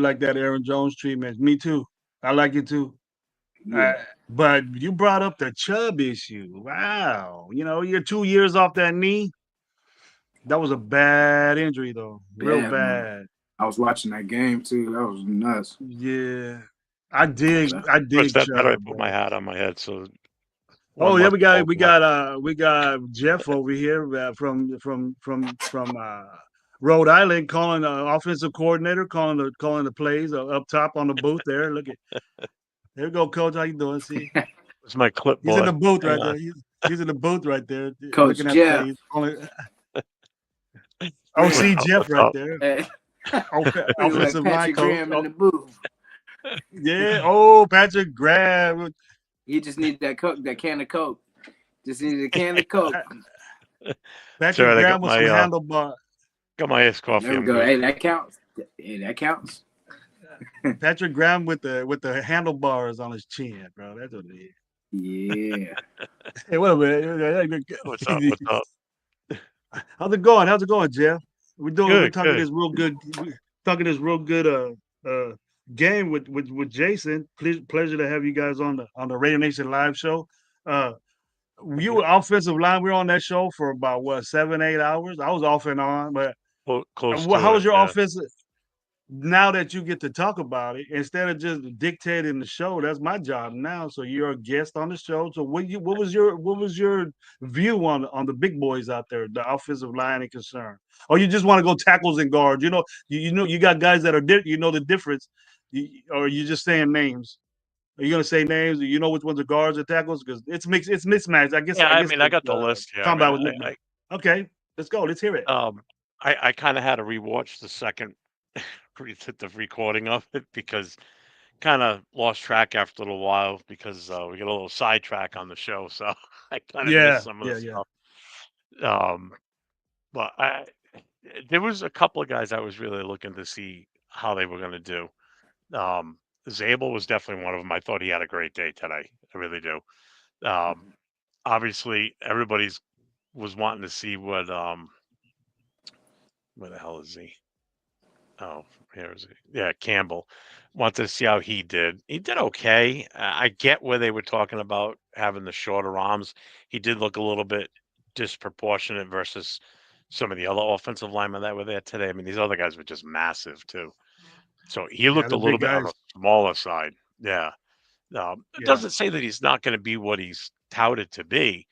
like that Aaron Jones treatment. Me too. I like it too. Uh, Yeah. but you brought up the Chubb issue. Wow. You're 2 years off that knee. That was a bad injury, though. Real Bad, man. bad. I was watching that game too. That was nuts. Yeah. I dig. But, I What's dig that better? I Chubb, put my bro. hat on my head, so Oh one yeah, less we got cold we in my got we got Jeff over here from Rhode Island calling the offensive coordinator, calling the plays up top on the booth there. Look at there we go, coach. How you doing? See, It's my he's in the clipboard. booth Hang right on. there. He's in the booth right there, Coach looking at Jeff. plays. Oh, Yeah. What's see up? Jeff What's right up? there, Hey. Looking like offensive line Patrick coach. Graham in Oh, the booth. yeah. Oh, Patrick Graham. You just need that Coke, that can of Coke. Just need a can of Coke. It's all Patrick right. I Graham with some handlebar. got my iced coffee. There we I'm go. good. Hey, that counts. Hey, that counts. Patrick Graham with the handlebars on his chin, bro. That's what it is. Yeah. Hey, wait a minute. What's up? What's up? How's it going? How's it going, Jeff? We're Good, talking good. this real good. We're talking this real good game with Jason. Pleasure to have you guys on the Radio Nation live show. Uh, you were offensive line. We were on that show for about what 7-8 hours. I was off and on, but Close to how it. was your Yeah. offensive? Now that you get to talk about it, instead of just dictating the show, that's my job now. So you're a guest on the show. So what was your view on the big boys out there, the offensive line and concern? Or you just want to go tackles and guards? You got guys that are the difference, or you just saying names? Are you gonna say names? Do you know which ones are guards or tackles? Because it's mixed, it's mismatched. I guess Yeah. I I guess mean, I the got the list here. I combat mean, was mixed. Okay, let's go. Let's hear it. um, I kind of had to rewatch the second the recording of it because kind of lost track after a little while because we get a little sidetrack on the show, so I kind of missed Yeah, some of the yeah, yeah. stuff. Um, but there was a couple of guys I was really looking to see how they were going to do. Um, Zabel was definitely one of them. I thought he had a great day today. I really do. Um, Obviously, everybody's was wanting to see what where the hell is he? Oh, here is he? Yeah, Campbell. Wanted to see how he did. He did okay. I get where they were talking about having the shorter arms. He did look a little bit disproportionate versus some of the other offensive linemen that were there today. I mean, these other guys were just massive too. So he Yeah, looked a the little big bit on guys. the smaller side. Yeah. It Yeah. doesn't say that he's not going to be what he's touted to be.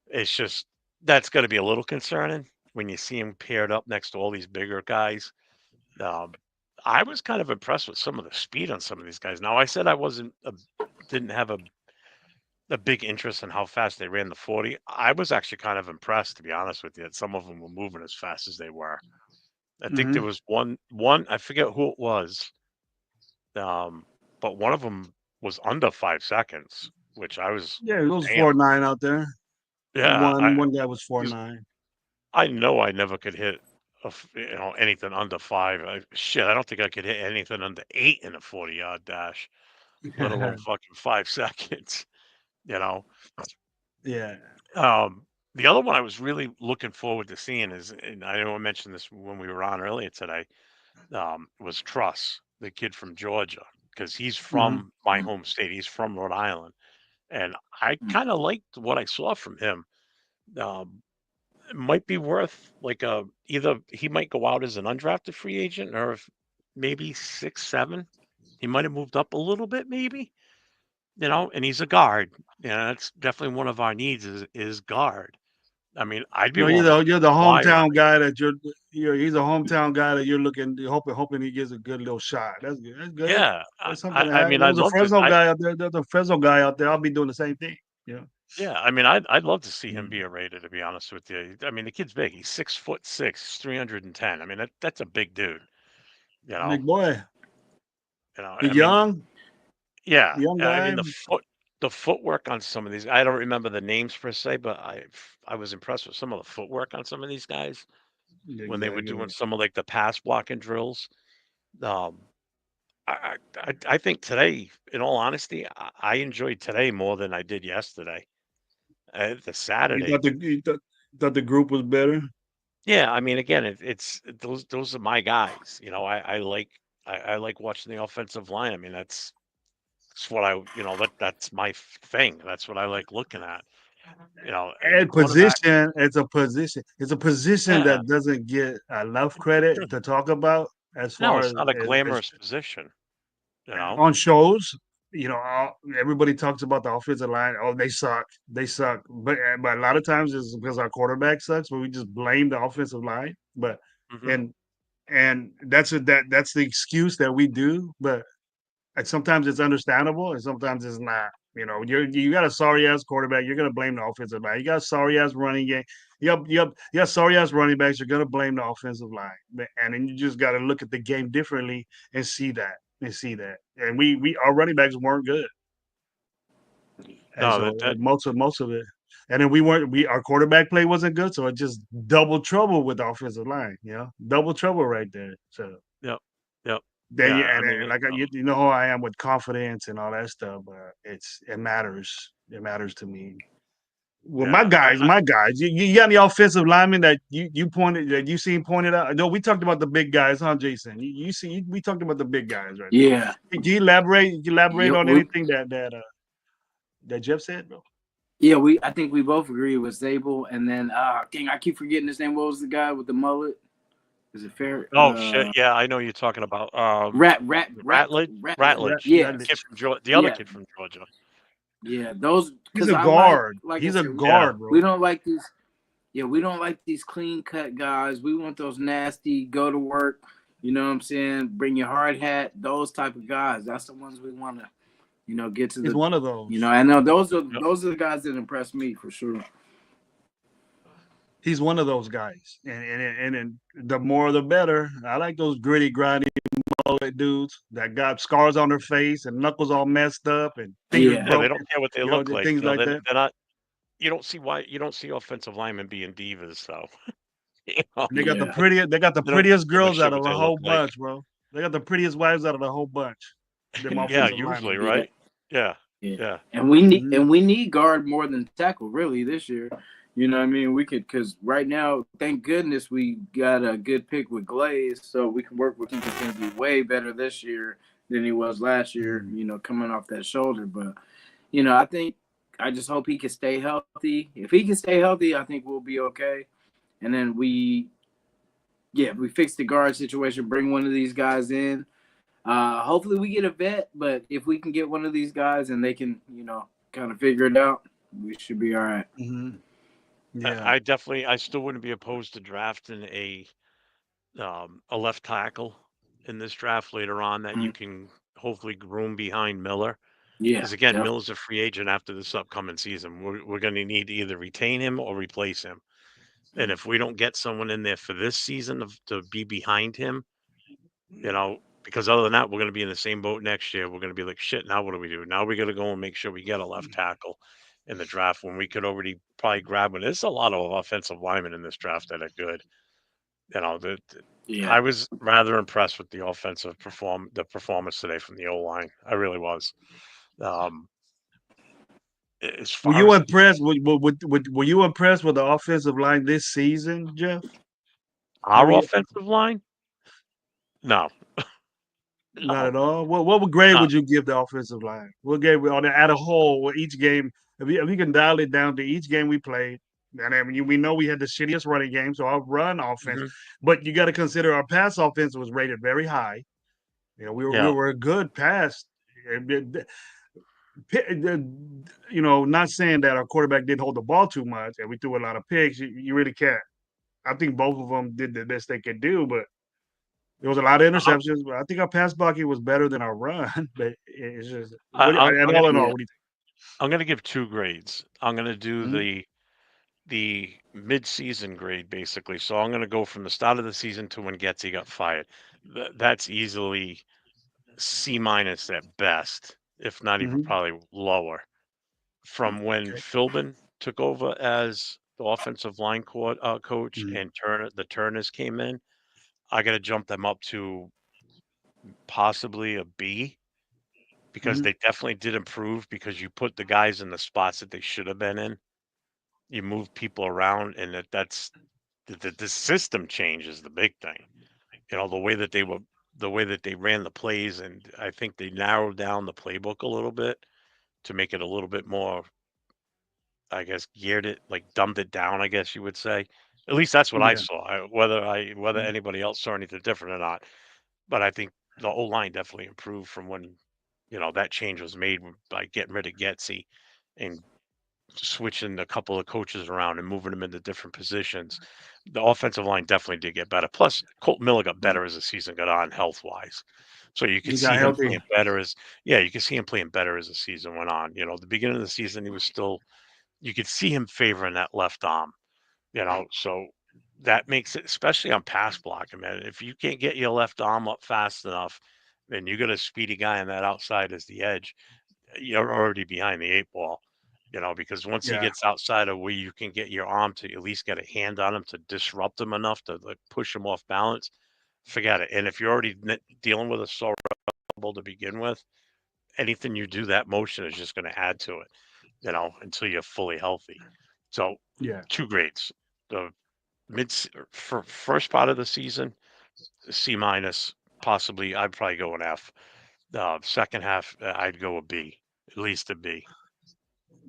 It's just that's going to be a little concerning when you see him paired up next to all these bigger guys. Um, I was kind of impressed with some of the speed on some of these guys. Now, I said I didn't have a big interest in how fast they ran the 40. I was actually kind of impressed, to be honest with you, that some of them were moving as fast as they were. I think there Hmm. was one, I forget who it was, um, but one of them was under 5 seconds, which I was, Yeah, it was damn. 4.9 out there. Yeah, One guy was four 'cause nine. I know I never could hit anything under five. Shit, I don't think I could hit anything under eight in a 40-yard dash, let alone fucking 5 seconds. You know, Yeah. um, the other one I was really looking forward to seeing is, and I know I mentioned this when we were on earlier today, was Truss, the kid from Georgia, because he's Hmm. from my home state. He's from Rhode Island, and I kind of liked what I saw from him. Um, it might be worth like either he might go out as an undrafted free agent, or if maybe 6, 7, he might have moved up a little bit, maybe. And he's a guard. That's definitely one of our needs is guard. I mean, I'd be No, you're willing to the take you're a the flyer on hometown a guy that he's a hometown guy that you're hoping he gets a good little shot. That's good. That's good. yeah. That's something to I have. mean, There I'd was a love to. Fresno guy out there. There's a Fresno guy out there. I'll be doing the same thing. Yeah. Yeah, I mean, I'd love to see him Mm. be a Raider, to be honest with you. I mean, the kid's big. He's 6'6", 310. I mean, that's a big dude. You know, Big boy. I mean, Young, yeah. young I mean, guy. the footwork on some of these. I don't remember the names per se, but I was impressed with some of the footwork on some of these guys when they were doing Exactly. some of like the pass blocking drills. Um, I think today, in all honesty, I enjoyed today more than I did yesterday. The You Saturday. thought the group was better? Yeah, I mean, again, it's those are my guys. I I like watching the offensive line. I mean, that's what that's my thing. That's what I like looking at. The And quarterback. position, it's a position. It's a position Yeah. that doesn't get enough credit to talk about as No, far it's not a as glamorous position. You know. on shows. Everybody talks about the offensive line. Oh, they suck. They suck. But a lot of times it's because our quarterback sucks, but we just blame the offensive line. But Hmm. and and that's the excuse that we do. But sometimes it's understandable, and sometimes it's not. You got a sorry ass quarterback. You're gonna blame the offensive line. You got a sorry ass running game. You got sorry ass running backs. You're gonna blame the offensive line. And then you just got to look at the game differently and see that And we our running backs weren't good, and No, so that most of it. And then our quarterback play wasn't good, so it just double trouble with the offensive line. Double trouble right there. So yep, yep, then yeah. you I and mean, then, like you know how I am with confidence and all that stuff, but it matters. It matters to me. Well, my yeah, guys, my guys, you got any offensive linemen that you pointed that you seen pointed out? No, we talked about the big guys, huh, Jason? You see, we talked about the big guys right there. Yeah. Can you elaborate? Yeah. On anything that Jeff said, bro? Yeah, I think we both agree with Zabel, and then dang, I keep forgetting his name. What was the guy with the mullet? Is it fair? oh shit, yeah, I know who you're talking about. Ratledge. Ratledge, Yes, kid from Georgia, the other yeah, kid from Georgia. yeah. Those He's because a I guard. like I He's a said, Yeah, guard, we bro. don't like these. Yeah, we don't like these clean cut guys. We want those nasty, go to work. You know what I'm saying? Bring your hard hat. Those type of guys. That's the ones we want to, get to He's the. one of those. I know yep. those are the guys that impress me for sure. He's one of those guys, and the more the better. I like those gritty, grindy mullet dudes that got scars on their face and knuckles all messed up and fingers Yeah, Yeah, they broken. don't care what they look like. Things like They're that. not. You don't see offensive linemen being divas, though. You know, And yeah, they got the they don't prettiest give a girls shit out what of the they look whole like. bunch, bro. They got the prettiest wives out of the whole bunch. Them Yeah, offensive usually, linemen. yeah. right? Yeah, Yeah, yeah, and we need Mhm. guard more than tackle really this year. You know what I mean? We could because right now, thank goodness we got a good pick with Glaze, so we can work with him. He's going to be way better this year than he was last year. Mhm. Coming off that shoulder, but I think I just hope he can stay healthy. If he can stay healthy, I think we'll be okay. And then we fix the guard situation, bring one of these guys in. Hopefully we get a vet, but if we can get one of these guys and they can, kind of figure it out, we should be all right. Mhm. Yeah. I still wouldn't be opposed to drafting a left tackle in this draft later on that you Mm. can hopefully groom behind Miller. Yeah, Because again, definitely. Miller's a free agent after this upcoming season. We're going to need to either retain him or replace him. And if we don't get someone in there for this season to be behind him, because other than that, we're going to be in the same boat next year. We're going to be like, shit, now what do we do? Now we got to go and make sure we get a left tackle in the draft when we could already probably grab one. There's a lot of offensive linemen in this draft that are good. Yeah. I was rather impressed with the performance today from the O line. I really was. Um, as Were far you as impressed? Were you impressed with the offensive line this season, Jeff? our offensive line, no, Not no, at all. What grade no. would you give the offensive line? What grade on at a whole? Each game, if you can dial it down to each game we played, and I mean, we know we had the shittiest running game, so our run offense. Mhm. But you got to consider our pass offense was rated very high. We Yeah, were a good pass. Not saying that our quarterback didn't hold the ball too much and we threw a lot of picks. You really can't. I think both of them did the best they could do, but there was a lot of I'm, interceptions. But I think our pass blocking was better than our run. But it's just, I, I'm, and I'm all gonna in all, Yeah. what do you I'm gonna give two grades. I'm gonna do think? the mid-season grade basically. So I'm gonna go from the start of the season to when Getsy got fired. That's easily C minus at best, if not even Mm-hmm. probably lower. From when Okay. Philbin took over as the offensive line coach Mm-hmm. and the Turners came in, I got to jump them up to possibly a B because Mm-hmm. they definitely did improve because you put the guys in the spots that they should have been in. You move people around, and that's the system change is the big thing. The way that they were the way that they ran the plays, and I think they narrowed down the playbook a little bit to make it a little bit more, I guess, geared it, like dumbed it down, I guess you would say. At least that's what I Yeah. saw. Whether anybody else saw anything different or not, but I think the O line definitely improved from when that change was made by getting rid of Getsy and switching a couple of coaches around and moving them into different positions. The offensive line definitely did get better. Plus, Colt Miller got better as the season got on, health wise. So you could He got see him healthy. playing better as yeah, you could see him playing better as the season went on. The beginning of the season, he was still you could see him favoring that left arm. So that makes it, especially on pass blocking, man. If you can't get your left arm up fast enough, then you got a speedy guy on that outside as the edge. You're already behind the eight ball. Because once he Yeah. gets outside of where you can get your arm to at least get a hand on him to disrupt him enough to like push him off balance, forget it. And if you're already dealing with a sore elbow to begin with, anything you do that motion is just going to add to it, until you're fully healthy. So Yeah. 2 grades. The for first part of the season, C minus, possibly I'd probably go an F. Second half, I'd go a B, at least a B.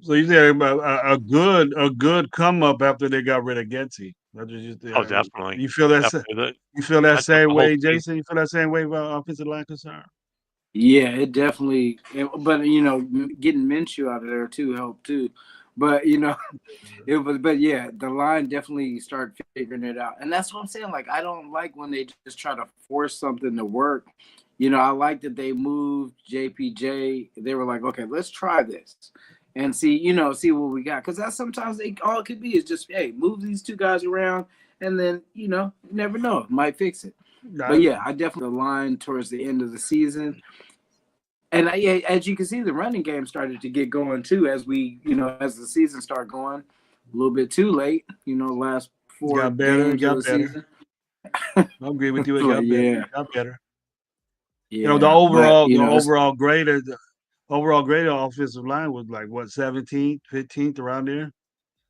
So you said about a good come up after they got rid of Getsy. That's what Oh, definitely. you feel that Definitely. you feel that I thought same the whole way, team. Jason? You feel that same way about offensive line concern? Yeah, it definitely. But getting Minshew out of there too helped too. But it was. But yeah, the line definitely started figuring it out, and that's what I'm saying. Like, I don't like when they just try to force something to work. I like that they moved JPJ. They were like, okay, let's try this and see what we got. Because that's sometimes all it could be is just, hey, move these two guys around, and then you never know, it might fix it. But yeah, I definitely aligned towards the end of the season. And as you can see, the running game started to get going too as as the season started going. A little bit too late, last four got better. It games of got the better. season. I agree with you. It got better. Yeah. It got better. Yeah, The overall but, the overall grade of offensive line was like what 17th, 15th around there,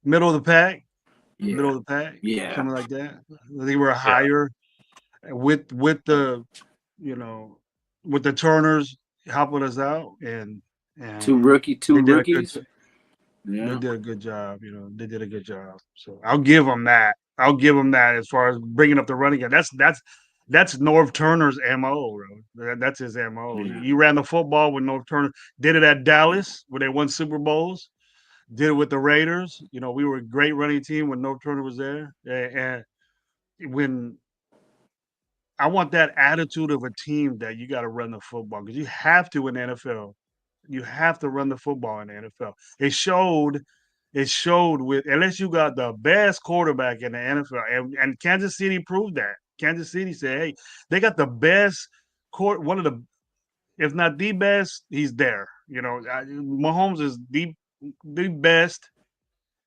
middle of the pack, middle of the pack, yeah, something like that. They were Yeah. higher with the you know with the Turners helping us out and two they did a good rookies. they Yeah, did a good job. They did a good job. So I'll give them that. I'll give them that as far as bringing up the running game. That's Norv Turner's MO, bro. That's his MO. Yeah. You ran the football with Norv Turner. Did it at Dallas where they won Super Bowls. Did it with the Raiders. We were a great running team when Norv Turner was there. And when I want that attitude of a team that you got to run the football because you have to in the NFL. You have to run the football in the NFL. It showed with unless you got the best quarterback in the NFL, and Kansas City proved that. Kansas City said, "Hey, they got the best one of the, if not the best, he's there." Mahomes is the best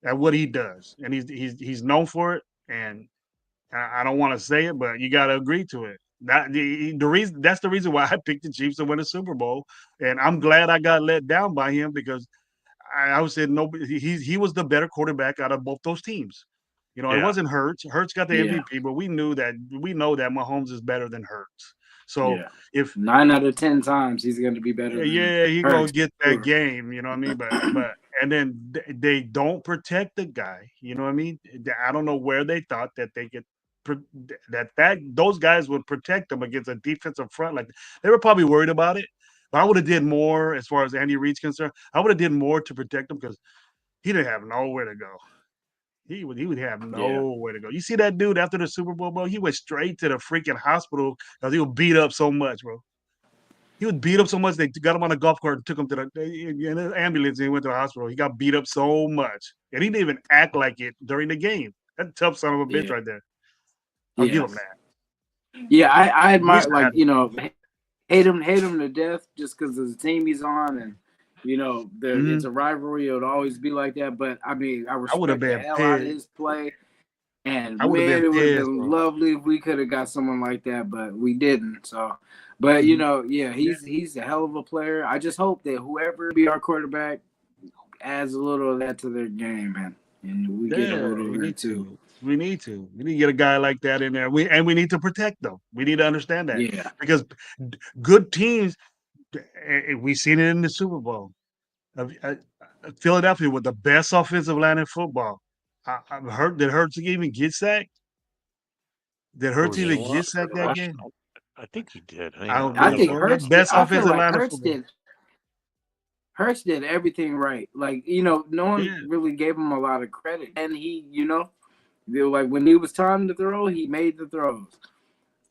at what he does, and he's known for it. And I don't want to say it, but you got to agree to it. That's the reason why I picked the Chiefs to win the Super Bowl, and I'm glad I got let down by him because I would say nobody. He was the better quarterback out of both those teams. It Yeah. wasn't Hurts. Hurts got the Yeah. MVP, but we know that Mahomes is better than Hurts. So yeah. if 9 out of 10 times he's going to be better. yeah, he Hurts. gonna get that game. You know what I mean? But and then they don't protect the guy. You know what I mean? I don't know where they thought that they could that those guys would protect them against a defensive front. Like they were probably worried about it. But I would have did more as far as Andy Reid's concerned. I would have did more to protect him because he didn't have nowhere to go. He would have nowhere to go. You see that dude after the Super Bowl, bro? He went straight to the freaking hospital because he was beat up so much, bro. He was beat up so much they got him on a golf cart and took him to the ambulance and he went to the hospital. He got beat up so much. And he didn't even act like it during the game. That's a tough son of a bitch right there. I'll give him that. Yeah, I admire hate him to death just because of the team he's on and it's a rivalry. It would always be like that. But I mean, I respect the hell out of his play. And man, it would have been lovely if we could have got someone like that, but we didn't. So, but he's a hell of a player. I just hope that whoever be our quarterback adds a little of that to their game, man, and we get a little of that too. We need to. We need to get a guy like that in there. We need to protect them. We need to understand that Yeah. because good teams, we seen it in the Super Bowl. Philadelphia with the best offensive line in football. I'm hurt. Did Hurts even get sacked? Did Hurts They even get lost sacked their that rush. game? I think he did. I don't I think think so. Hurts. Best I feel offensive like line in football. Hurts did everything right. Like, no one Yeah. really gave him a lot of credit, and he, like when it was time to throw, he made the throws.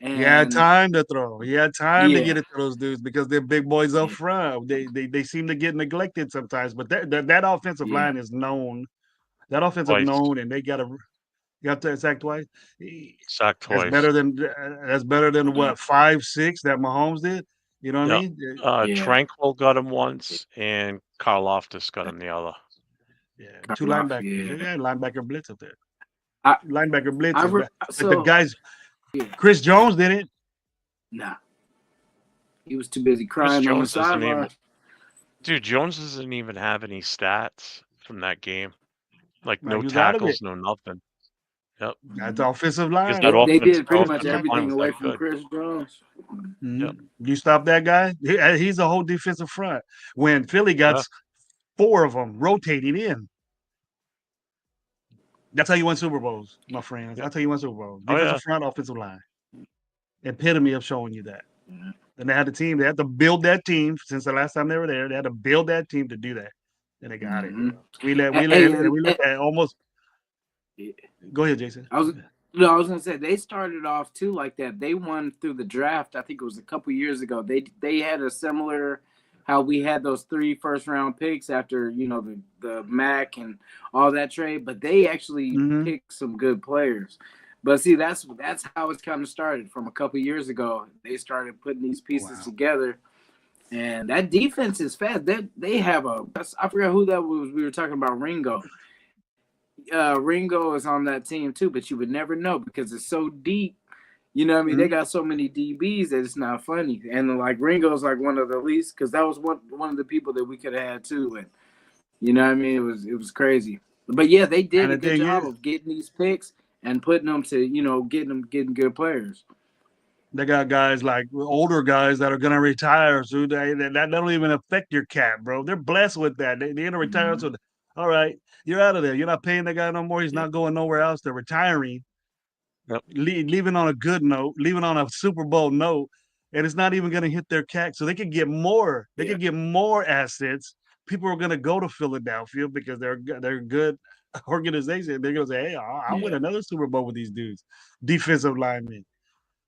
And He had time to throw. He had time to Yeah. get it to those dudes because they're big boys up Yeah. front. They seem to get neglected sometimes, but that offensive Yeah. line is known. That offensive Twice. known, and they got to sack twice. Sacked That's twice. better than what 5-6 that Mahomes did. You know what I Yeah. mean? Yeah. Tranquil got him once, and Karloftis got him the other. Yeah, two Karloff, linebackers. yeah. Yeah, linebacker blitz up there. I- Linebacker blitz. I is re- bad. But so- the guys, Yeah. Chris Jones did it. Nah. He was too busy Chris crying on the Jones doesn't sideline. Dude, Jones doesn't even have any stats from that game. Like Like, no he was out of tackles, it. no nothing. Yep. That's the offensive line. that They offense- did pretty much offensive line everything was away that from good. Chris Jones. Yep. You stop that guy. He's a whole defensive front. When Philly got Yeah. 4 of them rotating in. That's how you win Super Bowls, my friends. Yep. That's how you win Super Bowls. Oh, Defensive yeah. front, offensive line. Epitome of showing you that. Yeah. And they had the team. They had to build that team since the last time they were there. They had to build that team to do that. And they got Mhm. it. We let that almost. Yeah. Go ahead, Jason. I was gonna say they started off too like that. They won through the draft. I think it was a couple years ago. They had a similar how we had those 3 first-round picks after the Mac and all that trade, but they actually picked some good players. But see, that's how it's kind of started from a couple years ago. They started putting these pieces together, and that defense is fast. They have I forgot who that was. We were talking about Ringo. Ringo is on that team too, but you would never know because it's so deep. You know what I mean? They got so many DBs that it's not funny. And like Ringo's like one of the least because that was one of the people that we could have had too. And you know what I mean? It was crazy. But yeah, they did a good job of getting these picks and putting them to getting good players. They got guys like older guys that are gonna retire, so that don't even affect your cap, bro. They're blessed with that. They're gonna retire. So, all right, you're out of there. You're not paying that guy no more. He's not going nowhere else. They're retiring, leaving on a good note, leaving on a Super Bowl note, and it's not even gonna hit their cap. So they could get more. They could get more assets. People are gonna go to Philadelphia because they're a good organization. They're gonna say, "Hey, I'll win another Super Bowl with these dudes, defensive linemen."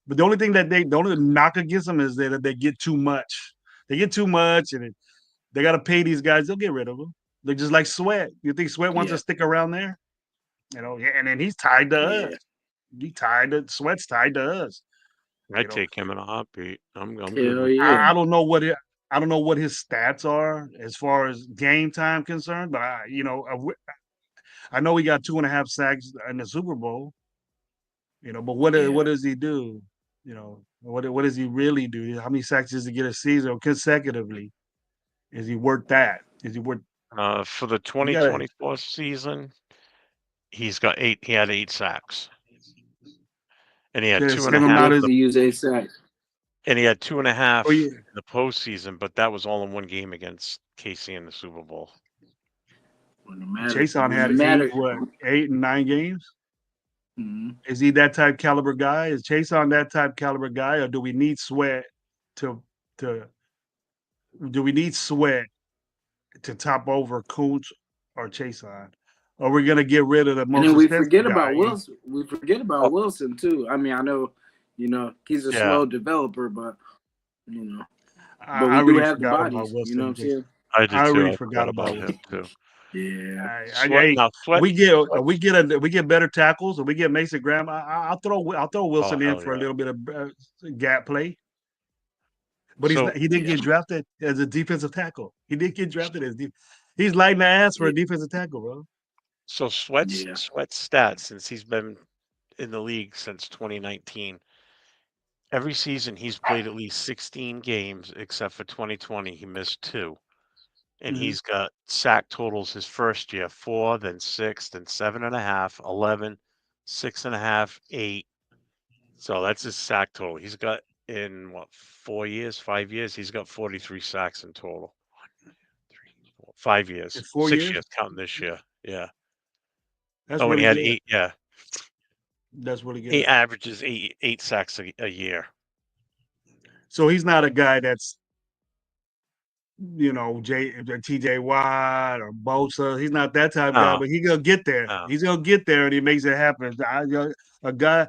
But the only thing that the only knock against them is that they get too much. They get too much, and they got to pay these guys. They'll get rid of them. They're just like Sweat. You think Sweat wants to stick around there? And then he's tied to us. Sweat's tied to us. I'd take him in a heartbeat. I'm Hell good. yeah. I don't know what his stats are as far as game time concerned, but I know he got 2.5 sacks in the Super Bowl. But what does he do? What does he really do? How many sacks does he get a season consecutively? Is he worth that? Is he worth? For the 2024 season, he had 8 sacks, and he had 2.5. To use 8 sacks. And he had 2.5 yeah. in the postseason, but that was all in one game against KC in the Super Bowl. Chason had 8 and 9 games. Mm-hmm. Is he that type caliber guy? Is Chason that type caliber guy, or do we need Sweat to top over Koontz or Chason? Or we're gonna get rid of the most? And then we expensive forget guy? about Wilson. We forget about Wilson too. I mean, I know, he's a slow developer, but but we do have the bodies. Wilson, you know what I'm saying? I did too. really forgot about him too. Yeah. Sweat, we get better tackles, or we get Mason Graham. I'll throw Wilson in for a little bit of gap play. But he didn't get drafted as a defensive tackle. He did get drafted as he's lighting the ass for a defensive tackle, bro. So Sweat's stats since he's been in the league since 2019. Every season he's played at least 16 games, except for 2020. He missed 2. And he's got sack totals his first year 4, then 6, then 7.5, 11, 6.5, 8. So that's his sack total. He's got in what 4 years, 5 years, he's got 43 sacks in total. 5 years, In 4 years, 6 years, counting this year. Yeah. that's Oh, and he really had good. 8. Yeah, That's really he good. averages eight sacks a year. So he's not a guy that's TJ Watt or Bosa. He's not that type of guy, No, but he's gonna get there. no. He's gonna get there, and he makes it happen. A guy,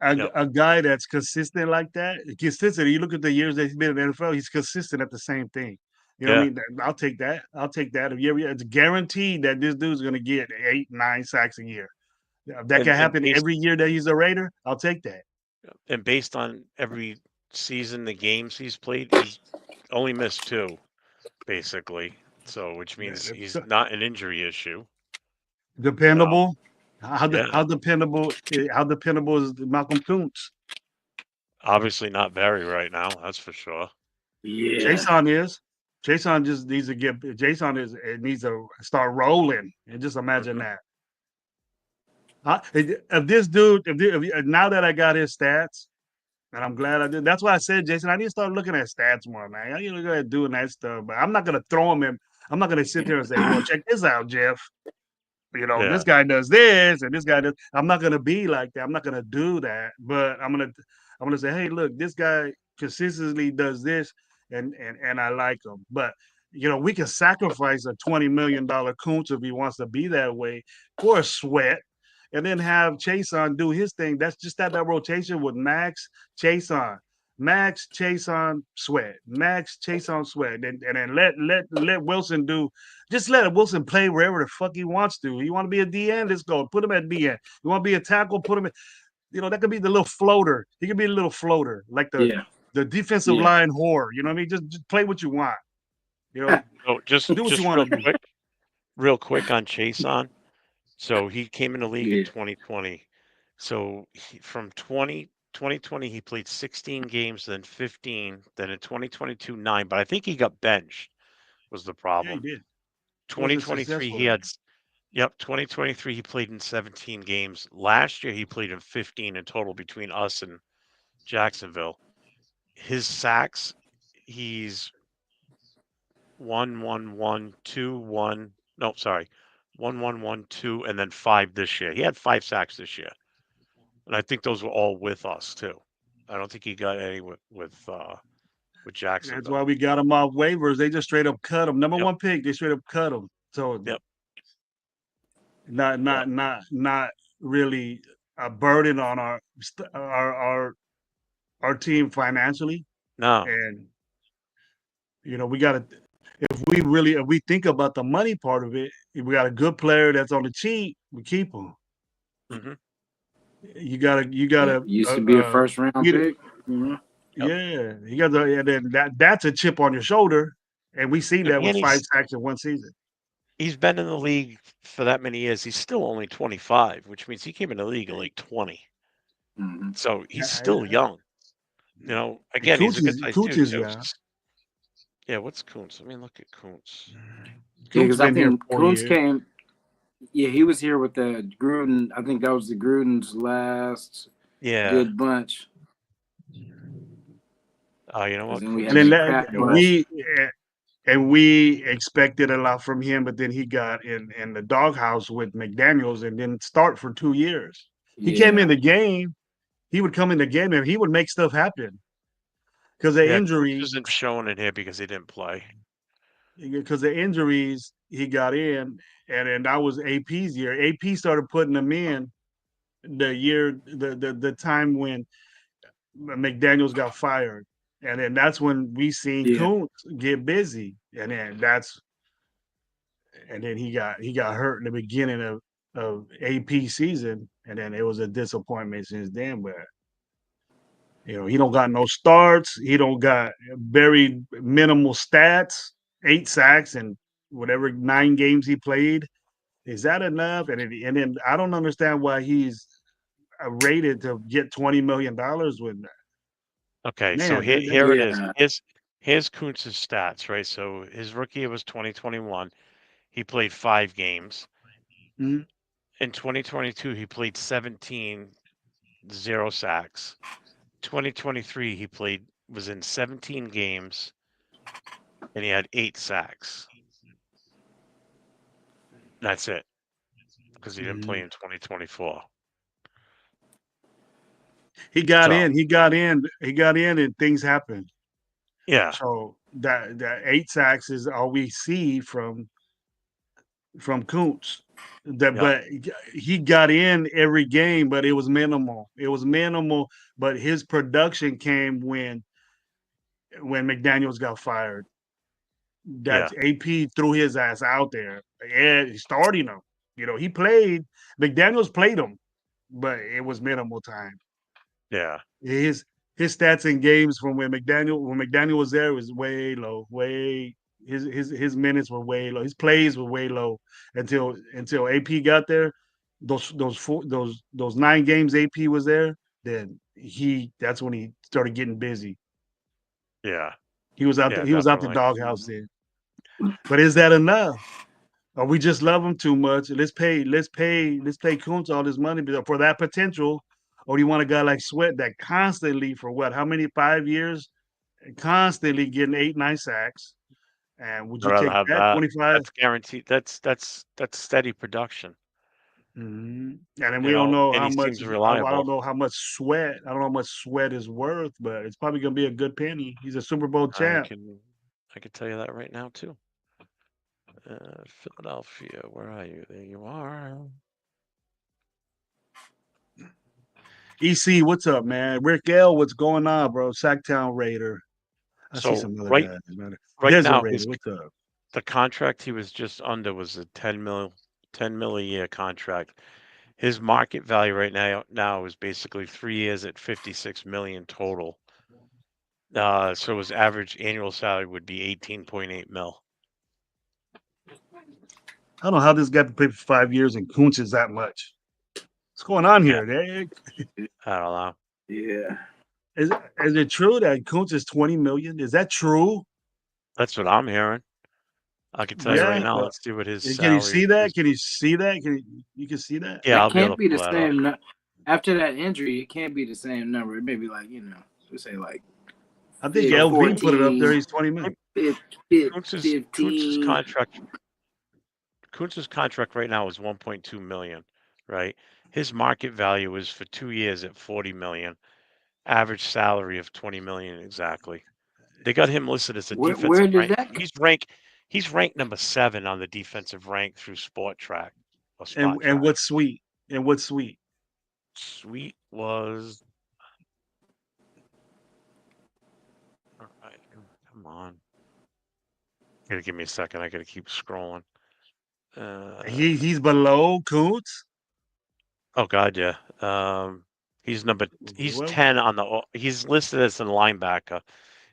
Yep. a guy that's consistent like that, consistent. You look at the years that he's been in the NFL, he's consistent at the same thing. You know what I Yeah. mean? I'll take that. I'll take that. It's guaranteed that this dude's gonna get 8, 9 sacks a year. If that can And happen based every year that he's a Raider, I'll take that. and based on every season, the games he's played, he's only missed 2, basically. So, which means he's not an injury issue. Dependable. Yeah. How dependable is Malcolm Kuntz? Obviously not very right now, that's for sure. Yeah. Jason is. Jason just needs to get. Jason needs to start rolling, and just imagine Mhm. that. If this dude, now that I got his stats, and I'm glad I did. That's why I said, Jason, I need to start looking at stats more, man. I need to look at doing that stuff, but I'm not gonna throw him in. I'm not gonna sit there and say, "Well, check this out, Jeff. Yeah. This guy does this, and this guy does." I'm not gonna be like that. I'm not gonna do that. But I'm gonna say, "Hey, look, this guy consistently does this, and I like him." But we can sacrifice a $20 million Kuntz if he wants to be that way for a Sweat, and then have Chason do his thing. That's just that rotation with Max, Chason, Max, Chason, Sweat, Max, Chason, Sweat, and then let Wilson do. Just let Wilson play wherever the fuck he wants to. You want to be a DN? Let's go. Put him at DN. You want to be a tackle? Put him in. That could be the little floater. He could be a little floater, like the defensive line whore. You know what I mean? Just play what you want. So just Do what you want to do. real quick on Chason. So he came in the league in Yeah. 2020. So from 2020, he played 16 games, then 15, then in 2022, 9. But I think he got benched was the Yeah, he problem. did. Wasn't 2023, successful. he had, 2023, he played in 17 games. Last year, he played in 15 in total between us and Jacksonville. His sacks, he's 1, 1, 1, 2, 1. No, sorry. 1, 1, 1, 2, and then 5 this year. He had 5 sacks this year. And I think those were all with us too. I don't think he got any with That's Jacksonville. why we got him off waivers. They just straight up cut him. Number Yep. one pick. They straight up cut him. So Yep. not really a burden on our team financially. No. And we got to. If we think about the money part of it, if we got a good player that's on the cheap, we keep him. Hmm. You gotta used to be a first round pick. Mm-hmm. Yeah, you got to, and then that's a chip on your shoulder, and we seen that with And 5 sacks in one season. he's been in the league for that many years. He's still only 25, which means he came in the league at like 20. Mm-hmm. So he's still young. Again, Kuntz he's a good size Kuntz dude is too. young. Yeah, what's Kuntz? I mean, look at Kuntz. Yeah, because I been here think 4 Kuntz years. came. Yeah, he was here with the Gruden. I think that was the Gruden's last good bunch. You know what? Then we And had then that we expected a lot from him, but then he got in the doghouse with McDaniels and didn't start for 2 years. He came in the game. He would come in the game and he would make stuff happen because the injuries. Isn't showing in here because he didn't play. Because the injuries he got in, and then that was AP's year. AP started putting him in the time when McDaniels got fired, and then that's when we seen Kuntz get busy, and then he got hurt in the beginning of AP season, and then it was a disappointment since then. But he don't got no starts. He don't got very minimal stats. 8 sacks and whatever 9 games he played. Is that enough? And then I don't understand why he's rated to get $20 million with that. Okay, Man, so here it is. Here's Kuntz's stats, right? So his rookie year was 2021. He played 5 games. Mhm. In 2022, he played 17, 0 sacks. 2023, he was in 17 games, and he had 8 sacks. That's it, because he didn't play in 2024. He got So- in. He got in. He got in, and things happened. Yeah, So that 8 sacks is all we see from Kuntz. That, Yeah. but he got in every game, but it was minimal. It was minimal, but his production came when McDaniels got fired. That AP threw his ass out there and starting him. You know, he played. McDaniels played him, but it was minimal time. yeah, His stats in games from when McDaniel was there was way low. His minutes were way low. His plays were way low until AP got there. Those 9 games AP was there, then that's when he started getting busy. yeah. He was out Yeah, he was out the definitely. doghouse then. But is that enough? Or we just love him too much? Let's pay Kuntz all this money for that potential. Or do you want a guy like Sweat that constantly for what? How many 5 years? Constantly getting 8, 9 sacks. And would I'd you rather take have that that. 25? That's guaranteed. That's steady production. And then we You don't know, know and how he much. seems I reliable. don't know how much Sweat. I don't know how much Sweat is worth, but it's probably gonna be a good penny. He's a Super Bowl I champ. can tell you that right now too. Philadelphia, where are you? There you are. EC, what's up, man? Rick L, what's going on, bro? Sacktown Raider. I see So some other right guys, man. right Desert now, Raider, what's up? the contract he was just under was a 10 mil a year contract. His market value right now is basically 3 years at 56 million total. So his average annual salary would be 18.8 mil. I don't know how this guy can play for 5 years and Kuntz is that much. What's going on here? I don't know. Yeah. Is it true that Kuntz is 20 million? Is that true? That's what I'm hearing. I can tell you right now. Let's see what his Can salary you see that? is. Can you see that? You can see that? Yeah, It I'll be able can't to be the pull that up. same. After that injury, it can't be the same number. It may be like, we say like. I think Yeah, LV put it up there. 14, He's 20 million. Kuntz's contract right now is 1.2 million, right? His market value is for 2 years at 40 million. Average salary of 20 million exactly. They got him listed as a defensive where does rank. that? He's ranked number 7 on the defensive rank through Sport Track or Spot And Track. what's sweet? And what's sweet? Sweet was. All right, come on. Gotta give me a second. I gotta keep scrolling. He's below Kuntz? Oh God, yeah. He's Well, 10 on the. He's listed as a linebacker.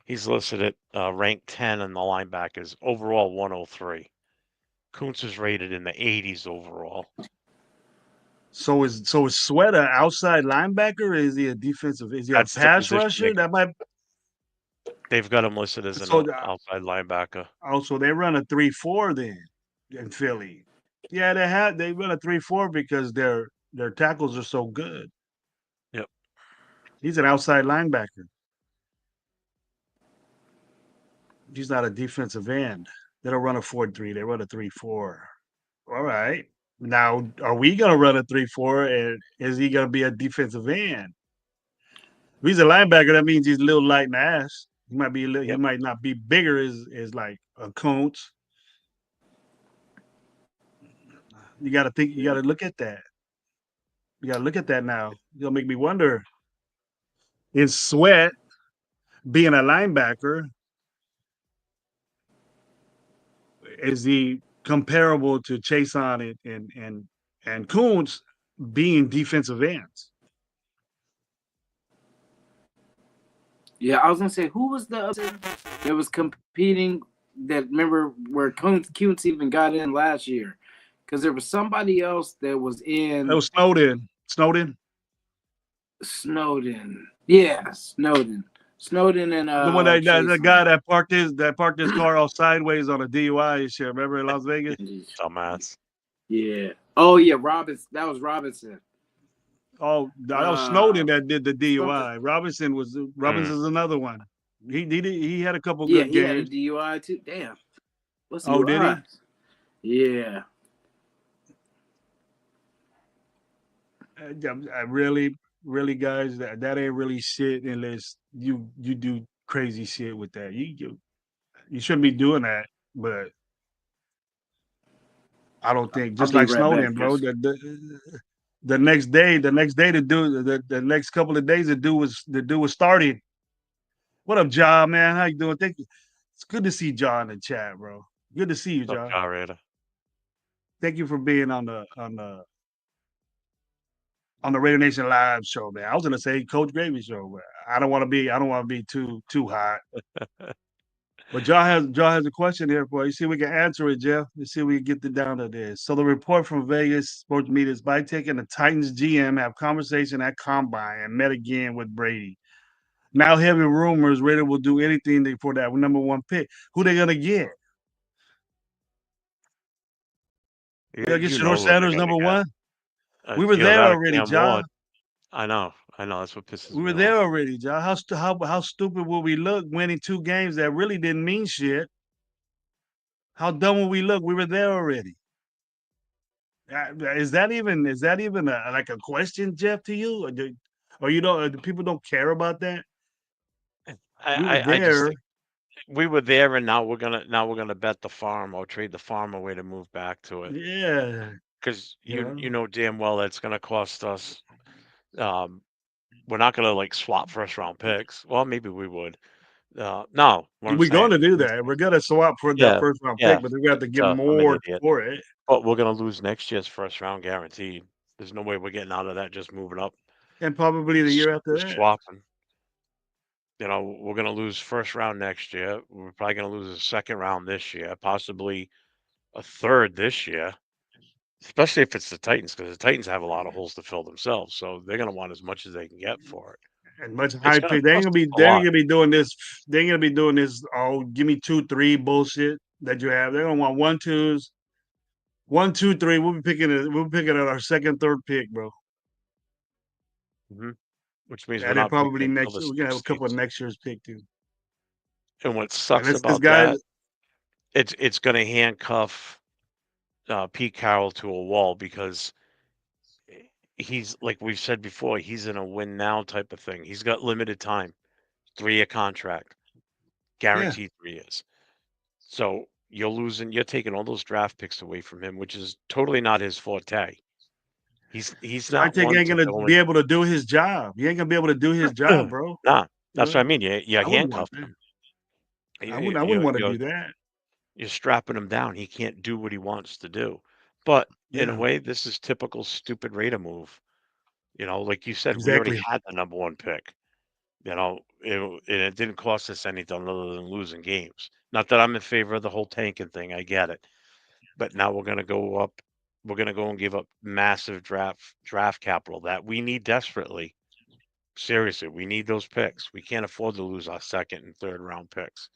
He's listed at rank 10 on the linebackers. Overall 103. Kuntz is rated in the 80s overall. So is Sweat an outside linebacker? Or is he a defensive? Is he That's a the pass position rusher? That might. They've got him listed as an So outside linebacker. also they run a 3-4 then in Philly. Yeah, they run a 3-4 because their tackles are so good. Yep. He's an outside linebacker. He's not a defensive end. They don't run a 4-3. They run a 3-4. All right. Now, are we gonna run a 3-4? And is he gonna be a defensive end? If he's a linebacker, that means he's a little light in the ass. He might be he might not be bigger as like a Kuntz. You gotta think, you gotta look at that. You gotta look at that now. It'll make me wonder. Is Sweat being a linebacker? Is he comparable to Chason and Kuntz being defensive ends? Yeah, I was gonna say, who was the other that was competing? That remember where Kuntz even got in last year? Because there was somebody else that was in. That was Snowden. Snowden. Yeah, Snowden. Snowden and The one that the Chason. guy that parked his car all sideways on a DUI and shit. Remember in Las Vegas? Dumbass. Yeah. Oh yeah, Robinson. That was Robinson. Oh, that was Snowden that did the something. DUI. Robinson's another one. He had a couple Yeah, good he had a games. DUI too. Damn. What's Oh, did he? Yeah. I really, guys, that ain't really shit unless you do crazy shit with that. You shouldn't be doing that, but I don't think I'll just be like right back, Snowden, bro. Chris. The next day, the next couple of days, the dude was starting. What up, John, man? How you doing? Thank you. It's good to see John in the chat, bro. Good to see you, What's up, John. John Raider? Thank you for being on the Raider Nation Live show, man. I was gonna say Coach Gravy show, but I don't want to be too hot. But John has a question here for you. See if we can answer it, Jeff. Let's see if we can get down to this. So the report from Vegas sports media is Belichick and the Titans GM have conversation at Combine and met again with Brady. Now heavy rumors Raider will do anything for that number one pick. Who they gonna get? They'll get Shador Sanders number one. We were there That'll already, Cam John. Ward. I know. That's what pisses We me were off. there already, John. How stupid will we look winning 2 games that really didn't mean shit? How dumb will we look? We were there already. Is that even like a question, Jeff, to you, or you don't? People don't care about that. We were I just there. think we were there, and now we're gonna bet the farm or trade the farm away to move back to it. Yeah, Because yeah. you know damn well that's gonna cost us. We're not gonna like swap first round picks. Well, maybe we would. No, what I'm We're saying going to do is, that. We're going to swap for that yeah, first round yeah. pick, but we have to give I'm an more idiot. for it. But we're gonna lose next year's first round guaranteed. There's no way we're getting out of that just moving up. And probably the year after that. Swapping. We're gonna lose first round next year. We're probably gonna lose a second round this year, possibly a third this year. Especially if it's the Titans, because the Titans have a lot of holes to fill themselves, so they're gonna want as much as they can get for it. And much It's high gonna pick. They ain't cost gonna us be. a They ain't lot. gonna be doing this. They ain't gonna be doing this. Oh, give me 2, 3 bullshit that you have. They're gonna want 1, 2s. 1, 2, 3. We'll be picking it. We'll be picking at our second, third pick, bro. Which means we're And then not picking probably until next. the We're gonna have a couple of 60s. next year's pick too. And what And sucks this about guy. that, it's gonna handcuff Pete Carroll to a wall because he's like we've said before, he's in a win now type of thing. He's got limited time, 3-year contract, Yeah, guaranteed 3 years. So you're taking all those draft picks away from him, which is totally not his forte. He's not Belichick one ain't to gonna go be in. able to do his job. He ain't gonna be able to do his job, bro. Nah, that's what I Uh, mean. You I wouldn't want handcuffed that. him. I wouldn't want to do that. You're strapping him down. He can't do what he wants to do. But in a Yeah, way, this is typical stupid Raider move. Like you said, we already exactly. had the number one pick. It didn't cost us anything other than losing games. Not that I'm in favor of the whole tanking thing. I get it. But now we're gonna go up. We're gonna go and give up massive draft capital that we need desperately. Seriously, we need those picks. We can't afford to lose our second and third round picks.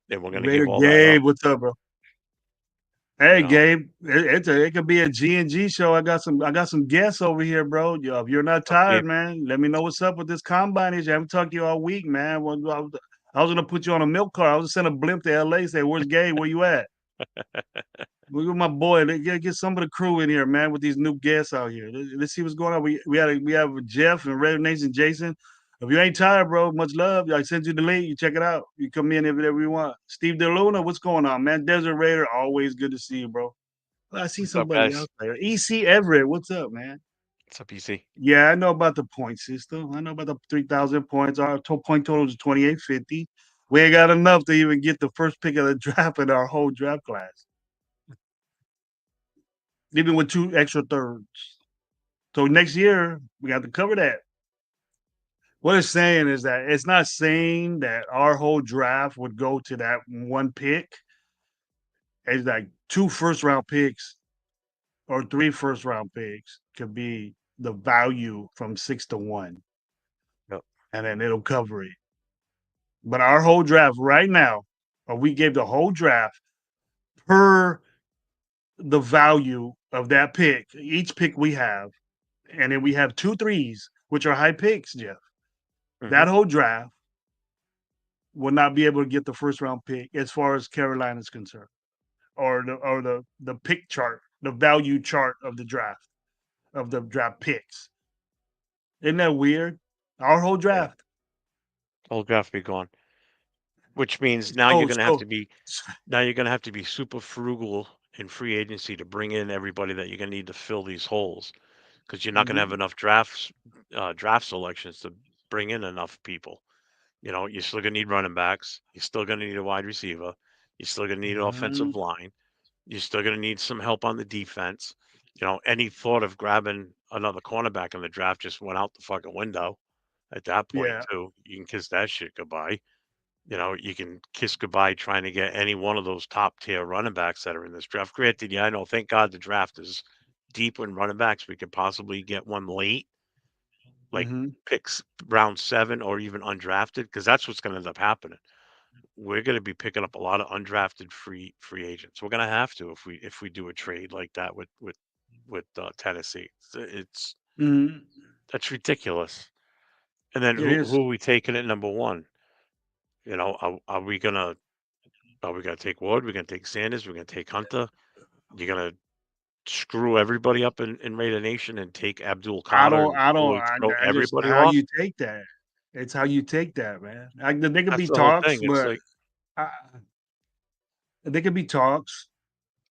And we're gonna Raider give all that up. Gabe, what's up, bro? Hey, Gabe, it could be a G&G show. I got some guests over here, bro. If you're not Okay. tired, man, let me know what's up with this combine issue. I haven't talked to you all week, man. I was gonna put you on a milk car. I was gonna send a blimp to LA. Say, where's Gabe? Where you at? Look at my boy. Get some of the crew in here, man, with these new guests out here. Let's see what's going on. We have Jeff and Red Nation Jason. If you ain't tired, bro, much love. I sent you the link. You check it out. You come in whenever you want. Steve DeLuna, what's going on, man? Desert Raider, always good to see you, bro. I see What's up, somebody guys? out there. EC Everett, what's up, man? What's up, EC? Yeah, I know about the point system. I know about the 3,000 points. Our point total is 2,850. We ain't got enough to even get the first pick of the draft in our whole draft class, even with 2 extra thirds. So next year, we got to cover that. What it's saying is that it's not saying that our whole draft would go to that one pick. It's like 2 first round picks or 3 first round picks could be the value from 6 to 1. Yep. And then it'll cover it. But our whole draft right now, or we gave the whole draft per the value of that pick, each pick we have, and then we have 2 threes, which are high picks, Jeff. That whole draft will not be able to get the first round pick as far as Carolina is concerned, or the pick chart, the value chart of the draft picks. Isn't that weird? Our whole draft. Whole draft be gone. Which means now you're gonna have to be super frugal in free agency to bring in everybody that you're gonna need to fill these holes, because you're not gonna have enough draft selections to bring in enough people. You know, you're still gonna need running backs. You're still gonna need a wide receiver. You're still gonna need an offensive line. You're still gonna need some help on the defense. You know, any thought of grabbing another cornerback in the draft just went out the fucking window at that point Yeah. too. You can kiss that shit goodbye. You know, you can kiss goodbye trying to get any one of those top tier running backs that are in this draft. Granted, yeah, I know. Thank God the draft is deep in running backs. We could possibly get one late, like picks round 7 or even undrafted, because that's what's going to end up happening. We're going to be picking up a lot of undrafted free agents. We're going to have to if we do a trade like that with Tennessee. It's that's ridiculous. And then It is. who are we taking at number 1? You know, are we gonna take Ward? We're gonna take Sanders. We're gonna take Hunter. You're gonna screw everybody up in Raider Nation and take Abdul Carter and totally throw I just everybody how off. you take that. It's how you take that, man. There could That's be the whole talks, thing. It's but like I, there could be talks.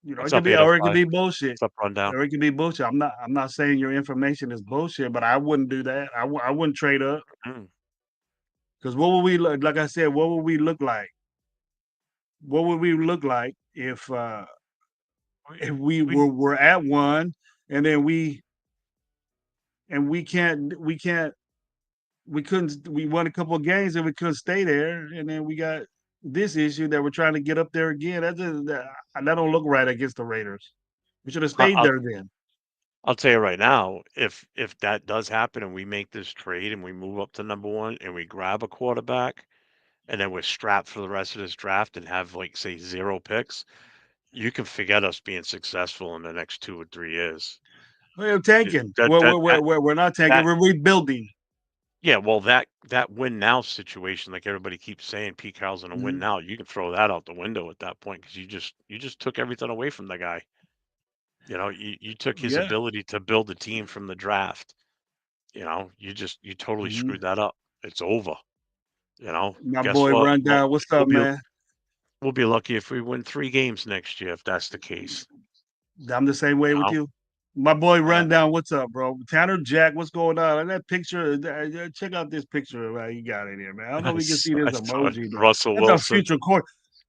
You know, what's it could up, be, or it could 805? be bullshit. What's up, Rundown? Or it could be bullshit. I'm not saying your information is bullshit, but I wouldn't do that. I wouldn't trade up, Mm. because what would we look like? I said, what would we look like? What would we look like if we We were at one, and then we couldn't, we won a couple of games and we couldn't stay there, and then we got this issue that we're trying to get up there again. That don't look right against the Raiders. We should have I- stayed I'll there then. I'll tell you right now, if that does happen and we make this trade and we move up to number 1 and we grab a quarterback and then we're strapped for the rest of this draft and have, like, say, 0 picks, you can forget us being successful in the next 2 or 3 years. We're Y tanking. that that that We're not tanking. that We're rebuilding. Yeah, well, that win now situation, like everybody keeps saying, Pete Carroll's gonna win Mhm. now. You can throw that out the window at that point because you just took everything away from the guy. You know, you took his Yeah. ability to build a team from the draft. You know, you totally Mhm. screwed that up. It's over. You know, My guess boy what? Rundown. What's up, man? We'll be lucky if we win 3 games next year if that's the case. I'm the same way You with know, you. My boy uh, Rundown, what's up, bro? Tanner Jack, what's going on? And that picture, check out this picture you got in here, man. I don't know if I we can see I this saw it. emoji, but Russell that's our Wilson. future court.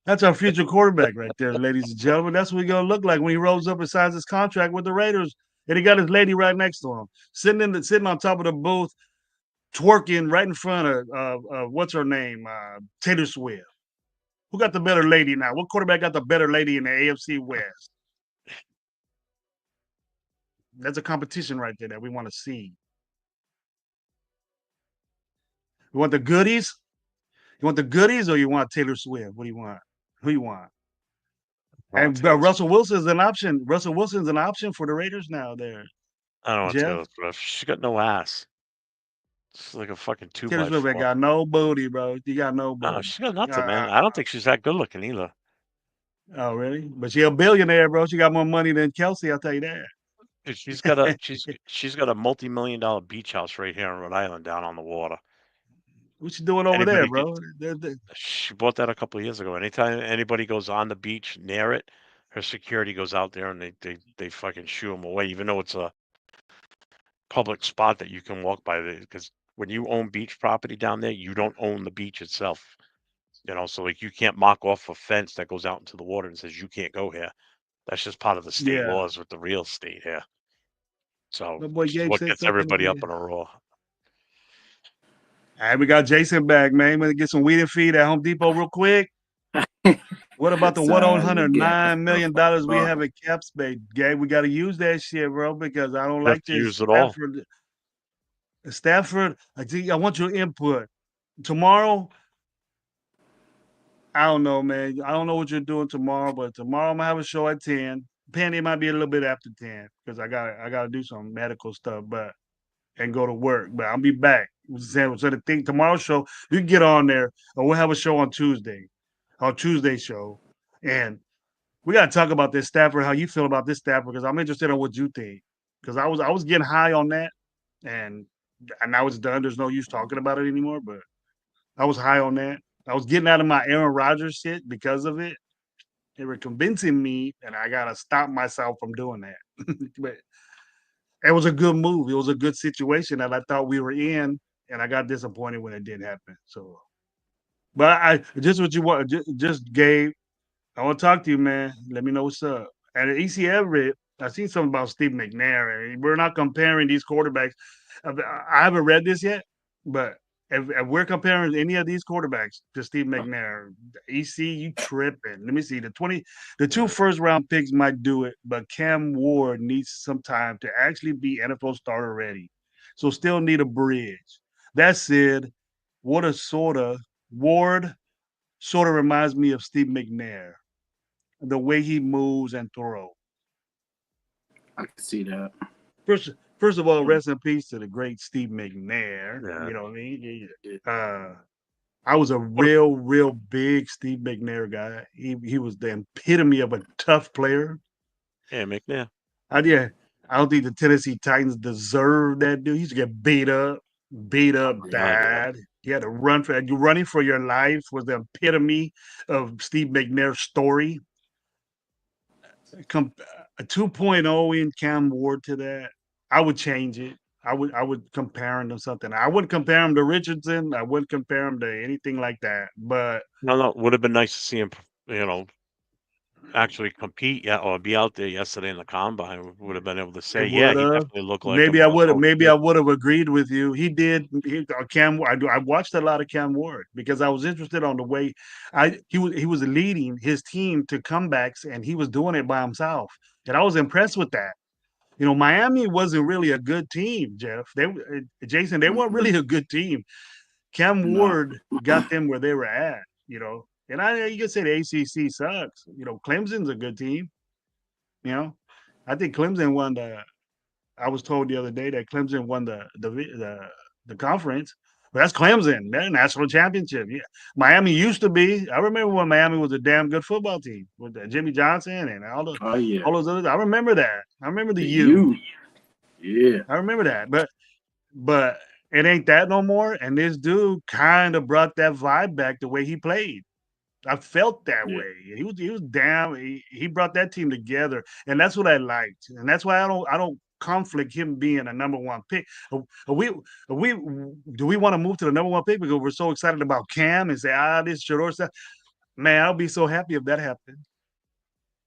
That's our future quarterback right there, ladies and gentlemen. That's what he's gonna look like when he rolls up and signs his contract with the Raiders. And he got his lady right next to him, sitting on top of the booth, twerking right in front of what's her name, Taylor Swift. Who got the better lady now? What quarterback got the better lady in the AFC West? That's a competition right there that we want to see. You want the goodies? You want the goodies, or you want Taylor Swift? What do you want? Who you want? I don't want And Taylor Russell Swift. Wilson's an option. Russell Wilson's an option for the Raiders now. There, I don't want Jeff. Taylor Swift. She got no ass. She's like a fucking 2 Taylor by Swift ain't 4. got no booty, bro. You got no No, booty. she's got nothing, Uh, man. I don't think she's that good looking either. oh, really? But she a billionaire, bro. She got more money than Kelsey. I'll tell you that. Dude, she's got a multi-million-dollar beach house right here in Rhode Island down on the water. What you doing over there, Anybody bro? gets She bought that a couple of years ago. Anytime anybody goes on the beach near it, her security goes out there and they fucking shoo them away, even though it's a public spot that you can walk by. Because when you own beach property down there, you don't own the beach itself. You know, so like you can't mark off a fence that goes out into the water and says you can't go here. That's just part of the state Yeah. laws with the real estate here. So My boy which is Gabe what said gets something everybody over up there. in a roar. All right, we got Jason back, man. We're gonna get some weed and feed at Home Depot real quick. What about the Sorry, $109 million we uh, have at cap space, Gabe? We got to use that shit, bro, because I don't You have like to this use it all. Stafford, I want your input. Tomorrow, I don't know, man. I don't know what you're doing tomorrow, but tomorrow I'm gonna have a show at 10. Penny might be a little bit after 10 because I gotta do some medical stuff, but and go to work. But I'll be back. So the thing tomorrow's show, you can get on there, or we'll have a show on Tuesday show, and we gotta talk about this Stafford. How you feel about this Stafford? Because I'm interested in what you think. Because I was getting high on that, and now it's done. There's no use talking about it anymore. But I was high on that. I was getting out of my Aaron Rodgers shit because of it. They were convincing me, and I gotta stop myself from doing that. But it was a good move. It was a good situation that I thought we were in, and I got disappointed when it didn't happen. So, but I just what you want, just Gabe. I want to talk to you, man. Let me know what's up. And at EC Everett, I seen something about Steve McNair. And we're not comparing these quarterbacks. I haven't read this yet, but if we're comparing any of these quarterbacks to Steve McNair, EC, you tripping. Let me see. The two first round picks might do it, but Cam Ward needs some time to actually be NFL starter ready. So still need a bridge. That said, what a Ward sort of reminds me of Steve McNair, the way he moves and throws. I can see that. First of all, rest in peace to the great Steve McNair. Yeah. You know what I mean? I was a real big Steve McNair guy. He was the epitome of a tough player. Yeah, McNair. I don't think the Tennessee Titans deserve that dude. He used to get beat up bad. You had to running for your life was the epitome of Steve McNair's story. A 2.0 in Cam Ward to that, I would change it. I would compare him to something. I wouldn't compare him to Richardson. I wouldn't compare him to anything like that. But No, would have been nice to see him, actually compete, or be out there yesterday in the combine. Would have been able to say, yeah, he definitely looked like maybe a I would have. more Maybe I would have agreed with you. He did. Cam. I watched a lot of Cam Ward because I was interested on the way he was leading his team to comebacks, and he was doing it by himself, and I was impressed with that. Miami wasn't really a good team, Jeff. Jason, they weren't really a good team. Cam Ward got them where they were at, And you can say the ACC sucks. Clemson's a good team. I think Clemson won I was told the other day that Clemson won the conference. But that's Clemson. They're a national championship. Yeah. Miami used to be. I remember when Miami was a damn good football team with Jimmy Johnson and all those others. I remember that. I remember the U. Yeah. I remember that. But it ain't that no more. And this dude kind of brought that vibe back the way he played. I felt that way. He was damn. He brought that team together, and that's what I liked. And that's why I don't conflict him being a number one pick. Do we want to move to the number one pick because we're so excited about Cam and say this Shador stuff? Man, I'll be so happy if that happened.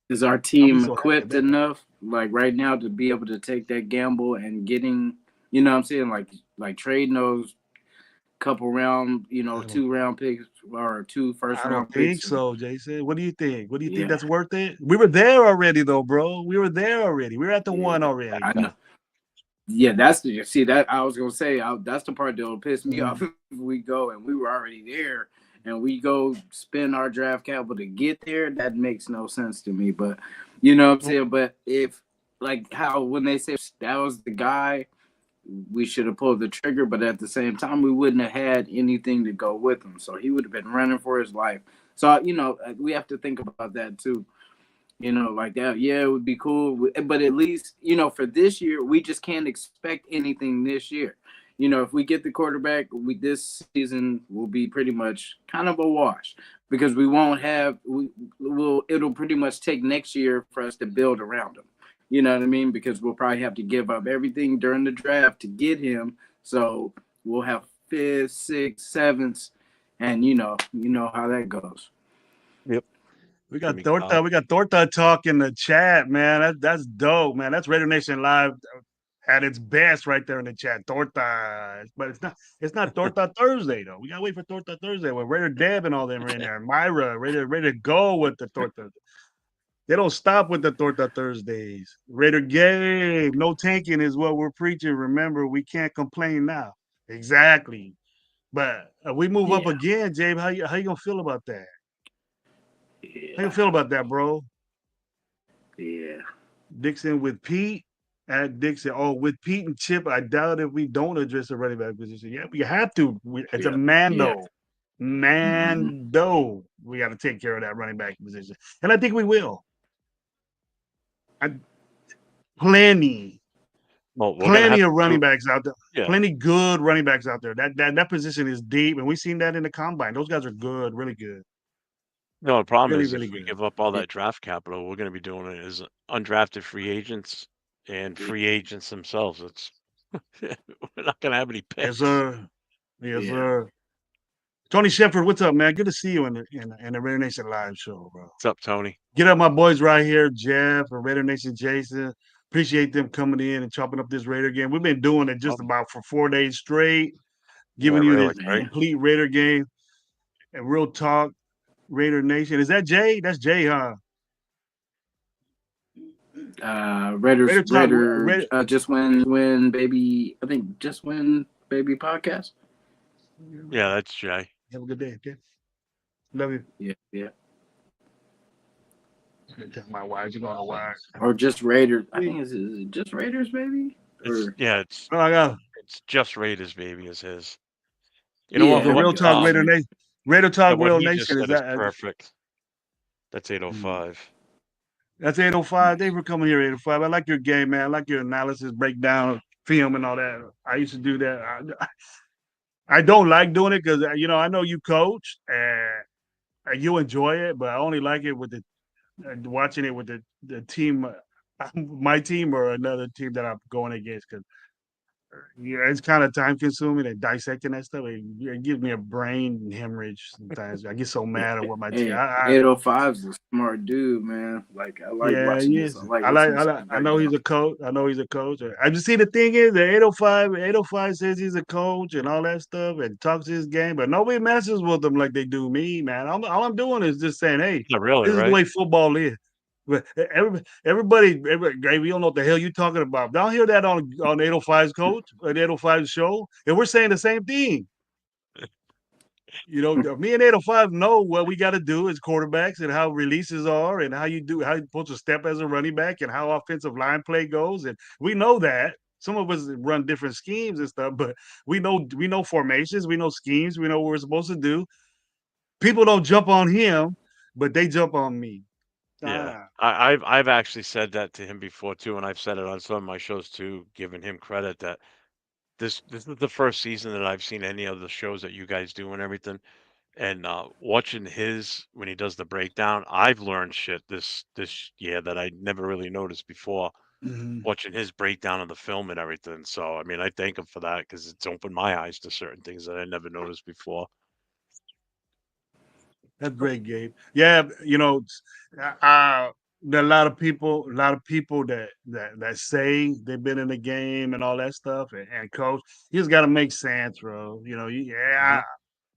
Is our team equipped enough, like right now, to be able to take that gamble and getting, what I'm saying, like trading those couple round, 2 round picks or 2 first round picks? I don't think so, Jason. What do you think? What do you think that's worth it? We were there already, though, bro. We were there already. We were at the one already. I know. Yeah, that's that I was gonna say. That's the part that'll piss me off if we go and we were already there and we go spend our draft capital to get there. That makes no sense to me. But you know what I'm saying. But if when they say that was the guy, we should have pulled the trigger. But at the same time, we wouldn't have had anything to go with him. So he would have been running for his life. So we have to think about that too. Like that, it would be cool. But at least, for this year, we just can't expect anything this year. If we get the quarterback, this season will be pretty much kind of a wash because we won't have, it'll pretty much take next year for us to build around him. You know what I mean? Because we'll probably have to give up everything during the draft to get him. So we'll have 5th, 6th, 7th, and you know how that goes. Yep. We got Torta talk in the chat, man. That's dope, man. That's Raider Nation Live at its best right there in the chat. Torta. But it's not Torta Thursday, though. We gotta wait for Torta Thursday with Raider Deb and all them in there. Myra, ready to go with the Torta. They don't stop with the Torta Thursdays. Raider Gabe, no tanking is what we're preaching. Remember, we can't complain now. Exactly. But we move up again, Jabe. How you gonna feel about that? How you feel about that, bro? Yeah. Dixon with Pete at Dixon. Oh, with Pete and Chip, I doubt if we don't address the running back position. Yeah, we have to. It's a Yeah. Mando. Mhm. Mando. We got to take care of that running back position. And I think we will. Plenty Well, we're gonna plenty have of to running do, backs out there. yeah. Plenty good running backs out there. That position is deep, and we've seen that in the combine. Those guys are good, really good, No, the problem really, is really if we good. give up all Yeah. that draft capital, we're gonna be doing it as undrafted free agents and Yeah. free agents themselves. It's we're not gonna have any Yes, picks. sir. Yes, Yeah. sir. Tony Shepard, what's up, man? Good to see you in the Raider Nation live show, bro. What's up, Tony? Get up, my boys, right here, Jeff and Raider Nation, Jason. Appreciate them coming in and chopping up this Raider game. We've been doing it just Oh, about for 4 days straight, yeah, giving you this really, right? Man. complete Raider game and real talk. Raider Nation. Is that Jay? That's Jay, huh? Raiders, Raider talk. Raiders, just win, baby. I think just win, baby podcast. Yeah, that's Jay. Have a good day. Okay. Love you. Yeah, yeah. Tell my wife you're going to watch. Or just Raiders. I think is it just Raiders, baby? It's Or yeah, it's Oh, I got it's just Raiders, baby, is his. You know Yeah, the what? Real Talk yeah. Raider Nation. Raider Yeah, Talk what Real he just Nation is said is that? perfect. That's 805. That's 805. Thanks for coming here, 805. I like your game, man. I like your analysis, breakdown, film, and all that. I used to do that. I don't like doing it because I know you coach and you enjoy it, but I only like it with the watching it with the team, my team or another team that I'm going against. Because it's kind of time consuming and dissecting that stuff. It gives me a brain hemorrhage sometimes. I get so mad at what my team. Hey, 805's a smart dude, man. Like I like Yeah, watching he this. is. I like I listening like. to I know background. he's a coach. I know he's a coach. I just see the thing is the 805 says he's a coach and all that stuff and talks his game, but nobody messes with him like they do me, man. All I'm doing is just saying, hey, Not really, this is the right? way football is. But everybody, we don't know what the hell you're talking about. Don't hear that on 805's coach or the 805 show, and we're saying the same thing. Me and 805 know what we got to do as quarterbacks and how releases are and how you're supposed to step as a running back and how offensive line play goes. And we know that. Some of us run different schemes and stuff, but we know formations, we know schemes, we know what we're supposed to do. People don't jump on him, but they jump on me. Yeah. Ah. I've actually said that to him before too, and I've said it on some of my shows too, giving him credit that this is the first season that I've seen any of the shows that you guys do and everything. And watching his when he does the breakdown, I've learned shit this year that I never really noticed before. Mhm. Watching his breakdown of the film and everything. So I mean, I thank him for that because it's opened my eyes to certain things that I never noticed before. That's great, Gabe. Yeah, there are a lot of people that say they've been in the game and all that stuff, and coach, you just got to make sense, bro. Mhm.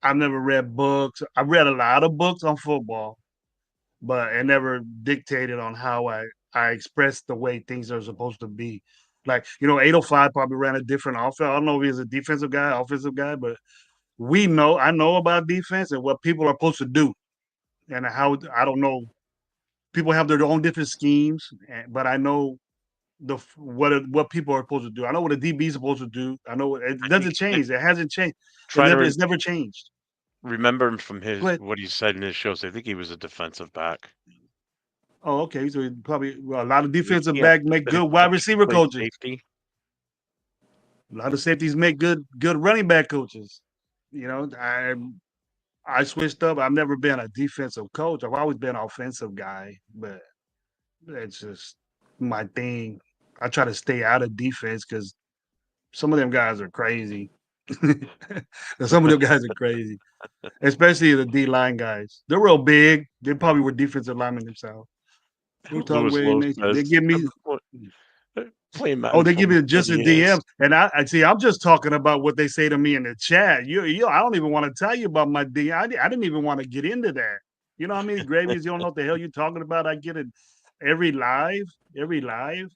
I've never read books. I've read a lot of books on football, but it never dictated on how I express the way things are supposed to be. Like 805 probably ran a different offense. I don't know if he's a defensive guy, offensive guy, but I know about defense and what people are supposed to do and how I don't know. People have their own different schemes, but I know what people are supposed to do. I know what a DB is supposed to do. I know it I think doesn't change. It hasn't changed. try to It's never changed. remember him from But what he said in his shows. I think he was a defensive back. oh, okay. So probably a lot of defensive Yeah, back make but he good wide he receiver played coaches. safety. A lot of safeties make good running back coaches. I switched up. I've never been a defensive coach. I've always been an offensive guy, but it's just my thing. I try to stay out of defense because some of them guys are crazy. Some of them guys are crazy, especially the D line guys. They're real big. They probably were defensive linemen themselves. We'll talk Lewis Ray Lowe Nation. They says give me playing Madden they for give almost me just 20 a years. DM, and I see. I'm just talking about what they say to me in the chat. I don't even want to tell you about my DM. I didn't even want to get into that. You know how many gravies you don't know what the hell you're talking about? I get it every live, every live.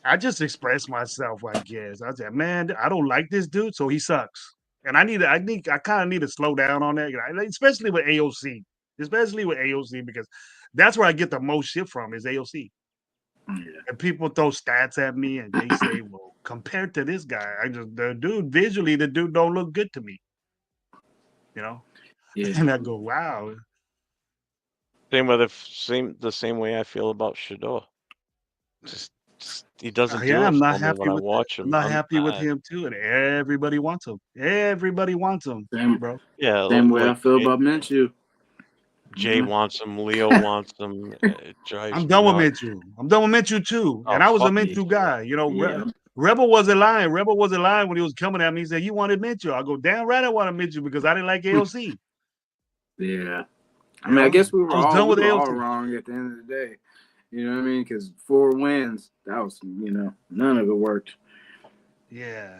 I just express myself, I guess. I said, man, I don't like this dude, so he sucks. And I kind of need to slow down on that, especially with AOC. especially with AOC, because that's where I get the most shit from is AOC. Yeah. And people throw stats at me and they say, well, compared to this guy, the dude don't look good to me. You know? Yeah. And I go, wow. The same way I feel about Shador. Just he doesn't do I'm it not for me happy when I with watch I'm him. not happy with him too. And everybody wants him. Everybody wants him, Same, bro. Yeah, same way I like fay about Minshew. Jay wants him, Leo wants him. It drives I'm me done with nuts. Minshew. I'm done with Minshew too. Oh, And I was a fuck Minshew Minshew. guy. You know, Yeah. Rebel wasn't lying. Rebel wasn't lying when he was coming at me. He said, you wanted Minshew. I go, damn right I wanted Minshew because I didn't like AOC. Yeah. I You mean, I know? guess we were I was done all with all AOC. wrong at the end of the day. You know what I mean? Because 4 wins, that was, none of it worked. Yeah.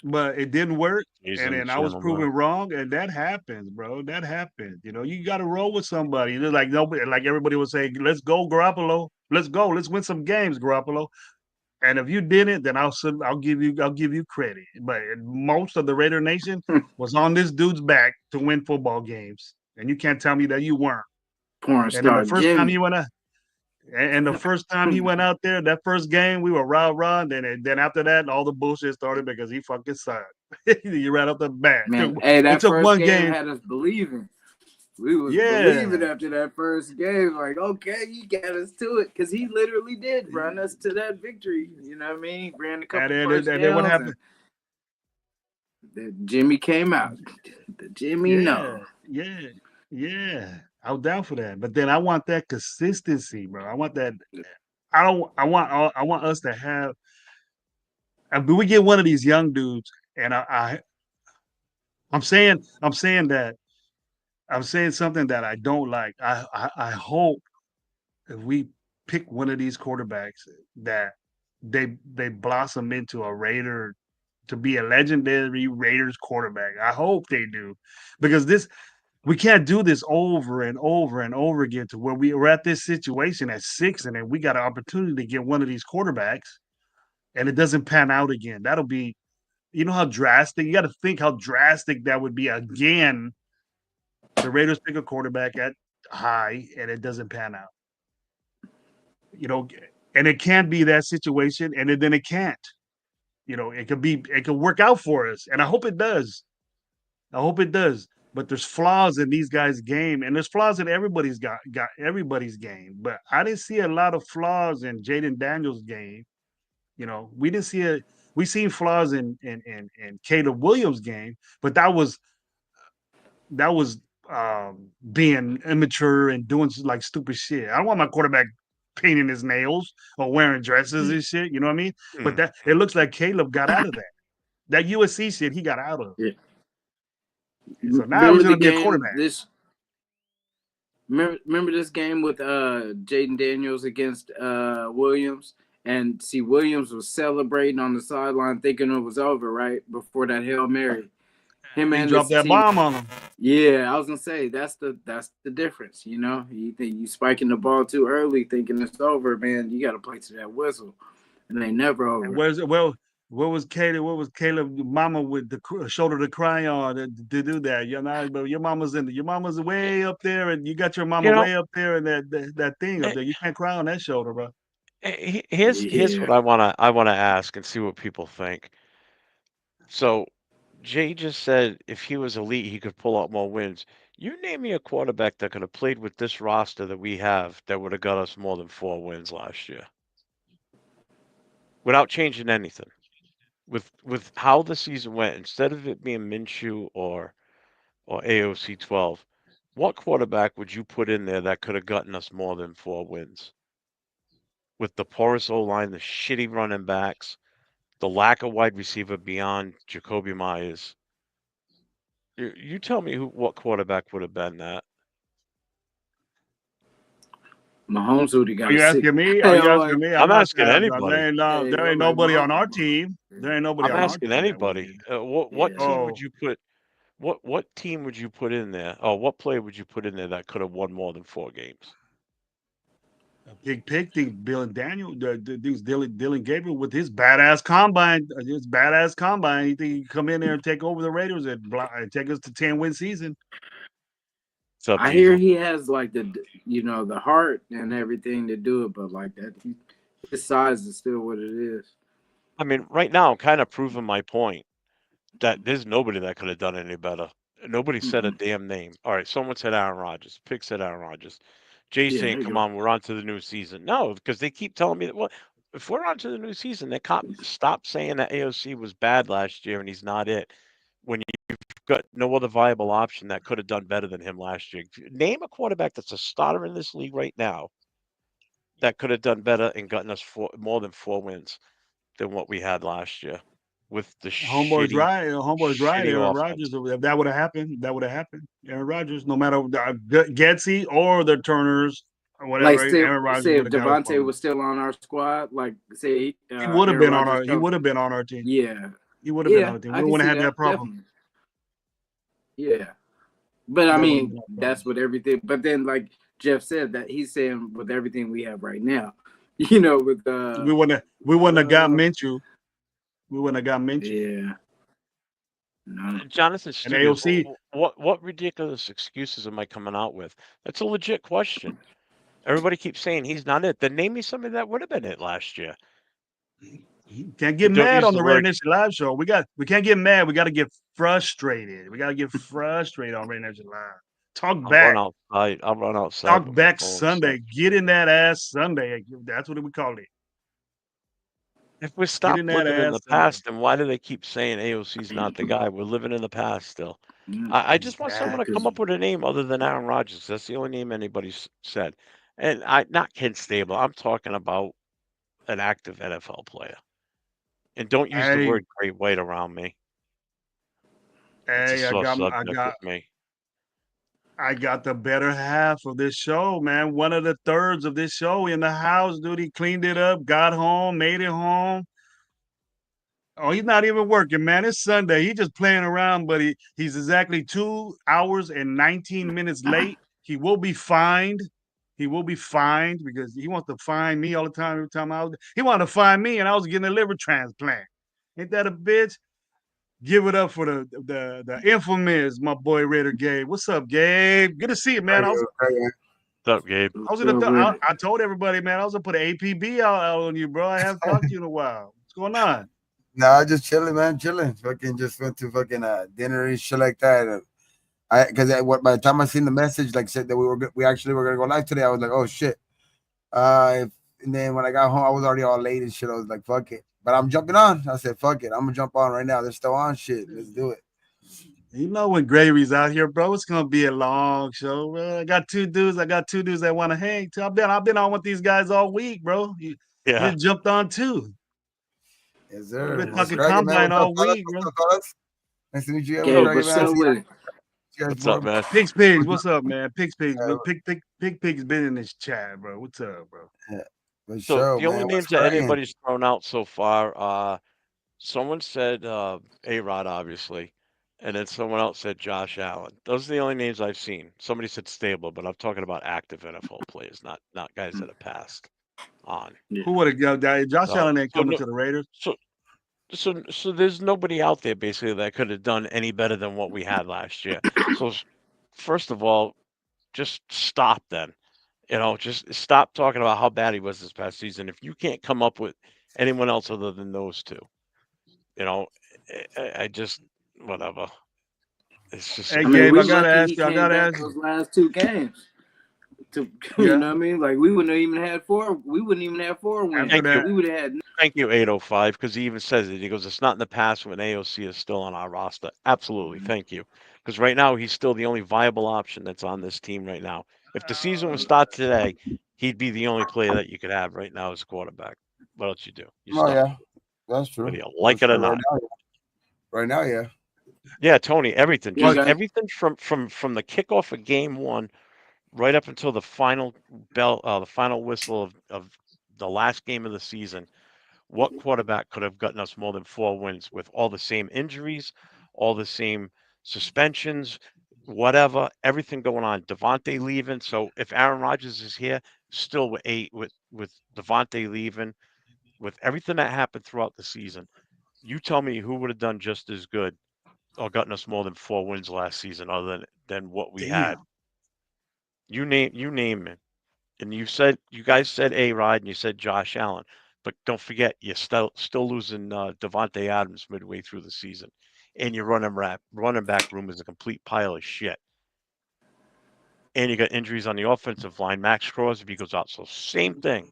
But it didn't work. He's And a then I was gentleman. proven wrong. And that happens, bro. That happens. You know, you got to roll with somebody. It's like nobody, like everybody would say, let's go, Garoppolo. Let's go. Let's win some games, Garoppolo. And if you didn't, then I'll give you credit. But most of the Raider Nation was on this dude's back to win football games. And you can't tell me that you weren't. Porn And then star the first time Jimmy. he went out, and the first time he went out there, that first game, we were rah. Then after that, all the bullshit started because he fucking sucked. You right off the bat. Man, hey, that it took first one game game. had us believing. We was Yeah. believing after that first game, like, okay, you got us to it, because he literally did run us to that victory. You know what I mean? Ran a couple first And then what downs, happened? and Jimmy came out. The Jimmy, no. Yeah. I was down for that. But then I want that consistency, bro. I want that. I want us to have. But we get one of these young dudes, and I'm saying that I'm saying something that I don't like. I hope if we pick one of these quarterbacks that they blossom into a Raider to be a legendary Raiders quarterback. I hope they do, because we can't do this over and over and over again to where we're at this situation at 6, and then we got an opportunity to get one of these quarterbacks, and it doesn't pan out again. That'll be, you know how drastic. You got to think how drastic that would be again. The Raiders pick a quarterback at high, and it doesn't pan out. You know, and it can't be that situation, and then it can't. You know, it could work out for us, and I hope it does. I hope it does. But there's flaws in these guys' game, and there's flaws in everybody's got everybody's game. But I didn't see a lot of flaws in Jaden Daniels' game. You know, we seen flaws in Caleb Williams' game, but that was being immature and doing like stupid shit. I don't want my quarterback painting his nails or wearing dresses and shit. You know what I mean? But that it looks like Caleb got out of that. That USC shit he got out of. Yeah. So now he's Remember the gonna be a game? quarterback. Remember this game with Jaden Daniels against Williams, and see Williams was celebrating on the sideline, thinking it was over right before that Hail Mary. Him He and dropped his that team- bomb on him. Yeah, I was gonna say that's the difference. You know, you think you spiking the ball too early, thinking it's over, man. You got to play to that whistle, and they never over. And where's well, what was Caleb? What was Caleb mama with the shoulder to cry on to do that? You're not, but your mama's way up there, and you got your mama way up there, and that thing up there. You can't cry on that shoulder, bro. Here's what I wanna ask and see what people think. So Jay just said if he was elite, he could pull out more wins. You name me a quarterback that could have played with this roster that we have that would have got us more than 4 wins last year. Without changing anything. With how the season went, instead of it being Minshew or AOC 12, what quarterback would you put in there that could have gotten us more than 4 wins? With the porous O-line, the shitty running backs, the lack of wide receiver beyond Jacoby Myers. You tell me what quarterback would have been that. Mahomes would have got. Are you asking me? Are you asking me? I'm asking anybody. There ain't nobody on our team. There ain't nobody. I'm on asking our team anybody. What team would you put? What team would you put in there? Or what player would you put in there that could have won more than 4 games? Big pick, Bill and Daniel, these Dylan Gabriel with his badass combine, You think he can come in there and take over the Raiders and take us to 10-win season? What's up, I hear Diesel? he has like the heart and everything to do it, but like that, his size is still what it is. I mean, right now, I'm kind of proving my point that there's nobody that could have done any better. Nobody said a Mm-mm. damn name. All right, someone said Aaron Rodgers. Pick said Aaron Rodgers. Jay Yeah, saying, there you "Come go. on, we're on to the new season." No, because they keep telling me that. Well, if we're on to the new season, they can't stop saying that AOC was bad last year and he's not it. When you've got no other viable option that could have done better than him last year. Name a quarterback that's a starter in this league right now that could have done better and gotten us more than 4 wins than what we had last year with the Homeboy's shitty, right. Homeboy's right. shitty Aaron offense. Rodgers. If that would have happened, that would have happened. Aaron Rodgers, no matter Getsy or the Turners or Like, whatever, say, Aaron Rodgers say would if have got us Devontae far. was still on our squad, like say He would have Aaron been on Rodgers our. He come, would have been on our team. yeah, He would have been on yeah, the team. I We can wouldn't see have had that that problem. definitely. Yeah, but I That wouldn't have mean been a that's problem. what everything. But then, like Jeff said, that he's saying with everything we have right now, with We wouldn't have got Minshew. We wouldn't have got Minshew. yeah, no, Jonathan And Studios, AOC, what ridiculous excuses am I coming out with? That's a legit question. Everybody keeps saying he's not it. Then name me somebody that would have been it last year. can't get And don't mad use on the the Red word. Nation Live show. We can't get mad. We got to get frustrated. We got to get frustrated on Red Nation Live. Talk I'll run back. outside. I'll run outside Talk with my back phone set. Sunday. Get in that ass Sunday. That's what we call it. If we Get stop in that living in ass the Sunday. past, then why do they keep saying AOC's not the guy? We're living in the past still. I just want someone to because come up with a name other than Aaron Rodgers. That's the only name anybody's said. And not Ken Stable. I'm talking about an active NFL player. And don't use the Hey, word great white around me. It's a hey, sore subject with me. I got the better half of this show, man. One of the thirds of this show in the house, dude. He cleaned it up, got home, made it home. Oh, he's not even working, man. It's Sunday. He's just playing around, but he's exactly 2 hours and 19 minutes late. He will be fined. He will be fined because he wants to fine me all the time. Every time he wanted to fine me, and I was getting a liver transplant. Ain't that a bitch? Give it up for the infamous my boy Raider Gabe. What's up, Gabe? Good to see you, man. What's What's up, Gabe? I was so with it. I told everybody, man, I was gonna put an APB out on you, bro. I haven't talked to you in a while. What's going on? Nah, just chilling, man, chilling. Fucking just went to fucking dinner and shit like that. What by the time I seen the message like said that we actually were gonna go live today, I was like, oh shit. And then when I got home, I was already all late and shit. I was like, fuck it. But I'm jumping on. I said, fuck it. I'm gonna jump on right now. They're still on shit. Let's do it. You know when Gravy's out here, bro, it's gonna be a long show, bro. I got two dudes that want to hang. Too. I've been on with these guys all week, bro. You Yeah. jumped on too. Yes, We've sir. been What's talking cracking, man? combine What's up, all fellas? week, bro. What's up, fellas? Nice to meet you. What's Gabe, cracking, what's man? up See with it? you guys What's up, tomorrow. man? Pigs, what's up, man? Pigs been in this chat, bro. What's up, bro? Yeah, for So sure, the only man. What's names that cracking? anybody's thrown out so far, someone said A-Rod, obviously, and then someone else said Josh Allen. Those are the only names I've seen. Somebody said Stable, but I'm talking about active NFL players, not guys that have passed on. Yeah. Who would have got Josh So, Allen ain't so coming no, to the Raiders? so there's nobody out there basically that could have done any better than what we had last year. So first of all, just stop then. Just stop talking about how bad he was this past season. If you can't come up with anyone else other than those two, you know, I just whatever. It's just Hey I mean, Gabe, we I gotta lucky ask he you. I came gotta back ask you. those last two games. To Yeah. what I mean? Like we wouldn't have even had four. We wouldn't even have four wins. After that, We would have had. thank you 805 because he even says it. He goes, it's not in the past when AOC is still on our roster. Absolutely, thank you. Because right now he's still the only viable option that's on this team right now. If the season would start today, he'd be the only player that you could have right now as quarterback. What else you do? You Oh start yeah, that's true. whether you For like it or sure. not. Right now, yeah. Yeah, Tony, everything. You Just guys, everything from the kickoff of game one right up until the final bell, the final whistle of the last game of the season. What quarterback could have gotten us more than 4 wins with all the same injuries, all the same suspensions, whatever, everything going on? Devontae leaving. So if Aaron Rodgers is here, still with Devontae leaving, with everything that happened throughout the season, you tell me who would have done just as good or gotten us more than 4 wins last season, other than what we had. damn. You name it. And you guys said A-Rod and you said Josh Allen. But don't forget, you're still losing Devontae Adams midway through the season. And your running back room is a complete pile of shit. And you got injuries on the offensive line. Max Crosby goes out. So same thing.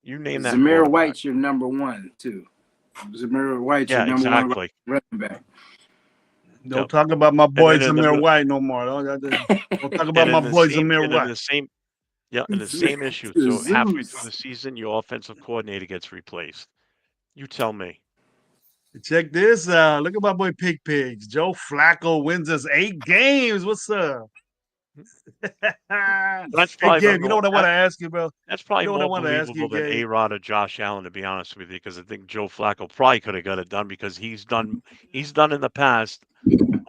You name that Zamir quarterback. White's your number one too. Zamir White's your Yeah, number one exactly. running back. Don't Yep. talk about my boy then in the Zamir mid- White no more. Don't talk about And my in the boy same Zamir and in White. the same yeah, and the same issue. So halfway through the season, your offensive coordinator gets replaced. You tell me. Check this out. Look at my boy Pig Pigs. Joe Flacco wins us 8 games. What's up? That's Hey, probably Gabe, you know what I want to ask you, bro? That's probably You know what I more want to ask you, believable than Gabe? A-Rod or Josh Allen, to be honest with you, because I think Joe Flacco probably could have got it done because he's done in the past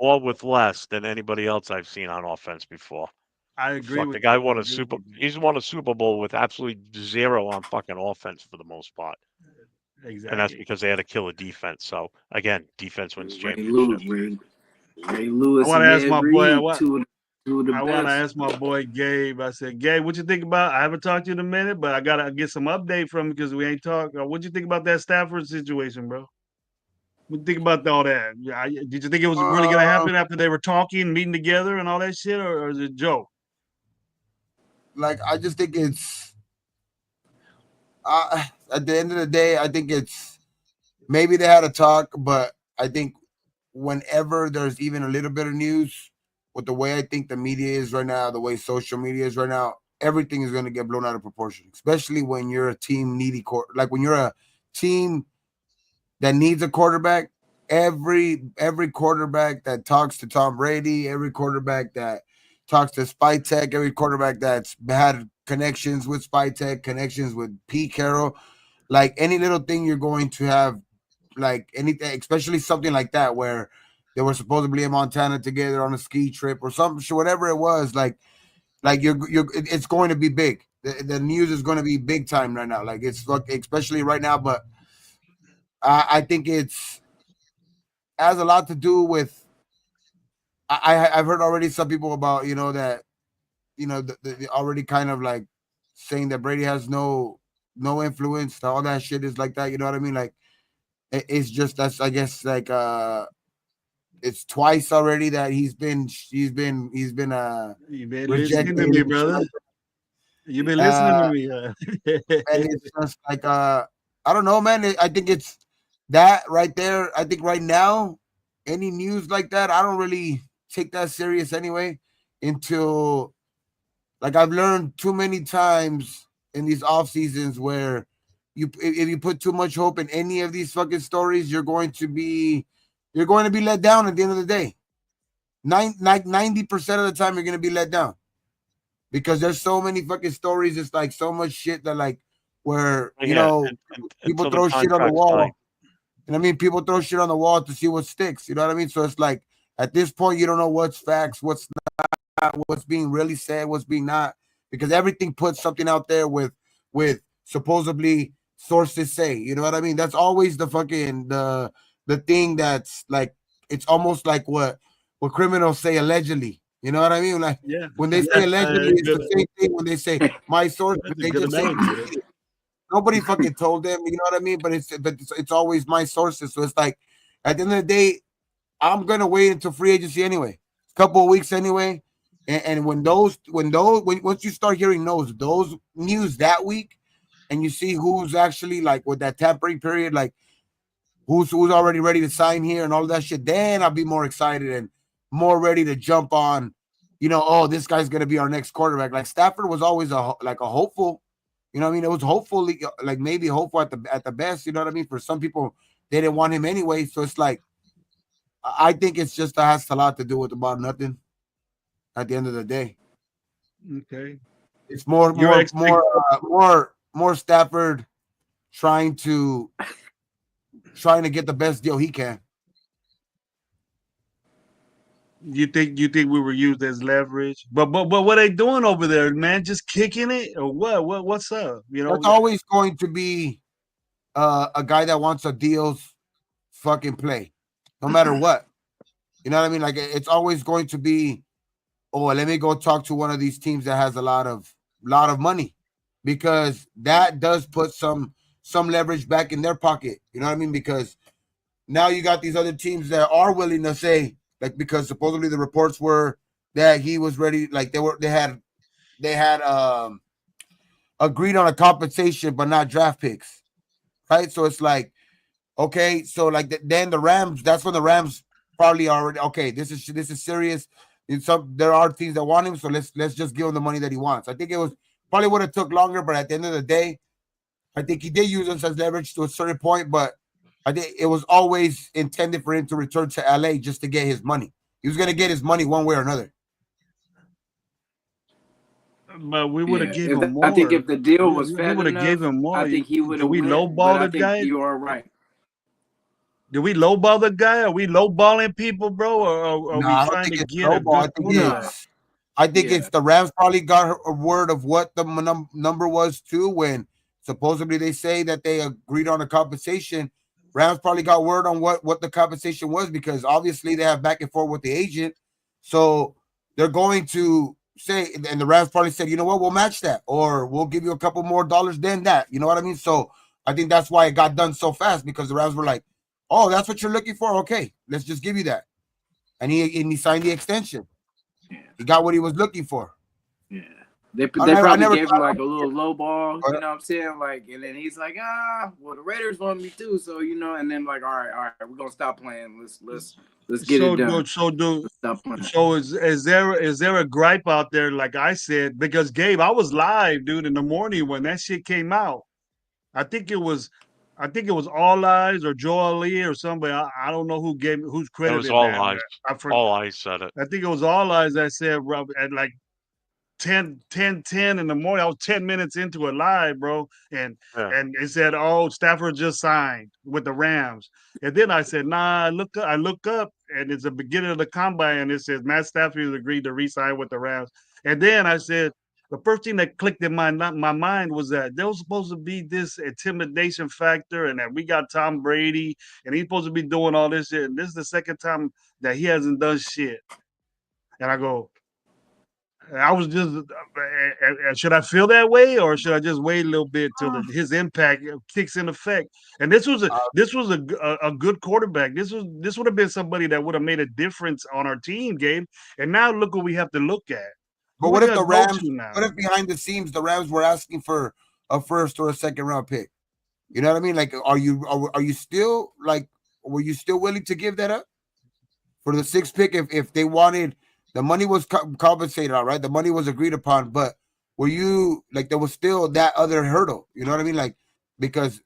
more with less than anybody else I've seen on offense before. I agree Fuck, with the guy you. won a Super. He's won a Super Bowl with absolutely zero on fucking offense for the most part, and that's Exactly. because they had a killer defense. So again, defense wins Ray championships. Lewis, I want to and ask Ed my boy. Reed, two of the I want to best. ask my boy Gabe. I said, Gabe, what you think about? I haven't talked to you in a minute, but I gotta get some update from you because we ain't talked. What you think about that Stafford situation, bro? What you think about all that? Did you think it was really gonna happen after they were talking, meeting together, and all that shit, or is it a joke? Like, I just think it's at the end of the day, I think it's maybe they had a talk, but I think whenever there's even a little bit of news, with the way I think the media is right now, the way social media is right now, everything is going to get blown out of proportion. Especially when you're a team needy like when you're a team that needs a quarterback. Every quarterback that talks to Tom Brady, every quarterback that talks to Spytek, every quarterback that's had connections with Spytek, connections with Pete Carroll, like any little thing you're going to have, like anything, especially something like that where they were supposedly in Montana together on a ski trip or something, whatever it was, like it's going to be big. The news is going to be big time right now. Like it's especially right now, but I think it's has a lot to do with. I've heard already some people about that the already kind of like saying that Brady has no influence. All that shit is like that. You know what I mean? Like it's just that's I guess like it's twice already that he's been You've been rejected. listening to me, brother. You've been listening to me. And it's just like I don't know, man. I think it's that right there. I think right now, any news like that, I don't really take that serious anyway. Until like I've learned too many times in these off seasons where if you put too much hope in any of these fucking stories, you're going to be let down at the end of the day. 90% of the time you're going to be let down because there's so many fucking stories. It's like so much shit that like where people throw shit on the wall. And I mean, people throw shit on the wall to see what sticks. You know what I mean? So it's like at this point, you don't know what's facts, what's not, what's being really said, what's being not, because everything puts something out there with supposedly sources say. You know what I mean? That's always the fucking the thing that's like it's almost like what criminals say allegedly. You know what I mean? Like when they say allegedly, it's the same thing when they say my source. They just say nobody fucking told them. You know what I mean? But it's always my sources. So it's like at the end of the day, I'm gonna wait until free agency anyway. A couple of weeks anyway. And when once you start hearing those news that week, and you see who's actually like with that tampering period, like who's already ready to sign here and all that shit, then I'll be more excited and more ready to jump on. Oh, this guy's gonna be our next quarterback. Like Stafford was always a hopeful. You know what I mean? It was hopefully like maybe hopeful at the best. You know what I mean? For some people, they didn't want him anyway. So it's like I think it's just has a lot to do with about nothing. At the end of the day, okay, it's more Stafford trying to get the best deal he can. You think we were used as leverage? But what are they doing over there, man? Just kicking it or what? What's up? That's always going to be a guy that wants a deal's fucking play, no matter what. You know what I mean? Like it's always going to be oh, let me go talk to one of these teams that has a lot of money, because that does put some leverage back in their pocket. You know what I mean? Because now you got these other teams that are willing to say, like, because supposedly the reports were that he was ready, like they had agreed on a compensation but not draft picks, right? So it's like, okay, so like then the Rams, that's when the Rams probably already, okay, this is serious. There are teams that want him, so let's just give him the money that he wants. I think it was probably would have took longer, but at the end of the day, I think he did use us as leverage to a certain point, but I think it was always intended for him to return to LA just to get his money. He was going to get his money one way or another. But we would have gave him more. I think if the deal was we fair would have gave him more. I think he would have. We went, lowball I the think guy. you are right. Do we lowball the guy? Are we lowballing people, bro? Or are we trying to get a good quarterback? I think it's the Rams probably got a word of what the number was too, when supposedly they say that they agreed on a compensation. Rams probably got word on what the compensation was, because obviously they have back and forth with the agent. So they're going to say, and the Rams probably said, you know what, we'll match that, or we'll give you a couple more dollars than that. You know what I mean? So I think that's why it got done so fast, because the Rams were like, oh, that's what you're looking for? Okay, let's just give you that. And he signed the extension. Yeah. He got what he was looking for. Yeah. They probably gave him like a little low ball, you know what I'm saying? Like, and then he's like, well, the Raiders want me too, so you know, and then like, all right, we're gonna stop playing. Let's get it done. So is there a gripe out there, like I said? Because Gabe, I was live, dude, in the morning when that shit came out. I think it was All Eyes or Joel Lee or somebody. I don't know who's credited. It was All Eyes. All Eyes said it. I think it was All Eyes that said, Rob, at like 10 in the morning. I was 10 minutes into it live, bro. And it said, oh, Stafford just signed with the Rams. And then I said, nah, I look up and it's the beginning of the combine and it says Matt Stafford has agreed to re-sign with the Rams. And then I said, the first thing that clicked in my mind was that there was supposed to be this intimidation factor, and that we got Tom Brady, and he's supposed to be doing all this shit. And this is the second time that he hasn't done shit. And I go, I was just, should I feel that way, or should I just wait a little bit till his impact kicks in effect? And this was a good quarterback. This would have been somebody that would have made a difference on our team, Gabe. And now look what we have to look at. But what if the Rams? What if behind the scenes the Rams were asking for a first or a second round pick? You know what I mean? Like, are you still like? Were you still willing to give that up for the sixth pick if they wanted? The money was compensated, all right. The money was agreed upon, but were you like there was still that other hurdle? You know what I mean? Like, because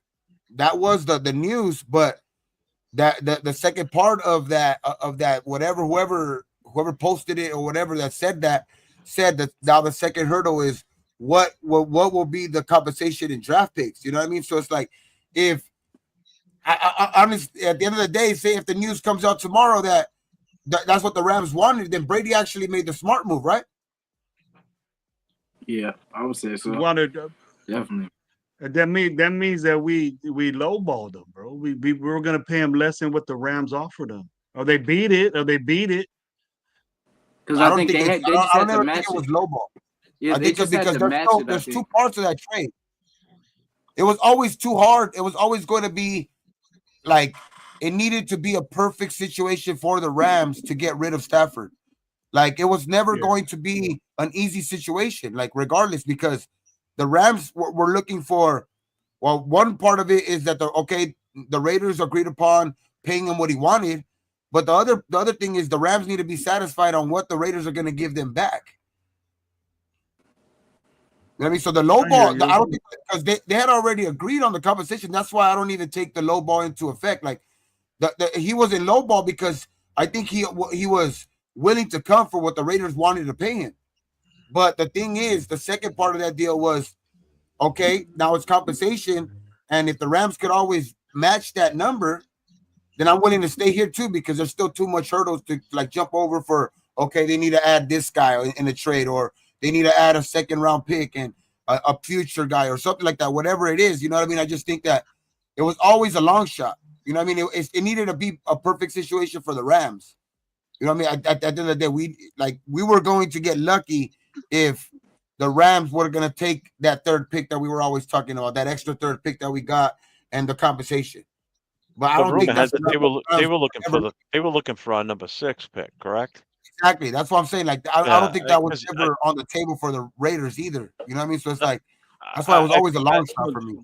that was the news, but that the second part of that whoever posted it or whatever that said that now the second hurdle is what will be the compensation in draft picks. You know what I mean? So it's like, if I honestly, at the end of the day, say if the news comes out tomorrow that's what the Rams wanted, then Brady actually made the smart move, right? Yeah, I would say so. Definitely. That means that we lowballed them, bro. We were gonna pay him less than what the Rams offered them. Or they beat it. Because I think they just had to match it. It was lowball. Yeah, I think because there's two parts of that trade. It was always too hard. It was always going to be like, it needed to be a perfect situation for the Rams to get rid of Stafford. Like, it was never going to be an easy situation, like, regardless, because the Rams were looking for, well, one part of it is that the Raiders agreed upon paying him what he wanted, but the other thing is the Rams need to be satisfied on what the Raiders are going to give them back. You know what I mean? So the low ball, I don't think, because they had already agreed on the compensation. That's why I don't even take the low ball into effect. Like, he was in low ball because I think he was willing to come for what the Raiders wanted to pay him. But the thing is, the second part of that deal was, okay, now it's compensation, and if the Rams could always match that number, then I'm willing to stay here too, because there's still too much hurdles to like jump over for. Okay, they need to add this guy in the trade, or they need to add a second round pick and a future guy or something like that. Whatever it is, you know what I mean? I just think that it was always a long shot. You know what I mean? It needed to be a perfect situation for the Rams. You know what I mean? At the end of the day, we were going to get lucky if the Rams were going to take that third pick that we were always talking about, that extra third pick that we got, and the compensation. But I The don't rumor think has that's it they were looking for ever, they were looking for our number 6 pick, correct? exactly. That's what I'm saying. Like I Yeah, don't think that was 'cause ever on the table for the Raiders either. You know what I mean? So it's I, like that's why it was always a I long shot for me.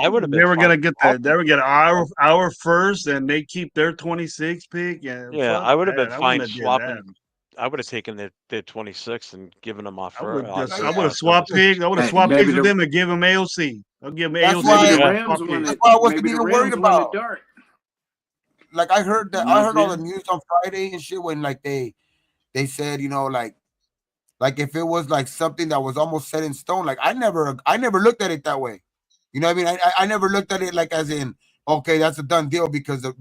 would have They been were fine gonna get swapping. they were get our first, and they keep their 26 pick. And Yeah, fuck I would have been that. I wouldn't fine have did that. swapping. I would have taken their 26 and given them our I would first. just Yeah, I would have Number swapped picks. I would have Hey, swapped picks maybe with the them and give them AOC. I'll give them That's AOC. maybe why- the Yeah. Rams swap want picks. it. why I wasn't Maybe the even worried Rams want about. it dark. Like I heard You know I what heard I'm all the saying? news on Friday and shit when like they said, you know, like if it was like something that was almost set in stone, like I never looked at it that way. You know what I mean? I never looked at it like as in, okay, that's a done deal because of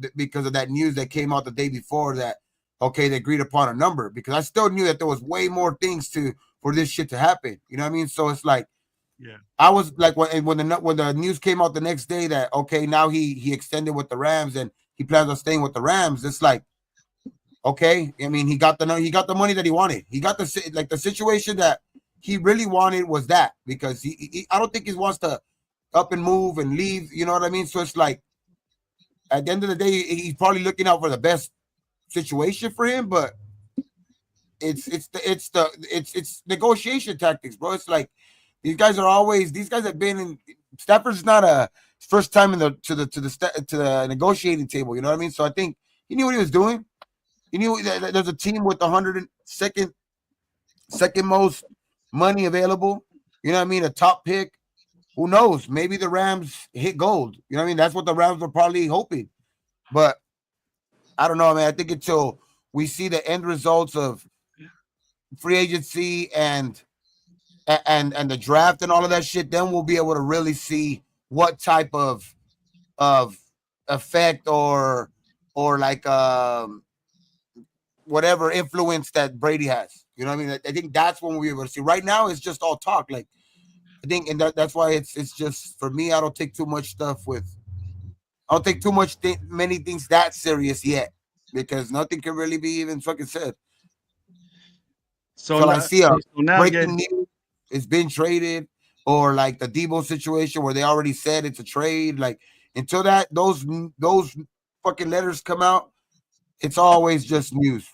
that news that came out the day before that, okay, they agreed upon a number, because I still knew that there was way more things for this shit to happen. You know what I mean? So it's like, Yeah. I was like when the news came out the next day that, okay, now he extended with the Rams and he plans on staying with the Rams. It's like, okay, I mean, he got the money that he wanted. He got the situation that he really wanted was that, because he I don't think he wants to up and move and leave. You know what I mean? So it's like at the end of the day, he's probably looking out for the best situation for him, but it's negotiation tactics, bro. It's like these guys have been in. Stafford's not a first time to the negotiating table. You know what I mean? So I think he knew what he was doing. He knew that there's a team with the 102nd second most money available. You know what I mean? A top pick. Who knows? Maybe the Rams hit gold. You know what I mean? That's what the Rams were probably hoping. But I don't know, man. I think until we see the end results of free agency and the draft and all of that shit, then we'll be able to really see what type of effect or like whatever influence that Brady has. You know what I mean? I think that's when we'll be able to see. Right now, it's just all talk. Like I think, and that's why it's just for me. I don't take too much stuff with. I don't take too much many things that serious yet, because nothing can really be even fucking said. So I see a breaking news, it's been traded, or like the Debo situation where they already said it's a trade. Like until those fucking letters come out, it's always just news.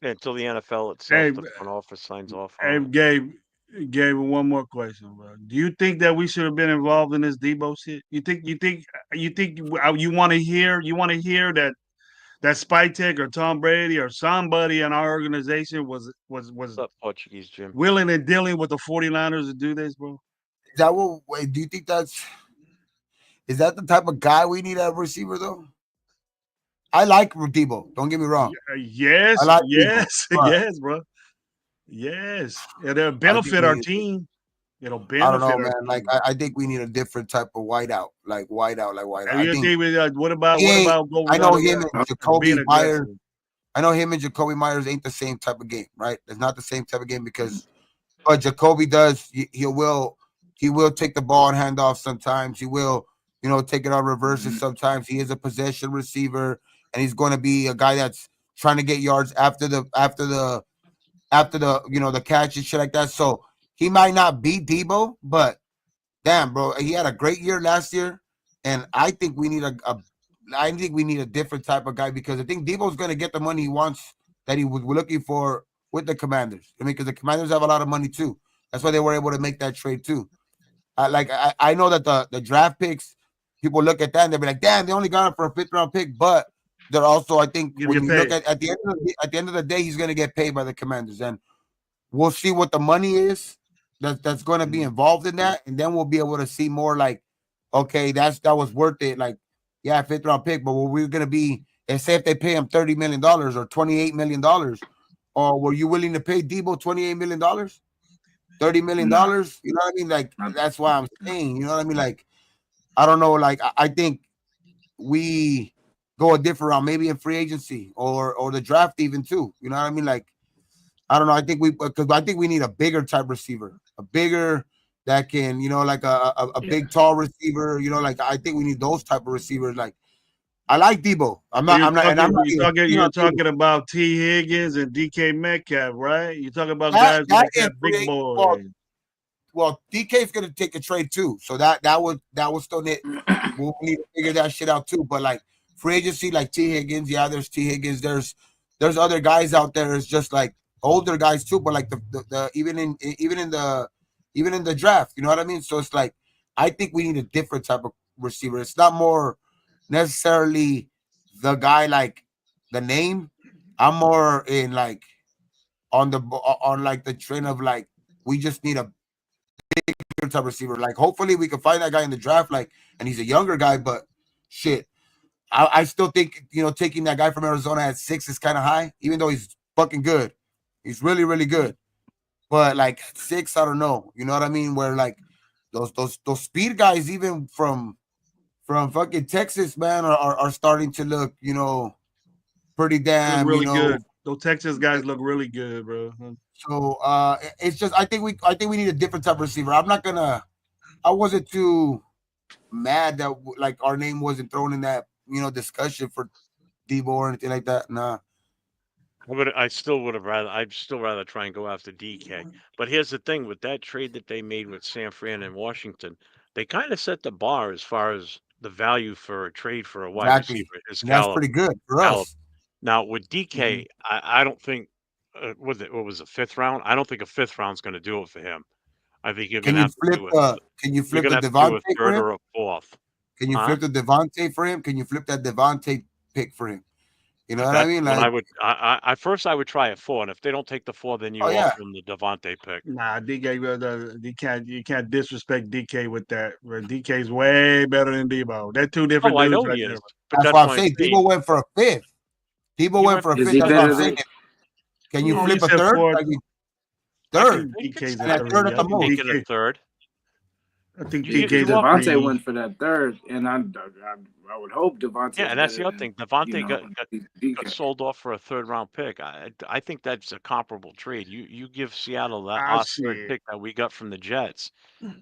Yeah, until the NFL itself, the front office signs off on it. Gabe, one more question, bro. Do you think that we should have been involved in this Debo shit? You think you want to hear that Spytek or Tom Brady or somebody in our organization was What's up, Portuguese Jim? willing and dealing with the 49ers to do this, bro? Is that what? Wait, do you think is that the type of guy we need at receiver though? I like Debo. Don't get me wrong. Yes, I like yes, Debo, yes, bro. Yes, it'll benefit our team. It'll benefit. I don't know, our man. team. Like I think we need a different type of whiteout. Like whiteout. I think, what about I know him and Jacoby being Myers. aggressive? I know him and Jacoby Myers ain't the same type of game, right? It's not the same type of game because but Jacoby does he will take the ball and hand off sometimes. He will, take it on reverses sometimes. He is a possession receiver, and he's going to be a guy that's trying to get yards after the the catch and shit like that. So he might not be Debo, but damn, bro, he had a great year last year, and I think we need a different type of guy, because I think Debo's going to get the money he wants that he was looking for with the Commanders. I mean, because the Commanders have a lot of money too. That's why they were able to make that trade too. I know that the draft picks, people look at that and they'll be like, damn, they only got him for a 5th round pick, but they're also, I think, when you look at the end of the day, he's going to get paid by the Commanders, and we'll see what the money is that's going to be involved in that, and then we'll be able to see more like, okay, that was worth it. Like, yeah, 5th round pick, but we're going to be, and say if they pay him $30 million or $28 million, or were you willing to pay Debo $28 million, $30 million? You know what I mean? Like, that's why I'm saying, you know what I mean? Like, I don't know. Like, I think we go a different route, maybe in free agency or the draft even too. You know what I mean? Like, I don't know. I think we need a bigger type receiver, a bigger that can, like a big tall receiver. Like I think we need those type of receivers. Like I like Debo. I'm So not. you're talking about T. Higgins and DK Metcalf, right? You're talking about That- guys that like that is big great. boy. Well, DK is gonna take a trade too, so that would still need we'll need to figure that shit out too. But like free agency, like T Higgins, yeah, there's T Higgins. There's other guys out there. It's just like older guys too. But like the even in the draft, you know what I mean. So it's like I think we need a different type of receiver. It's not more necessarily the guy like the name. I'm more in like on like the trend of like we just need a bigger type receiver. Like hopefully we can find that guy in the draft. Like and he's a younger guy, but shit. I still think taking that guy from Arizona at 6 is kind of high, even though he's fucking good. He's really really good. But like 6, I don't know. You know what I mean? Where like those speed guys, even from fucking Texas, man, are starting to look, pretty Look damn, really good. Those Texas guys look really good, bro. So it's just I think we need a different type of receiver. I wasn't too mad that like our name wasn't thrown in that discussion for Debo or anything like that. Nah. I'd still rather try and go after DK. But here's the thing with that trade that they made with San Fran and Washington, they kind of set the bar as far as the value for a trade for a wide Exactly. receiver, his And that's caliber. pretty good for caliber. us. Now with DK, I don't think what was a 5th round? I don't think a 5th round's going to do it for him. I think you're going to have to do it. Can you You're flip going the to have to do a Devontae for 3rd him? or a 4th. Can you Huh? flip the Devontae for him? Can you flip that Devontae pick for him? You know what I That's mean? what I Like, would. I first I would try a 4, and if they don't take the 4, then you oh yeah, offer them the Devontae pick. Nah, DK, you can't disrespect DK with that. Bro. DK's way better than Debo. They're two different Oh, I dudes know right he there. is, but that's that's what I'm why I'm saying. saying Debo went for a 5th. Debo he went went for a for Is 5th. he That's what better I'm saying. than? Can you No, flip he a said 3rd? fourth. Like I 3rd? think He could DK's a And a snag 3rd three. at I the think most. taking a 3rd. I think You DK's a offer Devontae three. went for that 3rd, and I would hope Devontae's Yeah, and that's the better other thing. than Devontae got DK. sold off for a 3rd round pick. I think that's a comparable trade. You give Seattle that Ah, our 3rd shit. pick that we got from the Jets,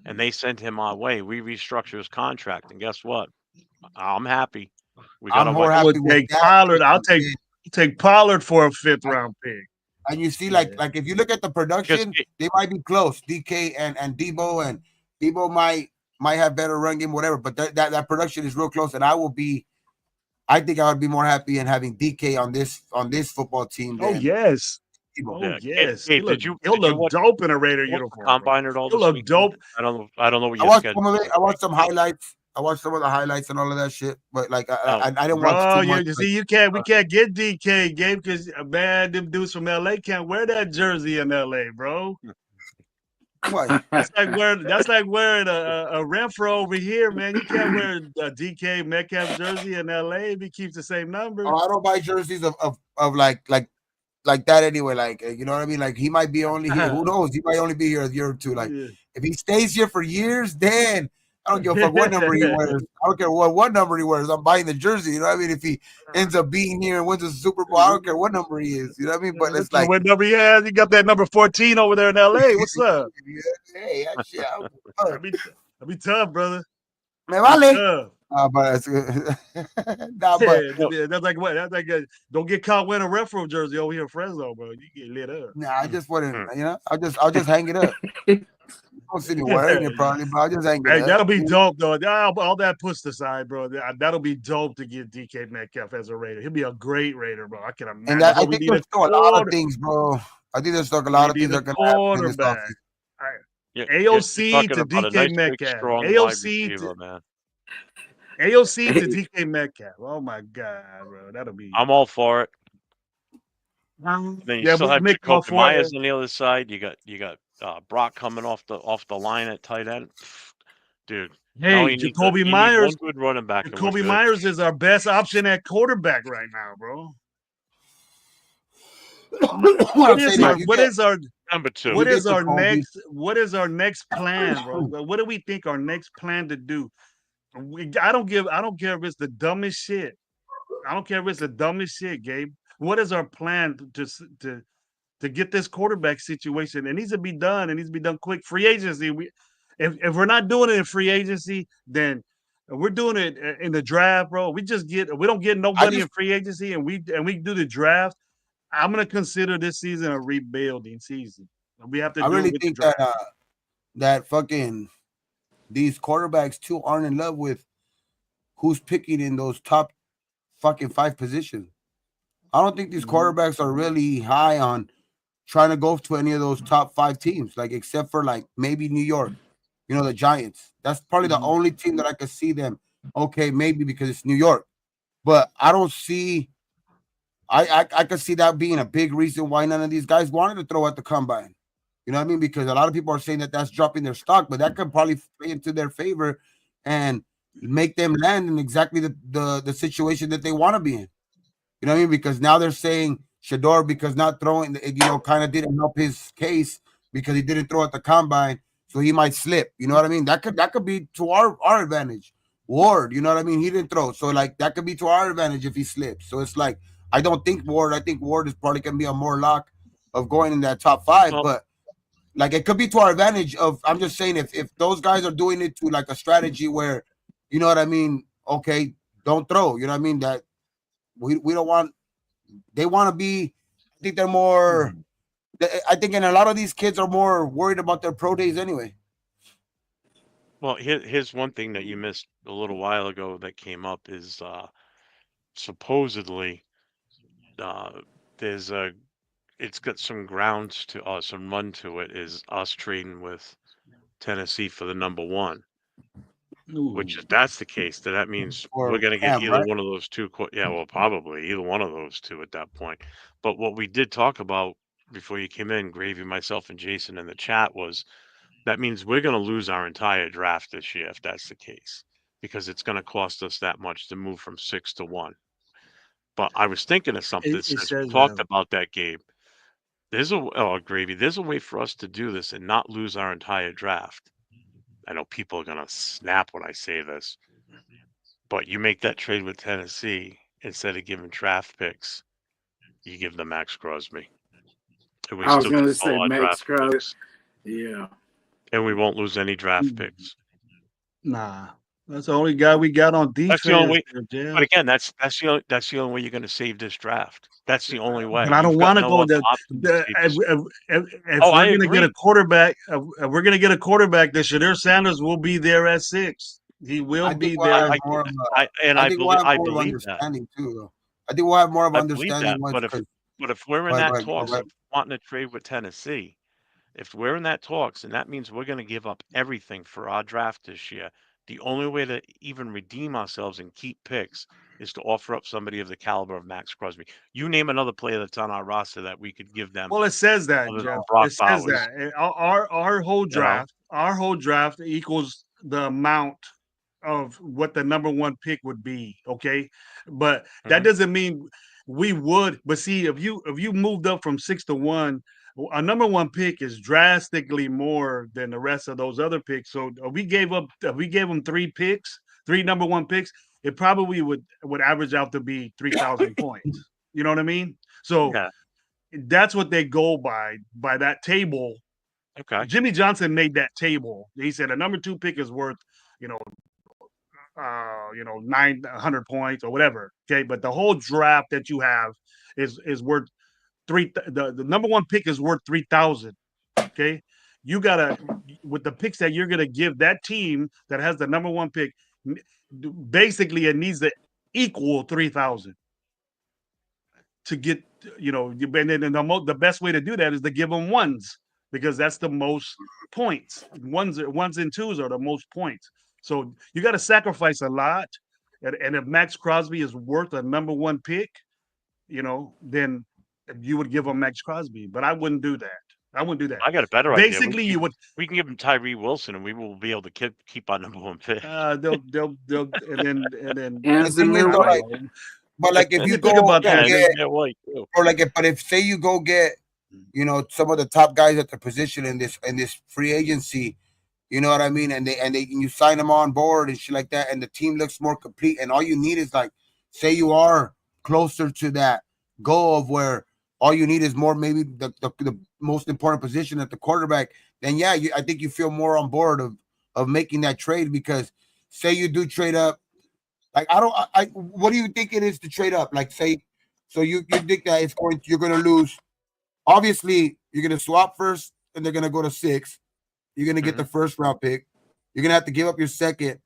and they sent him our way. We restructure his contract, and guess what? I'm happy. We got I'm a more wide. I would happy with take that. Pollard. I'll than- take Pollard for a 5th round pick. And you see, Yeah. like if you look at the Because production, they might be close. DK and Debo might have better run game, whatever. But that production is real close, and I think I would be more happy in having DK on this football team Oh than yes. Debo. Oh yeah, yes. Gabe, did you He'll look watch dope in a Raider the uniform, bro. combine at all He'll this look weekend? dope. I don't know what I your watched schedule some of is it. I watched like. some highlights. I watched some of the highlights and all of that shit. But like Now, I didn't Bro, watch too much. you see, we can't get DK, Gabe, because man, them dudes from LA can't wear that jersey in LA, bro. What? That's like wearing a Renfro over here, man. You can't wear a DK Metcalf jersey in LA if he keeps the same number. Oh, I don't buy jerseys of like that anyway. Like you know what I mean? Like he might be only here. Who knows? He might only be here a year or two. Like Yeah. if he stays here for years, then I don't give a fuck what number he wears. I don't care what number he wears. I'm buying the jersey. You know what I mean? If he ends up being here and wins a Super Bowl, I don't care what number he is. You know what I mean? But it's like, what number he has? He got that number 14 over there in LA. What's up? hey, that shit. That'd be tough, brother. Me vale. Tough. But it's nah, but Yeah, that's like what? That's like don't get caught wearing a Renfro jersey over here in Fresno, bro. You get lit up. nah, I just wouldn't. You know, I'll just hang it up. Don't see me wearing it probably, but I'll just hang it Hey, up. that'll be dope, though. All that puts aside, bro. That'll be dope to get DK Metcalf as a Raider. He'll be a great Raider, bro. I can imagine. And I think there's still a lot of things, bro. I think there's still a lot of things that are going to happen in this quarterback. offseason. AOC talking to about a DK nice, big, Metcalf. strong wide AOC receiver, man. AOC to DK Metcalf. Oh my God, bro. That'll be. I'm all for it. Then you Yeah, still we'll have make all Jacoby for it. Myers on the other side. You got Brock coming off the line at tight end. Dude, Hey, Jacoby you need Myers. one good running back. and we're Jacoby good. Myers is our best option at quarterback right now, bro. What is our number 2? what is get our Jacoby. next plan, bro? What do we think our next plan to do? I don't care if it's the dumbest shit. I don't care if it's the dumbest shit, Gabe. What is our plan to get this quarterback situation? It needs to be done. It needs to be done quick. Free agency. If we're not doing it in free agency, then We're doing it in the draft, bro. We don't get nobody in free agency, and we do the draft. I'm gonna consider this season a rebuilding season. We have to. I do really it with think the draft. that fucking these quarterbacks too aren't in love with who's picking in those top fucking 5 positions. I don't think these quarterbacks are really high on trying to go to any of those top 5 teams, like except for like maybe New York, the Giants. That's probably the only team that I could see them. Okay, maybe because it's New York, but I don't see. I could see that being a big reason why none of these guys wanted to throw at the combine. You know what I mean? Because a lot of people are saying that that's dropping their stock, but that could probably play into their favor and make them land in exactly the situation that they want to be in. You know what I mean? Because now they're saying Shador, because not throwing, kind of didn't help his case because he didn't throw at the combine, so he might slip. You know what I mean? That could be to our advantage. Ward, you know what I mean? He didn't throw, so like that could be to our advantage if he slips. So it's like I don't think Ward. I think Ward is probably gonna be a more lock of going in that top 5, but like it could be to our advantage. I'm just saying if those guys are doing it to like a strategy where, you know what I mean? Okay, don't throw. You know what I mean? That we don't want. They want to be. I think they're more. I think, and a lot of these kids are more worried about their pro days anyway. Well, here's one thing that you missed a little while ago that came up is supposedly there's it's got some grounds to some run to it is us trading with Tennessee for the number 1. Which if that's the case, then that means we're going to get either one of those two. Yeah, well, probably either one of those two at that point. But what we did talk about before you came in, Gravy, myself, and Jason in the chat was that means we're going to lose our entire draft this year if that's the case, because it's going to cost us that much to move from 6 to 1. But I was thinking of something since we talked about that, Gabe. There's Gravy. There's a way for us to do this and not lose our entire draft. I know people are going to snap when I say this, but you make that trade with Tennessee, instead of giving draft picks, you give them Max Crosby. And I was going to say Max Crosby. Yeah. And we won't lose any draft picks. Nah. That's the only guy we got on defense. That's the only way, but again, that's the only way you're going to save this draft. That's the only way. But I don't want to go there. If we're going to get a quarterback, we're going to get a quarterback. That Shedeur Sanders will be there at 6. He will be there. I believe that too. I think we'll have more of understanding. But if we're in that talks of wanting to trade with Tennessee, if we're in that talks, and that means we're going to give up everything for our draft this year. The only way to even redeem ourselves and keep picks is to offer up somebody of the caliber of Max Crosby. You name another player that's on our roster that we could give them. Well, it says that, Jeff. It says that. Our whole draft equals the amount of what the number 1 pick would be. Okay, but that doesn't mean we would. But see, if you moved up from 6 to 1. A number 1 pick is drastically more than the rest of those other picks. So we gave them 3 picks, 3 number 1 picks. It probably would average out to be 3,000 points. You know what I mean? So that's what they go by that table. Okay. Jimmy Johnson made that table. He said a number 2 pick is worth, 900 points or whatever. Okay, but the whole draft that you have is worth. The number 1 pick is worth 3,000. Okay, you gotta, with the picks that you're gonna give that team that has the number 1 pick, basically it needs to equal 3,000 to get, and then the best way to do that is to give them ones, because that's the most points. Ones and twos are the most points. So you got to sacrifice a lot, and if Max Crosby is worth a number 1 pick, then you would give him Max Crosby, but I wouldn't do that. I got a better idea. Basically, we can give him Tyree Wilson, and we will be able to keep our number 1 pick. They'll and then but like if you go about that, but if say you go get some of the top guys at the position in this free agency, you know what I mean, and you sign them on board and shit like that, and the team looks more complete, and all you need is like, say you are closer to that goal of where all you need is more, maybe the most important position at the quarterback, then I think you feel more on board of making that trade, because say you do trade up. Like what do you think it is to trade up? Like say, so you think that you're going to lose. Obviously, you're going to swap first, and they're going to go to 6. You're going to get the first round pick. You're going to have to give up your second.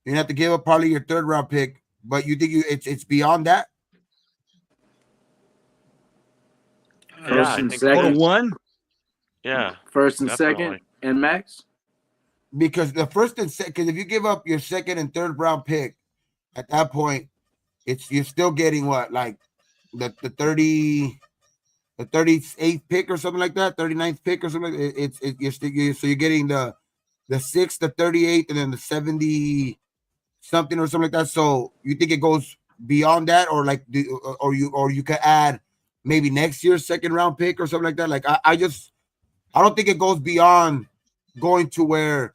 You're going to have to give up probably your third round pick. But you think it's beyond that? First I and think second. it is. One. Yeah, First and definitely. second, and max. Because the first and second, because if you give up your second and third round pick, at that point, you're still getting what, like the 38th pick or something like that, 39th pick or something. So you're getting the 6th, the 38th, and then the 70 something or something like that. So you think it goes beyond that, or like or you could add maybe next year's second round pick or something like that. Like I don't think it goes beyond going to where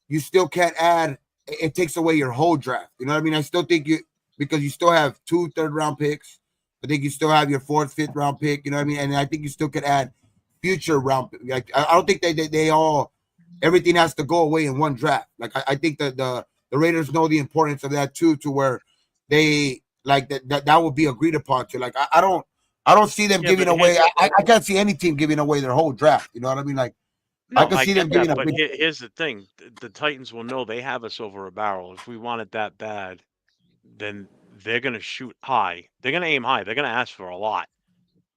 you still can't add. It takes away your whole draft. You know what I mean? I still think because you still have 2 third-round picks. I think you still have your 4th, 5th round pick. You know what I mean? And I think you still could add future round. Like I don't think they all everything has to go away in one draft. Like I think that the Raiders know the importance of that too, to where they like that would be agreed upon to. Like I don't see them giving away. I can't see any team giving away their whole draft. You know what I mean? Like No, I can see them get giving that, a but big. here's the thing: the Titans will know they have us over a barrel. If we want it that bad, then they're gonna shoot high. They're gonna aim high. They're gonna ask for a lot,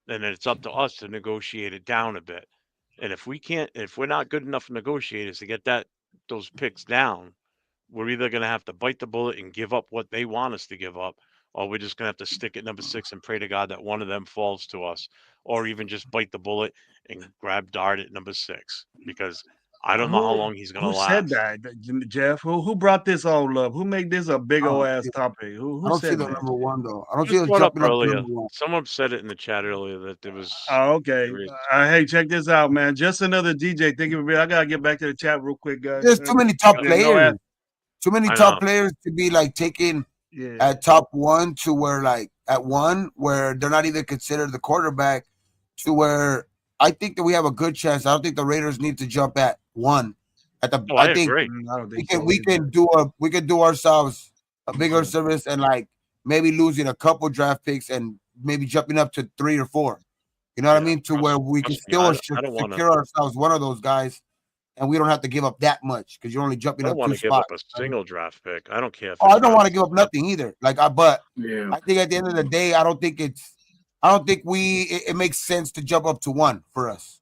and then it's up to us to negotiate it down a bit. And if we're not good enough negotiators to get those picks down, we're either gonna have to bite the bullet and give up what they want us to give up, or we're just gonna have to stick at number 6 and pray to God that one of them falls to us, or even just bite the bullet and grab Dart at number 6, because I don't know how long he's gonna Who last. said that, Jeff? Who brought this all up? Who made this a big old ass topic? I Who don't see said the that? number 1 though. I don't It see was them brought up jumping up to earlier. number 1. Someone said it in the chat earlier that there was. Oh, okay. there is- Hey, check this out, man. Just another DJ. Thank you for being. I gotta get back to the chat real quick, guys. There's too many top Yeah, no, players. Too many I top know. players to be like taken Yeah. at top 1 to where like at 1 where they're not even considered the quarterback, to where I think that we have a good chance. I don't think the Raiders need to jump at 1. Oh, I think agree. I don't we think can so we either. can do ourselves a bigger Yeah. service, and like maybe losing a couple draft picks and maybe jumping up to 3 or 4. You know what I Yeah, mean? To where we can trust me, I still don't wanna- secure ourselves one of those guys, and we don't have to give up that much because you're only jumping I up don't 2 want to give up spots. a single draft pick. I don't care if Oh, I it's don't want to round give up 7. nothing either. But Yeah. I think at the end of the day, I don't think it makes sense to jump up to 1 for us.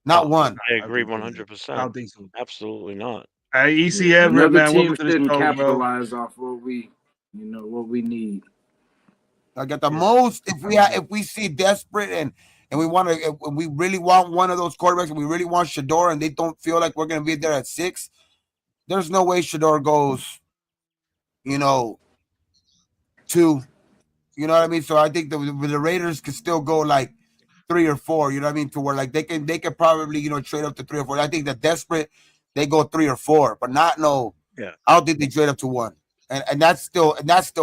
Not Oh, 1. I agree think so. 100%. I don't think so. Absolutely not. Hey, EC Everett, Another man. team Welcome to the shouldn't show, bro. capitalize off what we need. Like at the most, if we see desperate and we want to, if we really want one of those quarterbacks, and we really want Shador, and they don't feel like we're going to be there at 6, there's no way Shador goes, 2. You know what I mean? So I think the Raiders could still go like 3 or 4. You know what I mean? To where like they can probably trade up to 3 or 4. I think the desperate they go 3 or 4, but not no. Yeah. I don't think they trade up to 1, and that's still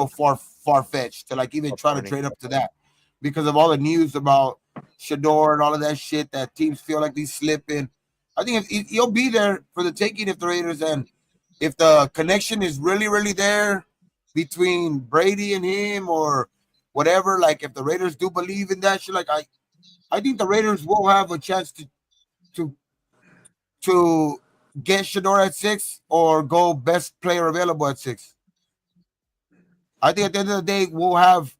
far fetched to like even try to trade up to that, because of all the news about Shador and all of that shit that teams feel like he's slipping. I think he'll be there for the taking if the Raiders, and if the connection is really, really there between Brady and him or whatever, like if the Raiders do believe in that shit, like I think the Raiders will have a chance to get Shador at 6 or go best player available at 6. I think at the end of the day we'll have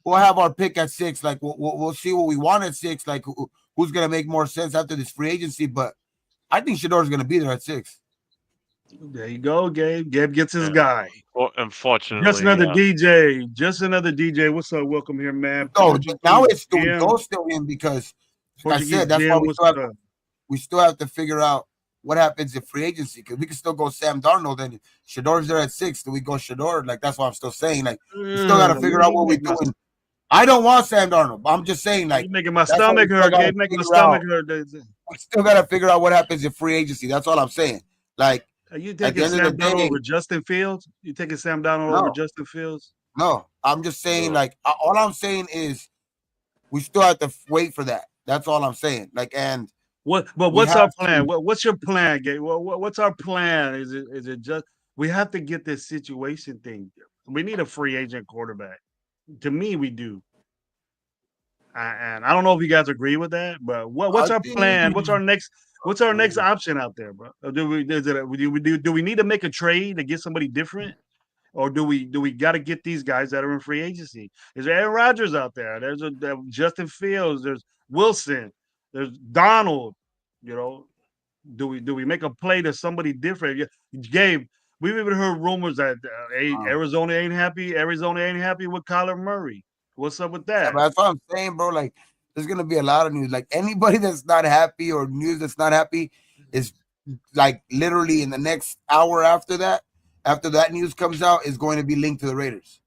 our pick at 6. Like we'll see what we want at 6. Like who's gonna make more sense after this free agency, but I think Shador's gonna be there at 6. There you go, Gabe. Gabe gets his guy. Well, unfortunately, Just another DJ. Just another DJ. What's up? Welcome here, man. So now it's Jim. go still in, because like I Portuguese said, that's Jim, why what's we still have to figure out what happens in free agency, because we can still go Sam Darnold, and Shador's there at 6. Do we go Shador? Like that's what I'm still saying. Like we still got to figure out what we're doing. I don't want Sam Darnold, but I'm just saying, like, you're making my stomach hurt. Gabe, making my stomach hurt. We still got to figure out what happens in free agency. That's all I'm saying. Like, are you taking Sam Darnold over Justin Fields? You taking Sam Darnold over Justin Fields? No, I'm just saying, like, all I'm saying is we still have to wait for that. That's all I'm saying. Like, and what's our plan? What's your plan, Gabe? What's our plan? Is it just we have to get this situation thing. We need a free agent quarterback. To me, we do. And I don't know if you guys agree with that, but what's I our think plan? What's our next option out there, bro? Do we need to make a trade to get somebody different? Or do we got to get these guys that are in free agency? Is there Aaron Rodgers out there? There's Justin Fields. There's Wilson. There's Donald. You know, do we make a play to somebody different? Gabe, we've even heard rumors that Arizona ain't happy. Arizona ain't happy with Kyler Murray. What's up with Yeah, that? but that's what I'm saying, bro. Like, there's gonna be a lot of news. Like, anybody that's not happy or news that's not happy is like literally in the next hour after that news comes out, is going to be linked to the Raiders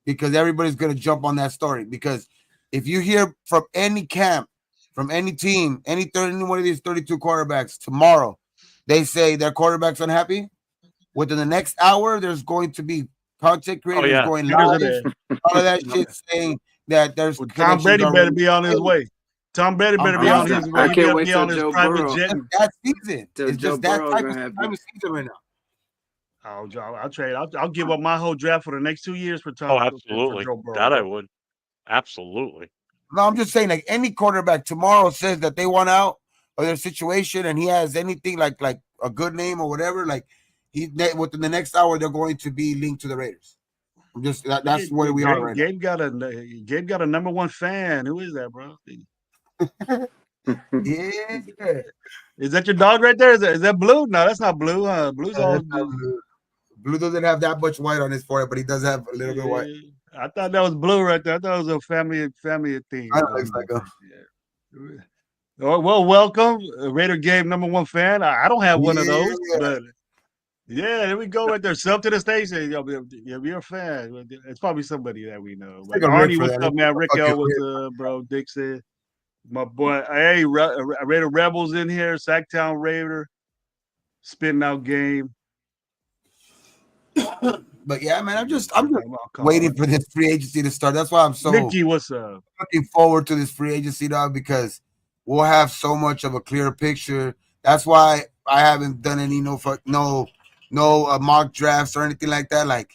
because everybody's gonna jump on that story. Because if you hear from any camp, from any team, any one of these 32 quarterbacks tomorrow, they say their quarterback's unhappy. Within the next hour, there's going to be content creators yeah. going Because live, of that. all of that shit saying that there's Well, Tom connections Brady better already be on his made. way. Tom Brady better be I'm on his saying, way. I He can't better wait be till on his Joe private Burrow. jet. It's that season. Till It's Joe just that Burrow type gonna of have season right now. I'll trade. I'll give up my whole draft for the next 2 years for Oh, for absolutely. Joe Burrow. That I would. Absolutely. No, I'm just saying, like, any quarterback tomorrow says that they want out of their situation and he has anything like a good name or whatever, like within the next hour they're going to be linked to the Raiders. I'm just that's where we are right now. Gabe got a number one fan. Who is that, bro? Yeah. Is that your dog right there? Is that Blue? No, that's not Blue. Blue's all. That's not Blue. Blue doesn't have that much white on his forehead, but he does have a little bit white. I thought that was Blue right there. I thought it was a family thing. Kind of looks like him. Yeah. Well, welcome, Raider Gabe, number one fan. I don't have one of those, Yeah. but yeah, there we go right there. Sub to the station. You're a fan. It's probably somebody that we know. But Take a rip Arnie, for what's that. up, man? Rick Fucking L, what's up, bro? Dixon, my boy. Hey, Raider Rebels in here. Sacktown Raider, spitting out game. But yeah, man, I'm just waiting for this free agency to start. That's why I'm so Nikki, what's up? looking forward to this free agency, dog, because we'll have so much of a clearer picture. That's why I haven't done any mock drafts or anything like that. Like,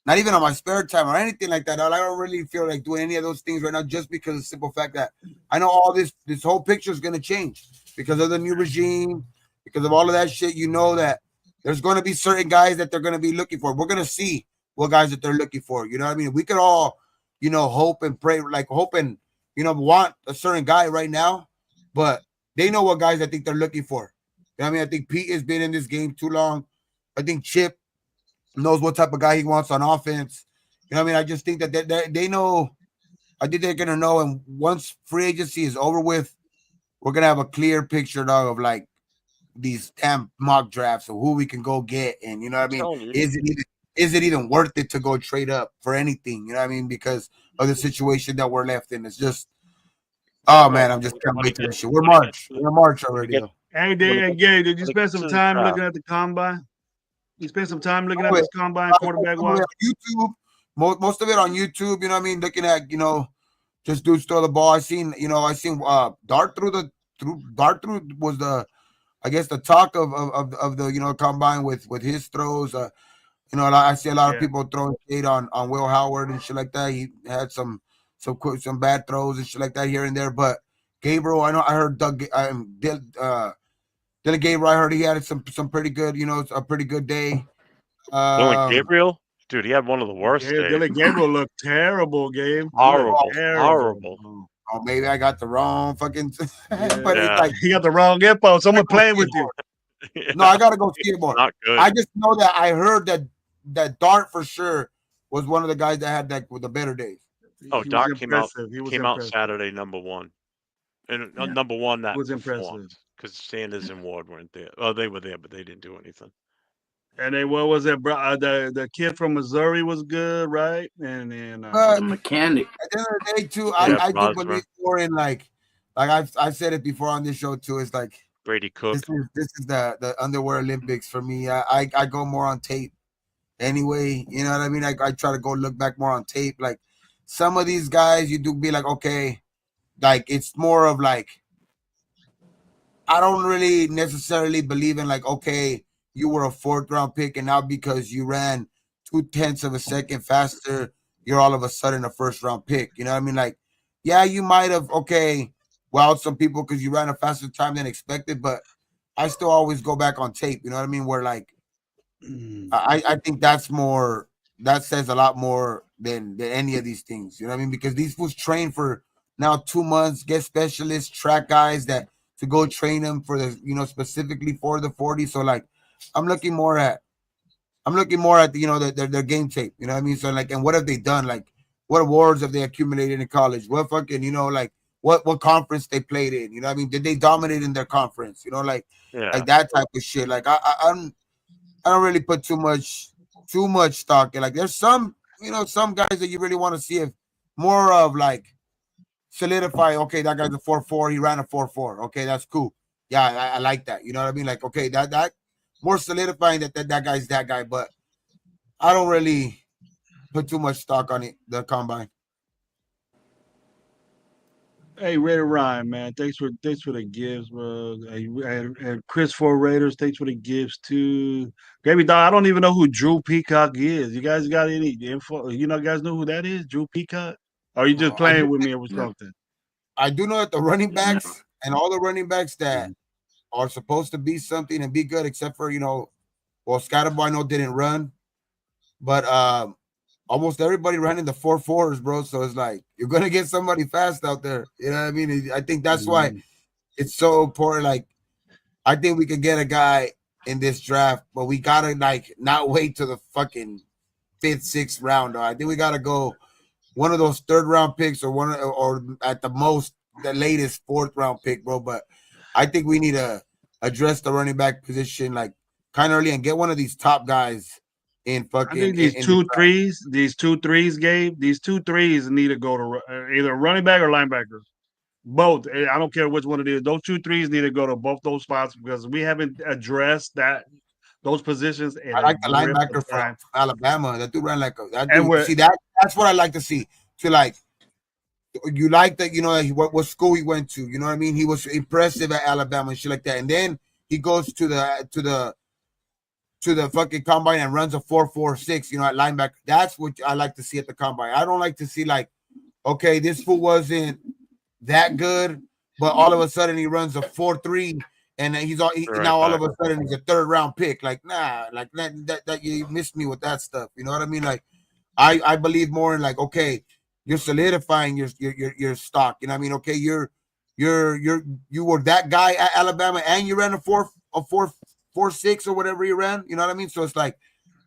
not even on my spare time or anything like that. I don't really feel like doing any of those things right now, just because of the simple fact that I know all this whole picture is going to change because of the new regime, because of all of that shit. You know that there's going to be certain guys that they're going to be looking for. We're going to see what guys that they're looking for. You know what I mean? We could all, hope and pray, hope and, want a certain guy right now, but they know what guys I think they're looking for. You know what I mean? I think Pete has been in this game too long. I think Chip knows what type of guy he wants on offense. You know what I mean? I just think that they know. I think they're going to know. And once free agency is over with, we're going to have a clear picture, dog, of like these damn mock drafts of who we can go get. And you know what I mean? Is it even worth it to go trade up for anything? You know what I mean? Because of the situation that we're left in. It's just, oh man, I'm just can't wait to this shit. We're March already. Hey, Gay, did you spend some time looking at the combine? You spent some time looking at this combine quarterback wise? YouTube, most of it on YouTube. You know what I mean? Looking at just dudes throw the ball. I seen dart through was the, I guess, the talk of the combine with his throws. I see a lot of people throwing shade on Will Howard and shit like that. He had some bad throws and shit like that here and there. But Gabriel, I heard Dylan Gabriel, I heard he had some pretty good, a pretty good day. Dylan Gabriel, dude, he had one of the worst days. Dylan Gabriel looked terrible, Gabe. Horrible. Oh, maybe I got the wrong fucking. But it's like he got the wrong info. Someone playing with you. No, I gotta go see it more. Not good. I just know that I heard that Dart for sure was one of the guys that had that with the better days. Oh, Dart came out Saturday, number one. And number one that was impressive because Sanders and Ward weren't there. Oh, they were there, but they didn't do anything. And then what was it, bro? The kid from Missouri was good, right? And then the mechanic. At the end of the day, too, I do believe more in like I've said it before on this show too. It's like Brady Cook. This is the underwear Olympics for me. I go more on tape. Anyway, you know what I mean? I try to go look back more on tape. Like some of these guys, you do be like, okay, like it's more of like I don't really necessarily believe in like, okay, you were a 4th-round pick, and now because you ran 0.2 of a second faster, you're all of a sudden a 1st-round pick. You know what I mean? Like, yeah, you might have wowed some people because you ran a faster time than expected, but I still always go back on tape. You know what I mean? Where like I think that says a lot more than any of these things. You know what I mean? Because these fools train for now 2 months, get specialists, track guys that to go train them for the specifically for the 40. So like I'm looking more at their game tape. You know what I mean? So like, and what have they done? Like what awards have they accumulated in college? What fucking like what conference they played in? You know what I mean? Did they dominate in their conference? Like that type of shit. Like I don't really put too much stock in. Like there's some some guys that you really want to see if more of like solidify. Okay, that guy's a 4.4. He ran a 4.4. Okay, that's cool. Yeah, I like that. You know what I mean? Like okay, that more solidifying that guy's that guy. But I don't really put too much stock on it. The combine. Hey, Red Ryan, man. Thanks for the gifts, bro. Hey, and Chris for Raiders, thanks for the gifts too. Baby dog, I don't even know who Drew Peacock is. You guys got any info? You guys know who that is? Drew Peacock? Or are you just I playing with me or No. something? I do know that the running No. backs and all the running backs that Mhm. are supposed to be something and be good, except for well, Scottaboo I know didn't run, but almost everybody ran in the 4.4s, bro. So it's like you're gonna get somebody fast out there. You know what I mean? I think that's why Mhm. it's so important. Like I think we could get a guy in this draft, but we gotta like not wait till the fucking 5th, 6th round. I think we gotta go one of those 3rd-round picks or at the most the latest 4th-round pick, bro. But I think we need to address the running back position like kind of early and get one of these top guys in I fucking think these in the draft. these 2 3s, Gabe, these 2 3s need to go to either running back or linebacker. Both. I don't care which one it is. Those 2 3s need to go to both those spots because we haven't addressed those positions in I a like the grip of linebacker from time. Alabama. That dude ran like that And dude. we're See that's what I like to see. To like you like that what school he went to. You know what I mean? He was impressive at Alabama and shit like that. And then he goes to the fucking combine and runs a 4.46. At linebacker. That's what I like to see at the combine. I don't like to see like okay, this fool wasn't that good, but all of a sudden he runs a 4.3. And then Right now all back. of a sudden he's a 3rd-round pick. Like nah, like that you missed me with that stuff. You know what I mean? Like I believe more in like okay, you're solidifying your stock. You know what I mean? Okay, you were that guy at Alabama and you ran a 4.6 or whatever you ran. You know what I mean? So it's like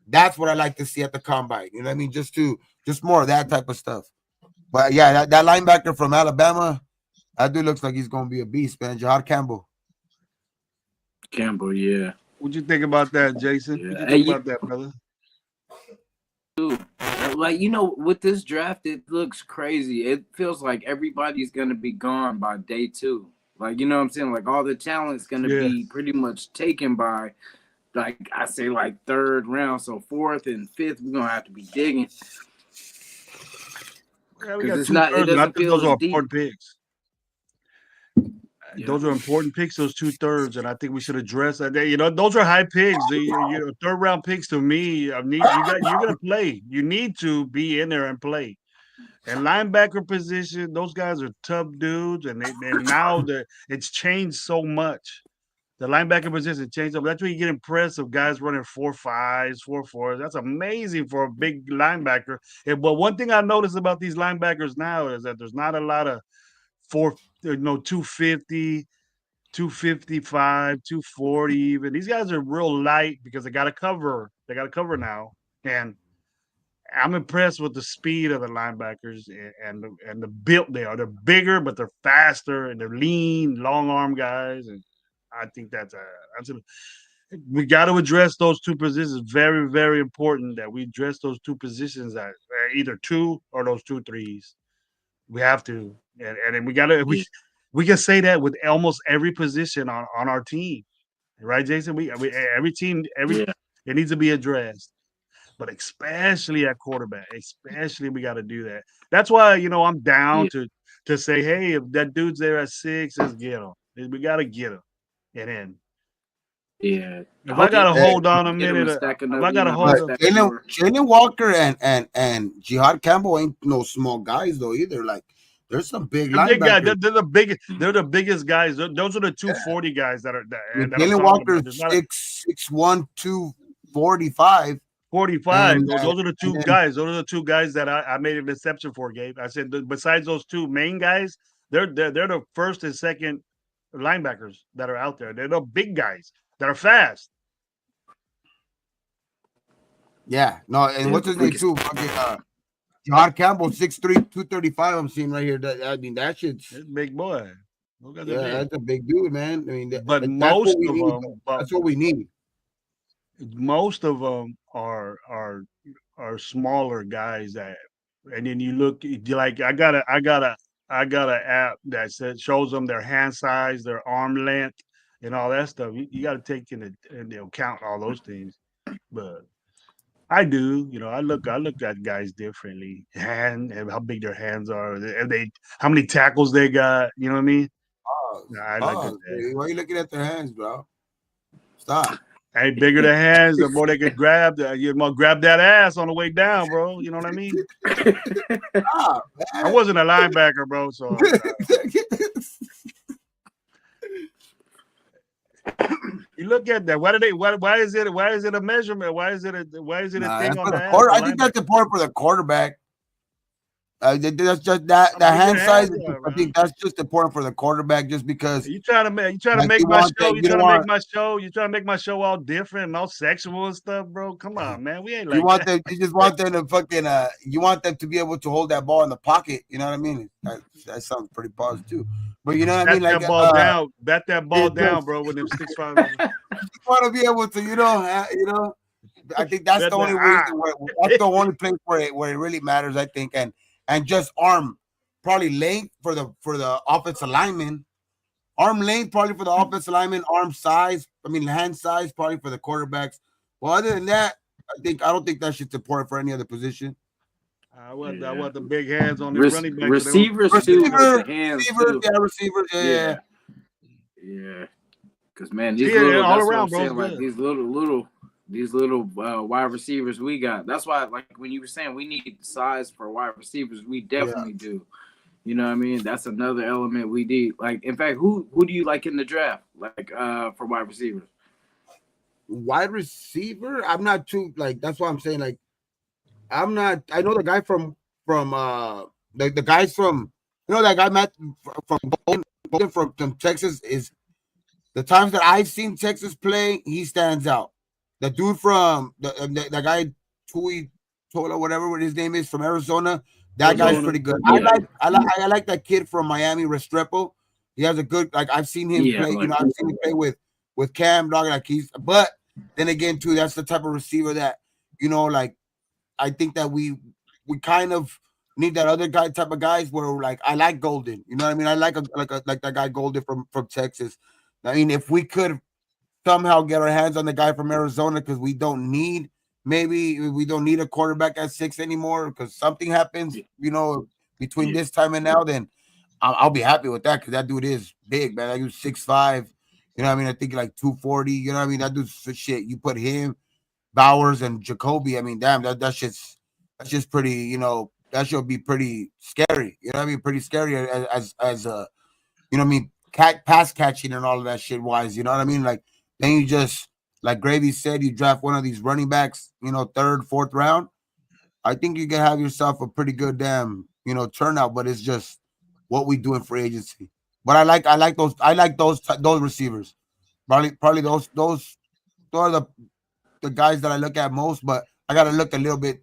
that's what I like to see at the combine. You know what I mean? Just more of that type of stuff. But yeah, that linebacker from Alabama, that dude looks like he's gonna be a beast, man. Jahad Campbell. Campbell, yeah. what you think about that, Jason? What Yeah. you Hey, think about that, brother? like with this draft, it looks crazy. It feels like everybody's gonna be gone by day 2. Like you know what I'm saying? Like all the talent's gonna Yeah. be pretty much taken by like I say like 3rd round. So 4th and 5th, we're gonna have to be digging Yeah, we because got it's two not. It thirds, and I doesn't think feel those as are deep. important picks. Yeah. Those are important picks, those 2 3s, and I think we should address that. Those are high picks. 3rd round picks to me. You're gonna play. You need to be in there and play. And linebacker position, those guys are tough dudes, and now it's changed so much. The linebacker position changed up. That's where you get impressed of guys running 4.5s, 4.4s. That's amazing for a big linebacker. But one thing I noticed about these linebackers now is that there's not a lot of 250, 255, 240 even. These guys are real light because they got to cover. They got to cover now. And I'm impressed with the speed of the linebackers and the built they are. They're bigger, but they're faster and they're lean, long arm guys. And I think that's we got to address those two positions. Very, very important that we address those two positions at either 2 or those 2 3s. We have to, and then we got to Yeah. we can say that with almost every position on our team, right, Jason? Every team Yeah. it needs to be addressed, but especially at quarterback, especially we got to do that. That's why I'm down Yeah. to say, hey, if that dude's there at 6, let's get him. We got to get him, and then Yeah. If I gotta Hey, hold on a Get him minute, a stack of if I gotta nuggets, hold but up, stack more. Jalen Walker and Jihad Campbell ain't no small guys though either. Like there's some big they're big guys. linebackers. They're the biggest. They're the biggest guys. Those are the 240 guys that are I mean, that I'm Jalen talking Walker's about. There's not a 6'1", 245. 45. And, Those are the two and then guys. Those are the two guys that I made an exception for, Gabe. I said besides those two main guys, they're the first and second linebackers that are out there. They're the big guys that are fast. yeah, no, and Yeah, what's his we name can- too? Fucking Jihad Campbell, 6'3", 235. I'm seeing right here. That I mean, that shit's It's big boy. Look at the yeah, big. that's a big dude, man. I mean, But that's most what we of need. them, but That's what we need. most of them are smaller guys that, and then you look like I got a app that shows them their hand size, their arm length, and all that stuff. You got to take into account all those things. But I do, I look at guys differently. And how big their hands are, how many tackles they got. You know what I mean? I look at that. Why are you looking at their hands, bro? Stop. Hey, bigger the hands, the more they could grab. You more grab that ass on the way down, bro. You know what I mean? Stop, I wasn't a linebacker, bro. So you look at that. Why is it a measurement? Why is it a thing that's on for the the ass? quarter. for I think that's linebacker? important for the quarterback. That's just that How the big hand your size. hands are, I man. think that's just important for the quarterback, just because You trying to like, make you my want show? that. You You trying don't to make want my show? You trying to make my show all different and all sexual and stuff, bro? Come on, man. We ain't you like want that. them. You just want them to fucking. You want them to be able to hold that ball in the pocket. You know what I mean? That sounds pretty positive too. But you know what I Bat mean? Like that ball down. Bat that ball it down, just- bro. With them 6'5". you want to be able to. I think that's Bet the that only reason where that's the only place where it really matters. I think and just arm probably length for the offensive lineman. Arm length probably for the offensive lineman. Arm size, hand size probably for the quarterbacks. Well, other than that, I don't think that shit's important for any other position. I want the big hands on the running back. So they don't- Receivers too with the hands too. Receivers, Yeah. Yeah. Because man, these Yeah, little all that's what around, I'm bro, saying. it's Like good. these little wide receivers we got. That's why, like when you were saying we need size for wide receivers, we definitely do. You know what I mean? That's another element we need. Like, in fact, who do you like in the draft? Like, for wide receivers? Wide receiver, I'm not too like. That's what I'm saying. Like, I'm not. I know the guy from the guys from that guy Matt from Texas is the times that I've seen Texas play, he stands out. The dude from the guy Tui Tola, whatever what his name is from Arizona, that guy's pretty good. Yeah. I like that kid from Miami, Restrepo. He has a good I've seen him play. like, I've seen him play with Cam Dog like but then again too, that's the type of receiver that like I think that we kind of need that other guy type of guys where like I like Golden. You know what I mean? I like that guy Golden from Texas. I mean, if we could somehow get our hands on the guy from Arizona, because we don't need a quarterback at 6 anymore because something happens, between this time and now, then I'll be happy with that because that dude is big, man. That dude's 6'5". You know what I mean? I think like 240. You know what I mean? That dude's shit. You put him, Bowers, and Jacoby. I mean, damn, that's just pretty. That should be pretty scary. You know what I mean? Pretty scary as you know what I mean? Pass catching and all of that shit wise. You know what I mean? Like then you just like Gravy said, you draft one of these running backs. Third, fourth round. I think you can have yourself a pretty good damn turnout. But it's just what we do in free agency. But I like those receivers. Probably those are the guys that I look at most. But I gotta look a little bit,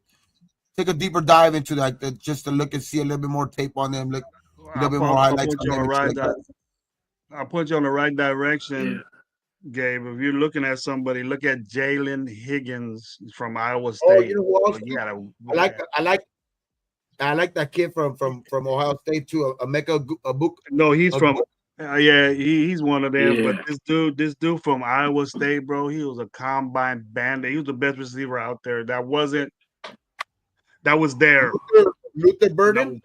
take a deeper dive into just to look and see a little bit more tape on them. Look a little bit more highlights on them. I'll put you on the right direction, Gabe. If you're looking at somebody, look at Jalen Higgins from Iowa State. I like that kid from Ohio State too. Book. No, he's from. He's one of them. Yeah. But this dude from Iowa State, bro, he was a combine bandit. He was the best receiver out there. That was there. Luther Burden.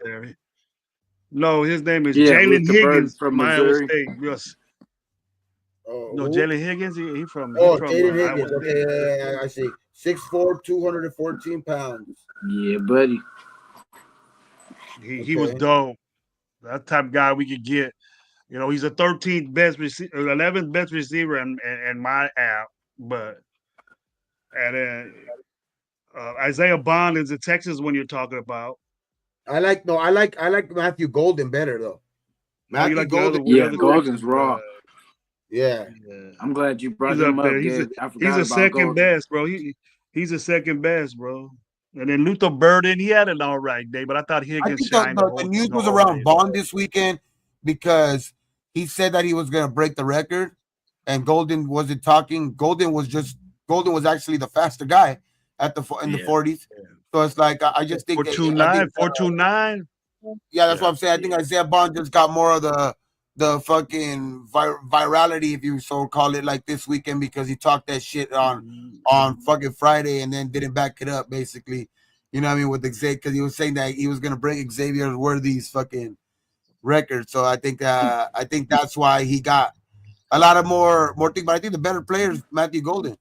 No, his name is Jalen Higgins from Iowa Missouri. State. Yes. No, who? Jalen Higgins. He from Jaden Higgins. Iowa Okay, State. I see. 6'4", 214 pounds. Yeah, buddy. He was Okay. dope. That type of guy we could get. You know, he's a 13th best receiver, 11th best receiver in my app. But and then Isaiah Bond is the Texas one you're talking about. I like Matthew Golden better though. No, you Matthew like Golden. the Yeah, other Golden's Texas raw. guy. Yeah. Yeah. I'm glad you brought He's him up up, there. Gabe. I He's forgot a about second Golden. best, bro. He's a second best, bro. And then Luther Burden, he had an all right day, but I thought I Higgins think shined the news was around Bond this weekend because he said that he was gonna break the record, and Golden wasn't talking. Golden was actually the faster guy at the 40s. So it's like I just think 429, 429. Yeah, that's what I'm saying. I think Isaiah Bond just got more of the fucking virality, if you so call it, like this weekend because he talked that shit on fucking Friday and then didn't back it up, basically. You know what I mean? With Xavier, because he was saying that he was gonna break Xavier Worthy's fucking record. So I think that's why he got a lot of more things. But I think the better player is Matthew Golden.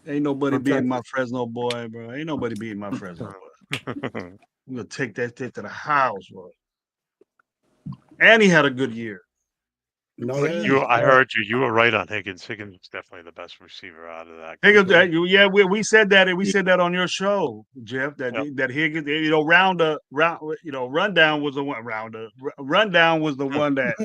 Ain't nobody From beating my Texas. Fresno boy, bro. Ain't nobody beating my Fresno boy. I'm gonna take that shit to the house, bro. And he had a good year. No, But yeah. I heard you. You were right on Higgins. Higgins was definitely the best receiver out of that. Higgins, group. yeah, we said that, and we said that on your show, Jeff. That Yep. that Higgins, rundown was the one. Rundown was the one that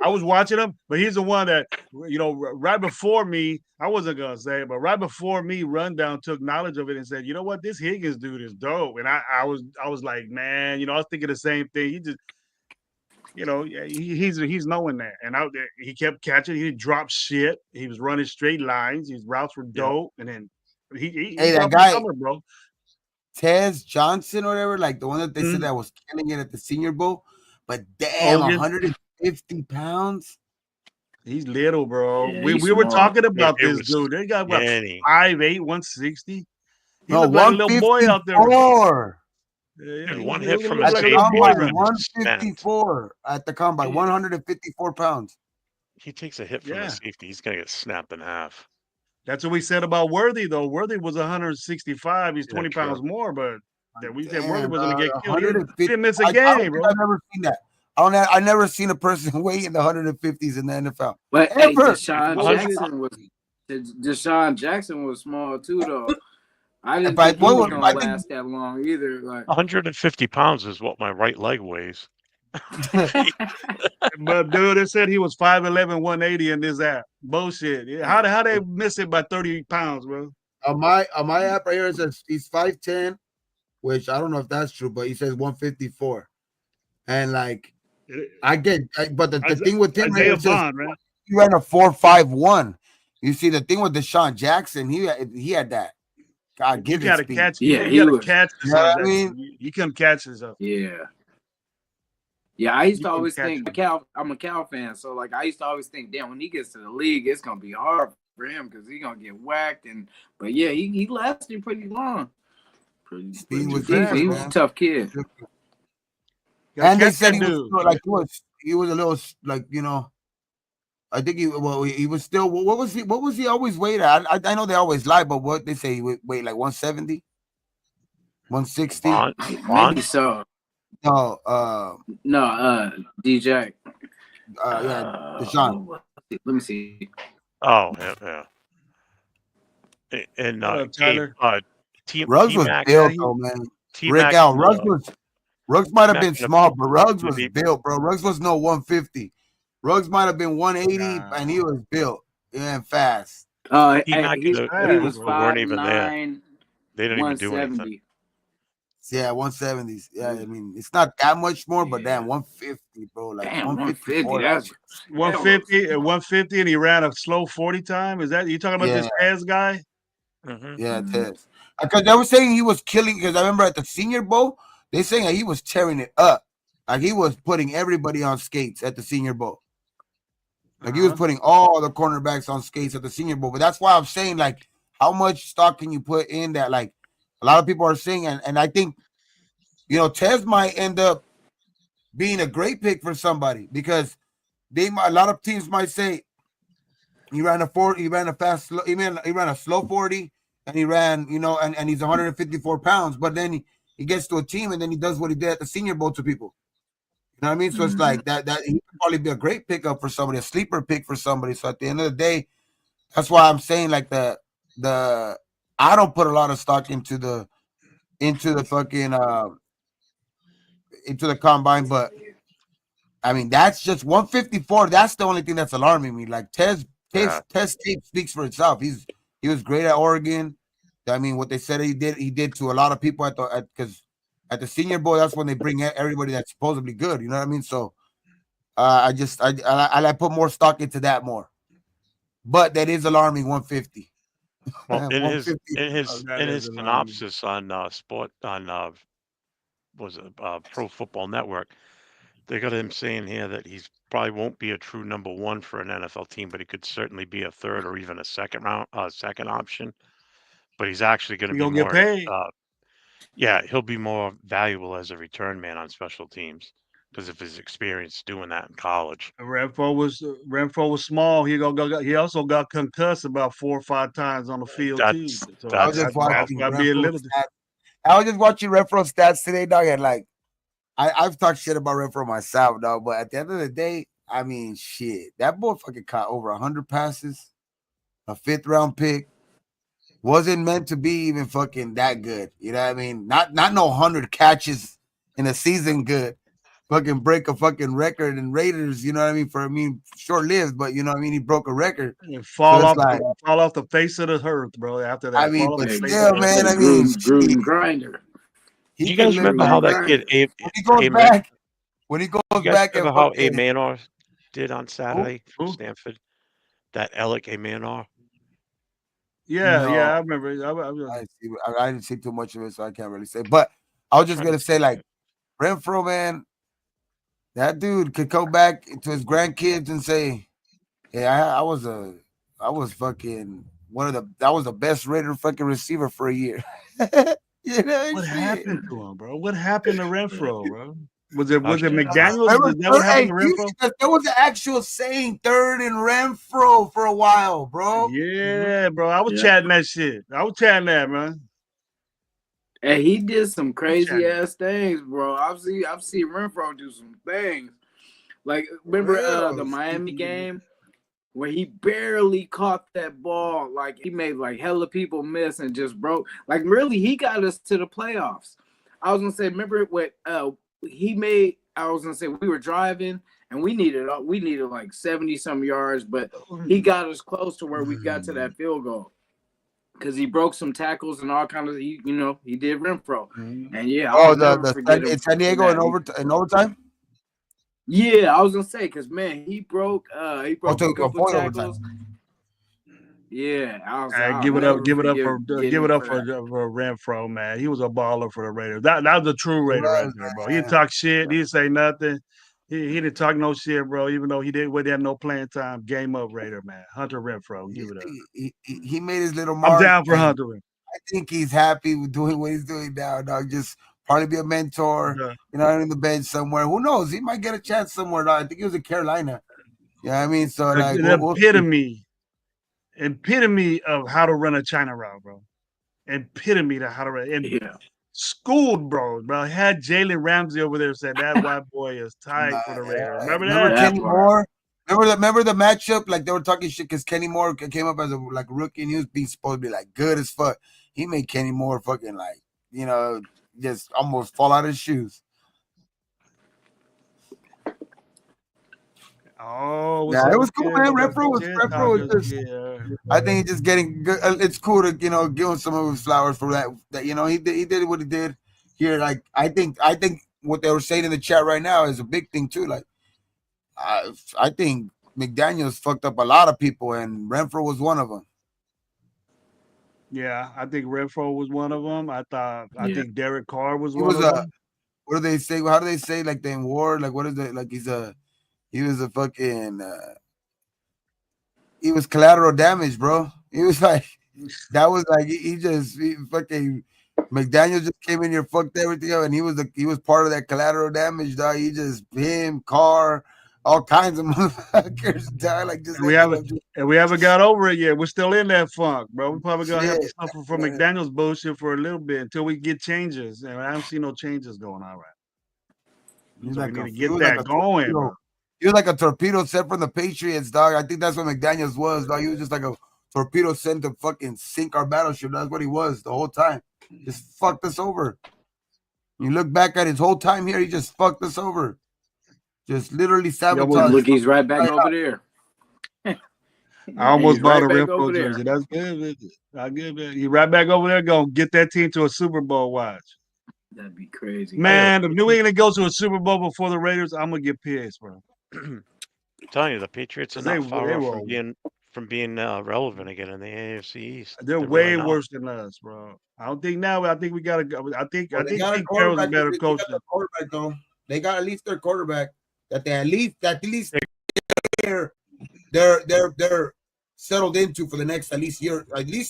I was watching him, but he's the one that right before me. I wasn't gonna say it, but right before me, Rundown took knowledge of it and said, "You know what? This Higgins dude is dope." And I was like, man, I was thinking the same thing. He just, he's knowing that, and he kept catching. He didn't drop shit. He was running straight lines. His routes were dope, and then he that guy, summer, bro. Tez Johnson or whatever, like the one that they said that was killing it at the Senior Bowl, but damn, 150 pounds. He's little, bro. Yeah, we were talking about this dude. They got about Yanny. 5'8", 160. He No, looked like a little boy out there. 154. Yeah, Dude, he one looked hit from like his a safety. little boy He's right gonna now. get snapped. 154 at the combine, 154 pounds. He takes a hit from the safety. He's gonna get snapped in half. That's what we said about Worthy, though. Worthy was 165. He's 20 pounds more, but we said Worthy was going to get killed. He didn't miss a game, bro. I've never seen that. I never seen a person weigh in the 150s in the NFL. But Ever. Deshaun Jackson was small too, though. I didn't But think he was gonna I think- last that long either. Like 150 pounds is what my right leg weighs. But dude, it said he was 5'11", 180 in this app. Bullshit. How they miss it by 30 pounds, bro? On my app right here it says he's 5'10", which I don't know if that's true, but he says 154. And like but the thing with him Isaiah right here Bond, right? he ran a 4.51. You see the thing with Deshaun Jackson, he had that. God, You give it gotta speed. catch. Yeah, you he gotta was- catch. You know what I mean? You couldn't catch himself. Yeah. Yeah, I used to You can always catch think I'm a Cal fan, so like I used to always think, damn, when he gets to the league, it's gonna be hard for him because he's gonna get whacked. But yeah, he lasted pretty long. Speed was He fast, was man. a tough kid. And they catch said that he dude. was like he was a little like I think he was still what was he always weighed at? I know they always lie, but what they say he weighed like 170, 160. Maybe so. No, DJ. Deshaun. Let me see. Oh, yeah. And Tyler. Ruggs was T-Mac, built though, man. T-Mac, Rick out. Ruggs might have been T-Mac small, but Ruggs was maybe- built, bro. Ruggs was no 150. Ruggs might have been 180, and he was built and fast. T-Mac He and the was Uber weren't even there. 5'9", They didn't even do anything. 170. Yeah, 170s. Yeah, I mean it's not that much more, but Yeah. damn, 150, bro. Like Damn, 154. 150. That's 150, and he ran a slow 40 time. Is that you talking about this Tez guy? Mhm. Yeah, it is. Because they were saying he was killing. Because I remember at the Senior Bowl, they saying that he was tearing it up. Like he was putting everybody on skates at the Senior Bowl. Like he was putting all the cornerbacks on skates at the Senior Bowl. But that's why I'm saying, like, how much stock can you put in that? Like, a lot of people are saying, and I think, Tez might end up being a great pick for somebody because a lot of teams might say he ran a fast, he ran a slow 40, and he ran, and he's 154 pounds, but then he gets to a team and then he does what he did at the Senior Bowl to people. You know what I mean? So it's like that he could probably be a great pickup for somebody, a sleeper pick for somebody. So at the end of the day, that's why I'm saying like I don't put a lot of stock into the fucking into the combine, but I mean that's just 154. That's the only thing that's alarming me. Like Tez tape speaks for itself. He was great at Oregon. I mean, what they said he did to a lot of people because at the Senior Bowl, that's when they bring everybody that's supposedly good. You know what I mean? So I put more stock into that more. But that is alarming. 150. Well, in his That is alarming. synopsis on Pro Football Network, they got him saying here that he's probably won't be a true number one for an NFL team, but he could certainly be a third or even a second option. But he's actually going to He be gonna get more. paid. Yeah, he'll be more valuable as a return man on special teams because of his experience doing that in college. Renfro was small. He also got concussed about 4 or 5 times on the field too. That's So I was that's just watching gotta be a little. Renfro stats today, dog, and like I've talked shit about Renfro myself, dog. But at the end of the day, I mean, shit, that boy fucking caught over 100 passes, a 5th round pick. Wasn't meant to be even fucking that good. You know what I mean? Not no 100 catches in a season good. Fucking break a fucking record in Raiders, you know what I mean? Short lived, but you know what I mean? He broke a record. Fall So off, it's like, fall off the face of the earth, bro. After that, I mean, fall off but the face still, of the man, earth. I mean, Gruden grinder. Do you guys remember how that kid when he goes back, when he goes you guys back remember and how fucking, Manor did on Saturday from Who? Stanford? That Alec Manor. Yeah, No. I remember. I didn't see too much of it, so I can't really say. But I was just gonna say, like, Renfro, man, that dude could go back to his grandkids and say, "Hey, I was fucking that was the best Raider fucking receiver for a year." You know What shit. happened to him, bro? What happened to Renfro, bro? Was it shit. McDaniels? Remember, Is that what happened to hey, Renfro? there was an actual saying third in Renfro for a while, bro. Yeah, bro. I was Yeah. chatting that shit. I was chatting that, man. And he did some crazy ass things, bro. I've seen Renfro do some things. Like, remember the Miami game where he barely caught that ball? Like, he made like hella people miss and just broke. Like, really, he got us to the playoffs. I was gonna say, remember what he made? I was gonna say we were driving and we needed like 70 some yards, but he got us close to where we got to that field goal. Because he broke some tackles and all kinds of, he did Renfro. And yeah, in San Diego in overtime. Yeah, I was gonna say because man, he broke a couple of tackles. Yeah, I'll give it up for Renfro, man. He was a baller for the Raiders. That was a true Raider right there, bro. He didn't talk shit. He didn't say nothing. He didn't talk no shit, bro. Even though he didn't have no playing time. Game up, Raider, man. Hunter Renfro, give it up. He made his little mark. I'm down for Hunter Renfro. I think he's happy with doing what he's doing now, dog. Just probably be a mentor, in the bench somewhere. Who knows? He might get a chance somewhere. Dog. I think he was in Carolina. Yeah, I mean, so like epitome of how to run a China route, bro. Epitome to how to run. Schooled, bro. Had Jalen Ramsey over there said that white boy is tight for the Raiders. Remember that? Remember Kenny Moore? Remember the matchup? Like they were talking shit because Kenny Moore came up as a rookie and he was being supposed to be like good as fuck. He made Kenny Moore fucking like, just almost fall out of his shoes. Oh, yeah, it was cool, man. Renfro was just. I think he's just getting good. It's cool to give him some of his flowers for that. That he did what he did here. Like I think what they were saying in the chat right now is a big thing too. Like I think McDaniels fucked up a lot of people, and Renfro was one of them. Yeah, I think Renfro was one of them. I think Derek Carr was one of them. What do they say? How do they say like they in war? Like what is it? Like he was a fucking he was collateral damage, bro. He was like that was like he fucking McDaniel just came in here, fucked everything up, and he was part of that collateral damage, dog. Him, Carr, all kinds of motherfuckers, dog. Like just And we ended haven't up just and we haven't got over it yet. We're still in that funk, bro. We're probably gonna have to shit. suffer from Man. McDaniel's bullshit for a little bit until we get changes. And I don't see no changes going on right. He's So we like need a, to he get was that like a going, torpedo. bro. He was like a torpedo sent from the Patriots, dog. I think that's what McDaniels was, dog. He was just like a torpedo sent to fucking sink our battleship. That's what he was the whole time. Just fucked us over. You look back at his whole time here, he just fucked us over. Just literally sabotaged. Look, he's right back over there. I almost He's bought a right back Renfro over there. jersey. That's good. Not good, man. You right back over there, gonna get that team to a Super Bowl watch. That'd be crazy. Man, if New England goes to a Super Bowl before the Raiders, I'm gonna get pissed, bro. I'm telling you, the Patriots are 'Cause not they far off roll. from being relevant again in the AFC East. They're really way not. worse than us, bro. I don't think now. I think we gotta go. I think Well, they got a Pete Carroll's a quarterback. better They coach. got the quarterback though. They got at least their quarterback that they at least they're settled into for the next at least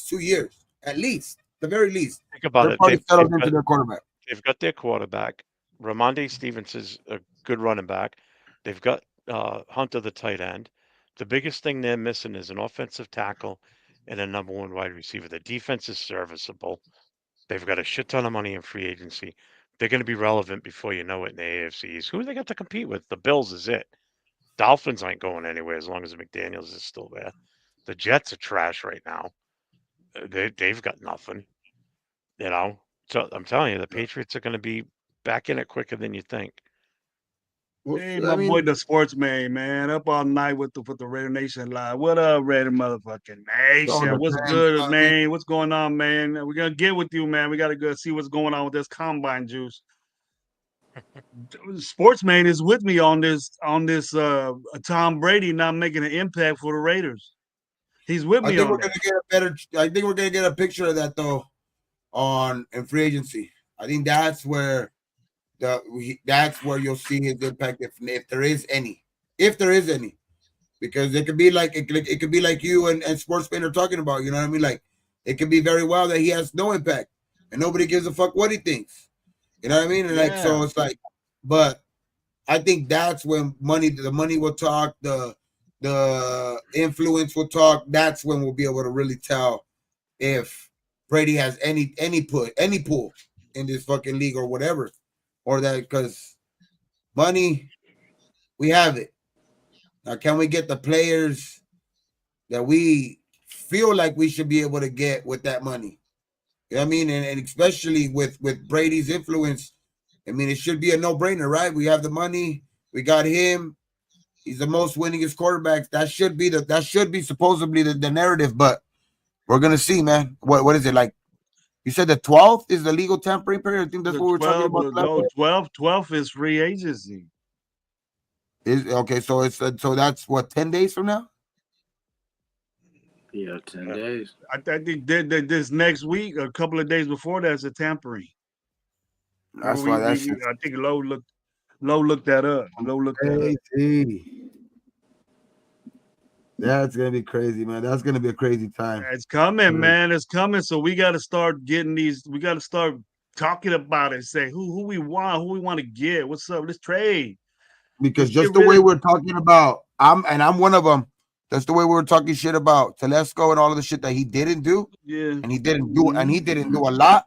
2 years, at least the very least. Think about They're it. probably settled into their quarterback. They've got their quarterback. Ramondre Stevenson's a good running back. They've got Hunter, the tight end. The biggest thing they're missing is an offensive tackle and a number one wide receiver. The defense is serviceable. They've got a shit ton of money in free agency. They're going to be relevant before you know it in the AFC East. Who do they got to compete with? The Bills is it. Dolphins ain't going anywhere as long as McDaniels is still there. The Jets are trash right now. They've got nothing. You know, so I'm telling you, the Patriots are going to be back in it quicker than you think. Hey, my boy, the sportsman, man, up all night with the Raider Nation live. What up, Raider motherfucking Nation? What's good, man? What's going on, man? We're gonna get with you, man. We gotta go see what's going on with this combine juice. Sportsman is with me on this Tom Brady not making an impact for the Raiders. He's with me on that. I think we're gonna get a picture of that though in free agency. I think that's where you'll see his impact if there is any, because it could be like it could be like you and Sportsman are talking about. You know what I mean? Like it could be very well that he has no impact and nobody gives a fuck what he thinks. You know what I mean? And like so, it's like, but I think that's when the money will talk, the influence will talk. That's when we'll be able to really tell if Brady has any pull in this fucking league or whatever. Or that, because money, we have it. Now, can we get the players that we feel like we should be able to get with that money? You know what I mean? And especially with Brady's influence, I mean, it should be a no-brainer, right? We have the money. We got him. He's the most winningest quarterback. That should be supposedly the narrative, but we're gonna see, man. What is it like? You said the 12th is the legal tampering period. I think that's what we're talking about. No, 12th is free agency. Okay, so that's what, 10 days from now? Yeah, 10 days. I think this next week, a couple of days before that's a tampering. That's why I think Lowe looked that up. That's gonna be crazy, man. That's gonna be a crazy time. It's coming, man. It's coming. So we got to start getting these. We got to start talking about it. Say who we want to get. What's up? Let's trade. Because just the way we're talking about, I'm one of them. That's the way we were talking shit about Telesco and all of the shit that he didn't do. Yeah, and he didn't do a lot.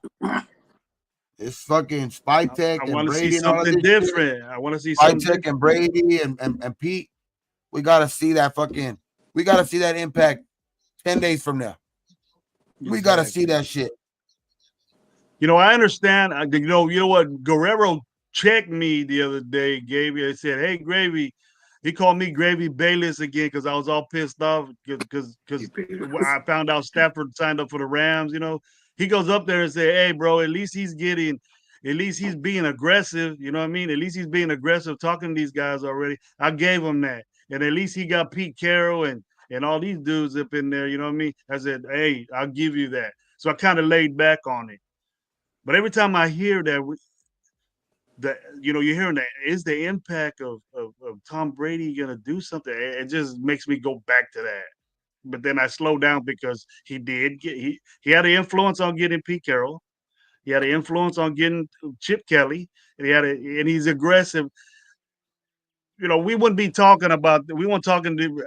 It's fucking Spytek and Brady and all of this different. Shit. I want to see Spytek and Brady and Pete. We gotta see that impact 10 days from now. Exactly. We gotta see that shit. You know, I understand. You know what? Guerrero checked me the other day, Gravy. He said, "Hey, Gravy." He called me Gravy Bayless again because I was all pissed off because I found out Stafford signed up for the Rams. You know, he goes up there and say, "Hey, bro, at least he's being aggressive. You know what I mean? At least he's being aggressive, talking to these guys already. I gave him that, and at least he got Pete Carroll and all these dudes up in there. You know what I mean? I said, hey, I'll give you that. So I kind of laid back on it. But every time I hear that, you're hearing that, is the impact of Tom Brady going to do something? It just makes me go back to that. But then I slow down because he had an influence on getting Pete Carroll. He had an influence on getting Chip Kelly, and he's aggressive. we wouldn't be talking about. We weren't talking to.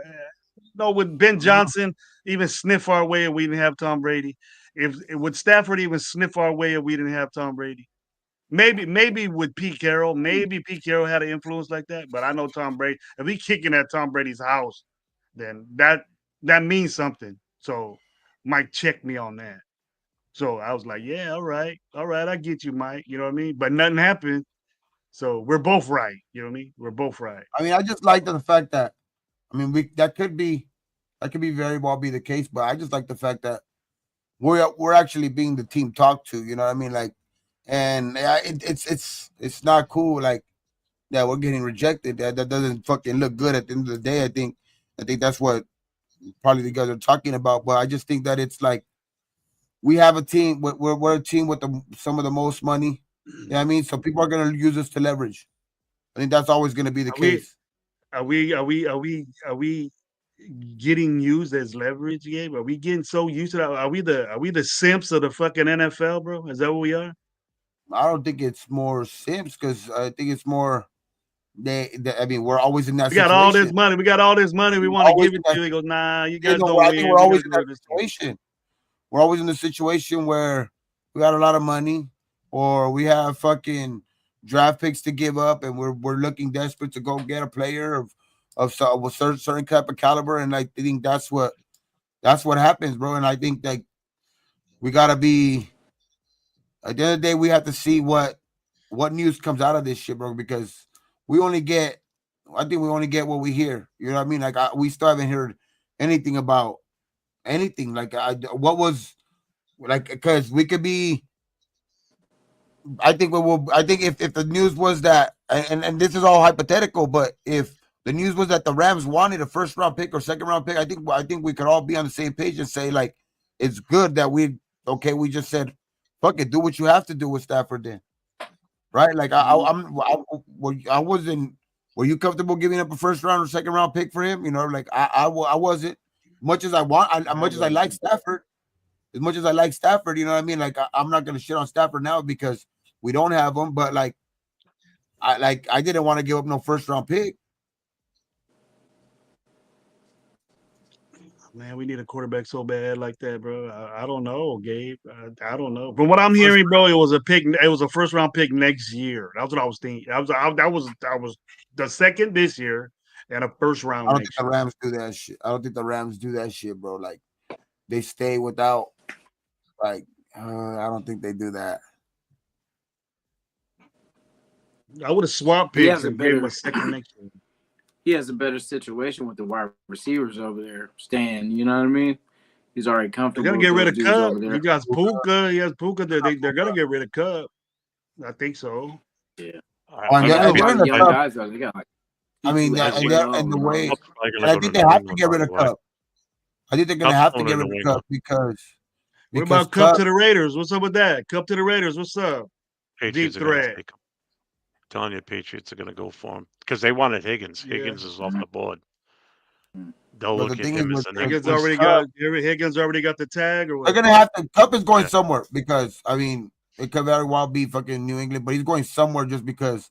No, would Ben Johnson even sniff our way if we didn't have Tom Brady? If would Stafford even sniff our way if we didn't have Tom Brady? Maybe with Pete Carroll, maybe Pete Carroll had an influence like that. But I know Tom Brady. If he kicking at Tom Brady's house, then that means something. So Mike checked me on that. So I was like, yeah, all right, I get you, Mike. You know what I mean? But nothing happened. So we're both right. You know what I mean? We're both right. I mean, I just like the fact that, I mean, that could be very well be the case, but I just like the fact that we're actually being the team talked to. You know what I mean? Like, and it's not cool. Like, yeah, we're getting rejected. That doesn't fucking look good at the end of the day. I think that's what probably the guys are talking about. But I just think that it's like we have a team. We're a team with some of the most money. You know what I mean? So people are gonna use us to leverage. I think that's always gonna be the case. Are we getting used as leverage, Gabe? Are we getting so used to that? Are we the simps of the fucking NFL, bro? Is that what we are? I don't think it's more simps because I think it's more I mean, we're always in that We got situation. all this money. We got all this money. We want to give it to you. He goes, nah, you guys don't I win. think we're always in You guys that do this. situation. We're always in the situation where we got a lot of money or we have fucking draft picks to give up and we're looking desperate to go get a player of a certain type of caliber. And I think that's what happens, bro. And I think that we gotta be at the end of the day, we have to see what news comes out of this shit, bro, because I think we only get what we hear. You know what I mean? Like we still haven't heard anything about anything. Like what was like because we could be. I think if the news was that, and this is all hypothetical, but if the news was that the Rams wanted a first round pick or second round pick, I think we could all be on the same page and say like it's good that we just said fuck it, do what you have to do with Stafford then, right? Like I wasn't. Were you comfortable giving up a first round or second round pick for him? You know, like I wasn't. Much as I like Stafford, you know what I mean? Like I'm not gonna shit on Stafford now because we don't have him, but like I didn't want to give up no first round pick. Man, we need a quarterback so bad like that, bro. I don't know, Gabe. I don't know. From what I'm hearing, bro, it was a pick. It was a first round pick next year. That's what I was thinking. That was the second this year and a first round. I don't think the Rams do that shit. I don't think the Rams do that shit, bro. Like they stay without. Like I don't think they do that. I would have swapped picks and gave him a second next year. He has a better situation with the wide receivers over there staying. You know what I mean? He's already comfortable. They're gonna get rid of Cup. He got Puka. He has Puka. They're gonna get rid of Cup. I think so. Yeah. I mean, and the way, and I think they have to get rid of Cup. I think they're gonna have to get rid of Cup because. What about Cup to the Raiders? What's up with that? Cup to the Raiders. What's up? Patriots deep threat. Telling you, Patriots are going to go for him because they wanted Higgins. Yeah. Higgins is off the board. They'll look at him as the Higgins already got the tag, or what? They're gonna have to. Cup is going somewhere because I mean it could very well be fucking New England, but he's going somewhere just because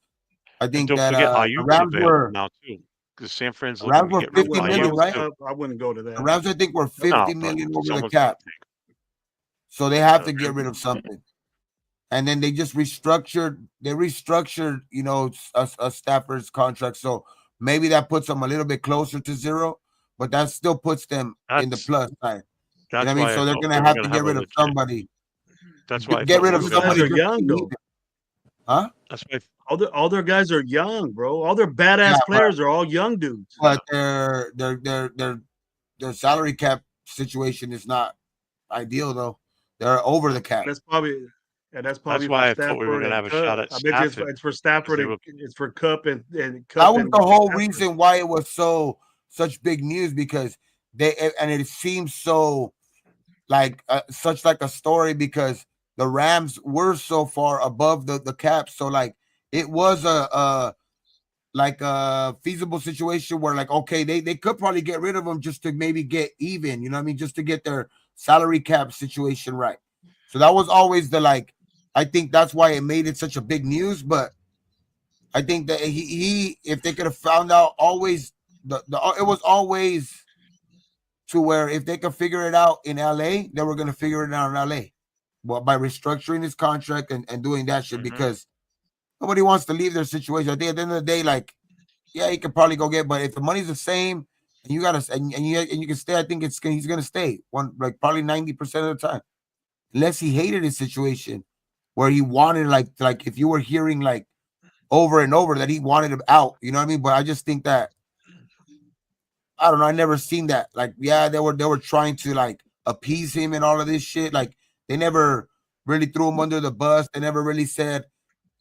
I think that the Rams were now too because San Francisco. Rams were 50 million, right? I wouldn't go to that. The Rams, I think, were 50 million over the cap, so they have to get rid of something. And then they just restructured. They restructured, you know, a Stafford's contract. So maybe that puts them a little bit closer to zero, but that still puts them in the plus side. You know what I mean? So they're gonna have to get rid of somebody. That's why get rid of somebody. They're young though. Huh? That's why all their guys are young, bro. All their badass players are all young dudes. But their salary cap situation is not ideal though. They're over the cap. That's probably why I thought we were going to have a shot at Stafford. I bet it's for Stafford. It's for Cup and Cup. That was the whole reason why it was such big news because it seems so like such like a story because the Rams were so far above the cap. So like it was a feasible situation where like okay they could probably get rid of them just to maybe get even. You know what I mean? Just to get their salary cap situation right. So that was always the like. I think that's why it made it such a big news, but I think that he if they could have found out always it was always to where if they could figure it out in LA, they were gonna figure it out in LA. But by restructuring his contract and doing that shit, because nobody wants to leave their situation. I think at the end of the day, like, yeah, he could probably go get, but if the money's the same and you gotta and you can stay, I think he's gonna stay like probably 90% of the time. Unless he hated his situation where he wanted like if you were hearing like over and over that he wanted him out, you know what I mean? But I just think that I don't know, I never seen that. Like, yeah, they were trying to like appease him and all of this shit. Like they never really threw him under the bus. They never really said,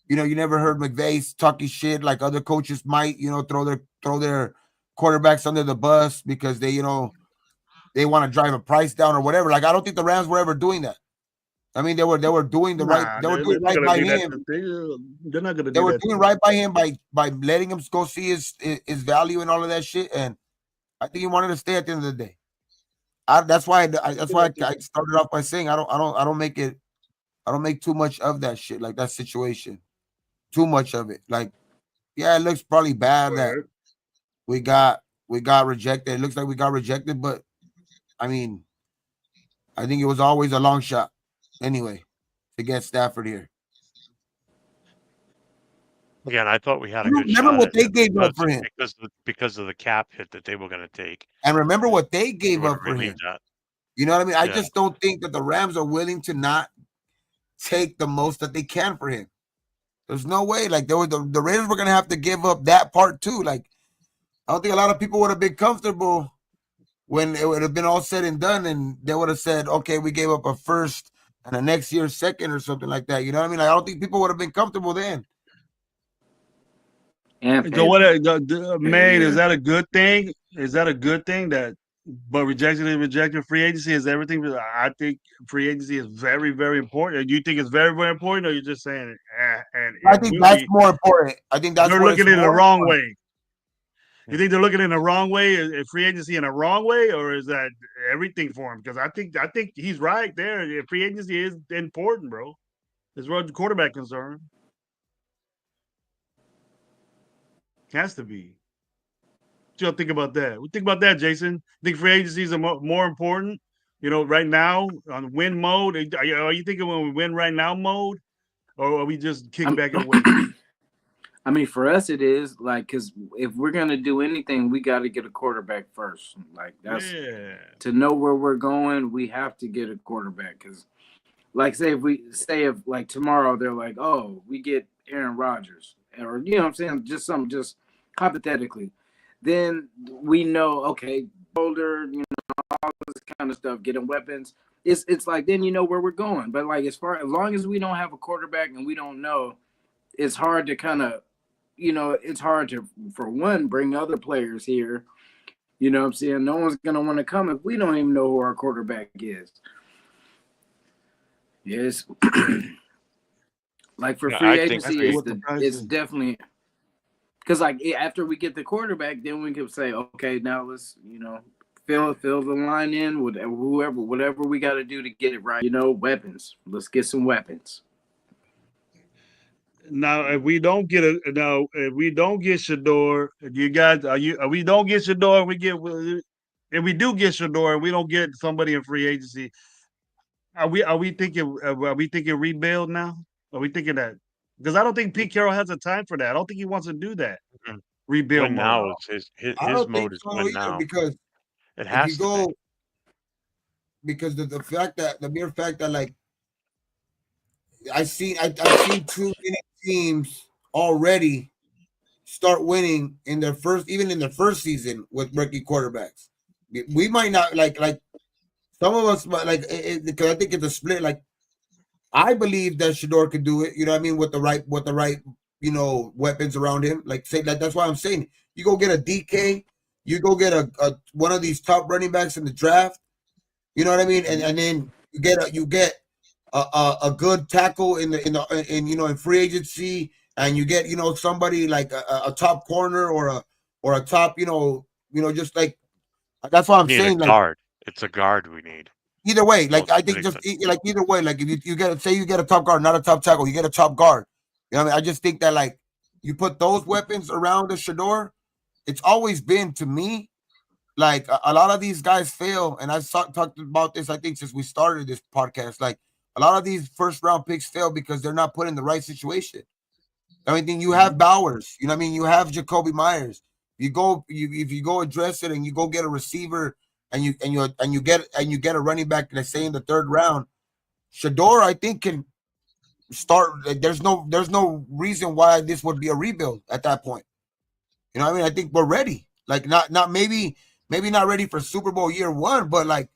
you know, you never heard McVay talking shit like other coaches might, you know, throw their quarterbacks under the bus because they, you know, they want to drive a price down or whatever. Like I don't think the Rams were ever doing that. I mean, they were doing the right. They were doing right by him. They're not gonna. They were doing right by him by letting him go see his value and all of that shit. And I think he wanted to stay at the end of the day. That's why I started off by saying I don't make too much of that shit, like that situation. Too much of it. Like, yeah, it looks probably bad that we got rejected. It looks like we got rejected, but I mean, I think it was always a long shot. Anyway, to get Stafford here. Again, I thought we had a good remember shot. What they gave up for him because of the cap hit that they were going to take. And remember what they gave up for him. That. You know what I mean? I just don't think that the Rams are willing to not take the most that they can for him. There's no way. Like the Raiders were going to have to give up that part too. Like I don't think a lot of people would have been comfortable when it would have been all said and done, and they would have said, "Okay, we gave up a first and a next year's second or something like that." You know what I mean? Like, I don't think people would have been comfortable then. So what, Made, is that a good thing? Is that a good thing that, but rejecting free agency is everything? I think free agency is very, very important. You think it's very, very important, or you're just saying it? I think that's more important. I think that's they're looking at it the wrong way. You think they're looking in the wrong way? Is free agency in the wrong way, or is that everything for him? Because I think he's right there. Free agency is important, bro. As far as the quarterback concerned, has to be. What y'all think about that? What think about that, Jason? Think free agency is more important? You know, right now on win mode. Are you thinking when we win right now mode, or are we just kicking back and wait? I mean, for us, it is like, because if we're gonna do anything, we got to get a quarterback first. Like that's to know where we're going. We have to get a quarterback because, like, if like tomorrow they're like, oh, we get Aaron Rodgers, or you know what I'm saying, just hypothetically, then we know, okay, older, you know, all this kind of stuff, getting weapons. It's like then you know where we're going. But like as long as we don't have a quarterback and we don't know, it's hard to kind of. You know, it's hard to, for one, bring other players here. You know what I'm saying? No one's going to want to come if we don't even know who our quarterback is. Yes. Like for free agency, it's definitely because like after we get the quarterback, then we can say, okay, now let's, you know, fill the line in with whatever we got to do to get it right. You know, weapons. Let's get some weapons. Now, if we don't get Shedeur, you guys, we don't get Shedeur, if we do get Shedeur, and we don't get somebody in free agency, are we thinking rebuild now? Are we thinking that? Because I don't think Pete Carroll has the time for that. I don't think he wants to do that. Rebuild now. His mode is win now because it has to go. Because the mere fact that like I've seen too many teams already start winning in their first season with rookie quarterbacks. We might not like some of us, like because I think it's a split. Like I believe that Shedeur could do it. You know what I mean? With the right you know weapons around him. Like say like that's why I'm saying you go get a DK, you go get a one of these top running backs in the draft. You know what I mean? And then you get a good tackle in you know in free agency, and you get you know somebody like a top corner or a top you know just like that's what I'm saying. Guard. It's a guard we need. Either way, like I think either way, like if you get a top guard, not a top tackle, you get a top guard. You know what I mean? I just think that like you put those weapons around the Shador. It's always been to me like a lot of these guys fail, and I've talked about this I think since we started this podcast. Like a lot of these first round picks fail because they're not put in the right situation. I mean, you have Bowers, you know what I mean? You have Jacoby Myers. If you go address it and you go get a receiver and you get a running back, let's say in the third round, Shador, I think can start. There's no reason why this would be a rebuild at that point. You know what I mean? I think we're ready. Like not maybe not ready for Super Bowl year one, but like,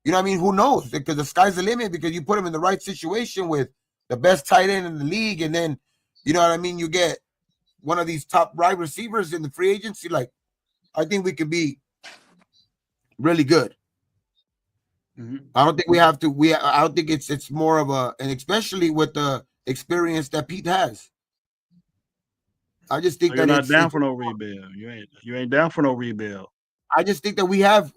you know what I mean? Who knows? Because the sky's the limit because you put him in the right situation with the best tight end in the league, and then you know what I mean, you get one of these top wide receivers in the free agency. Like, I think we could be really good. I don't think we have to. I don't think it's more of and especially with the experience that Pete has. I just think You're that not down for no rebuild. You ain't down for no rebuild. I just think that we have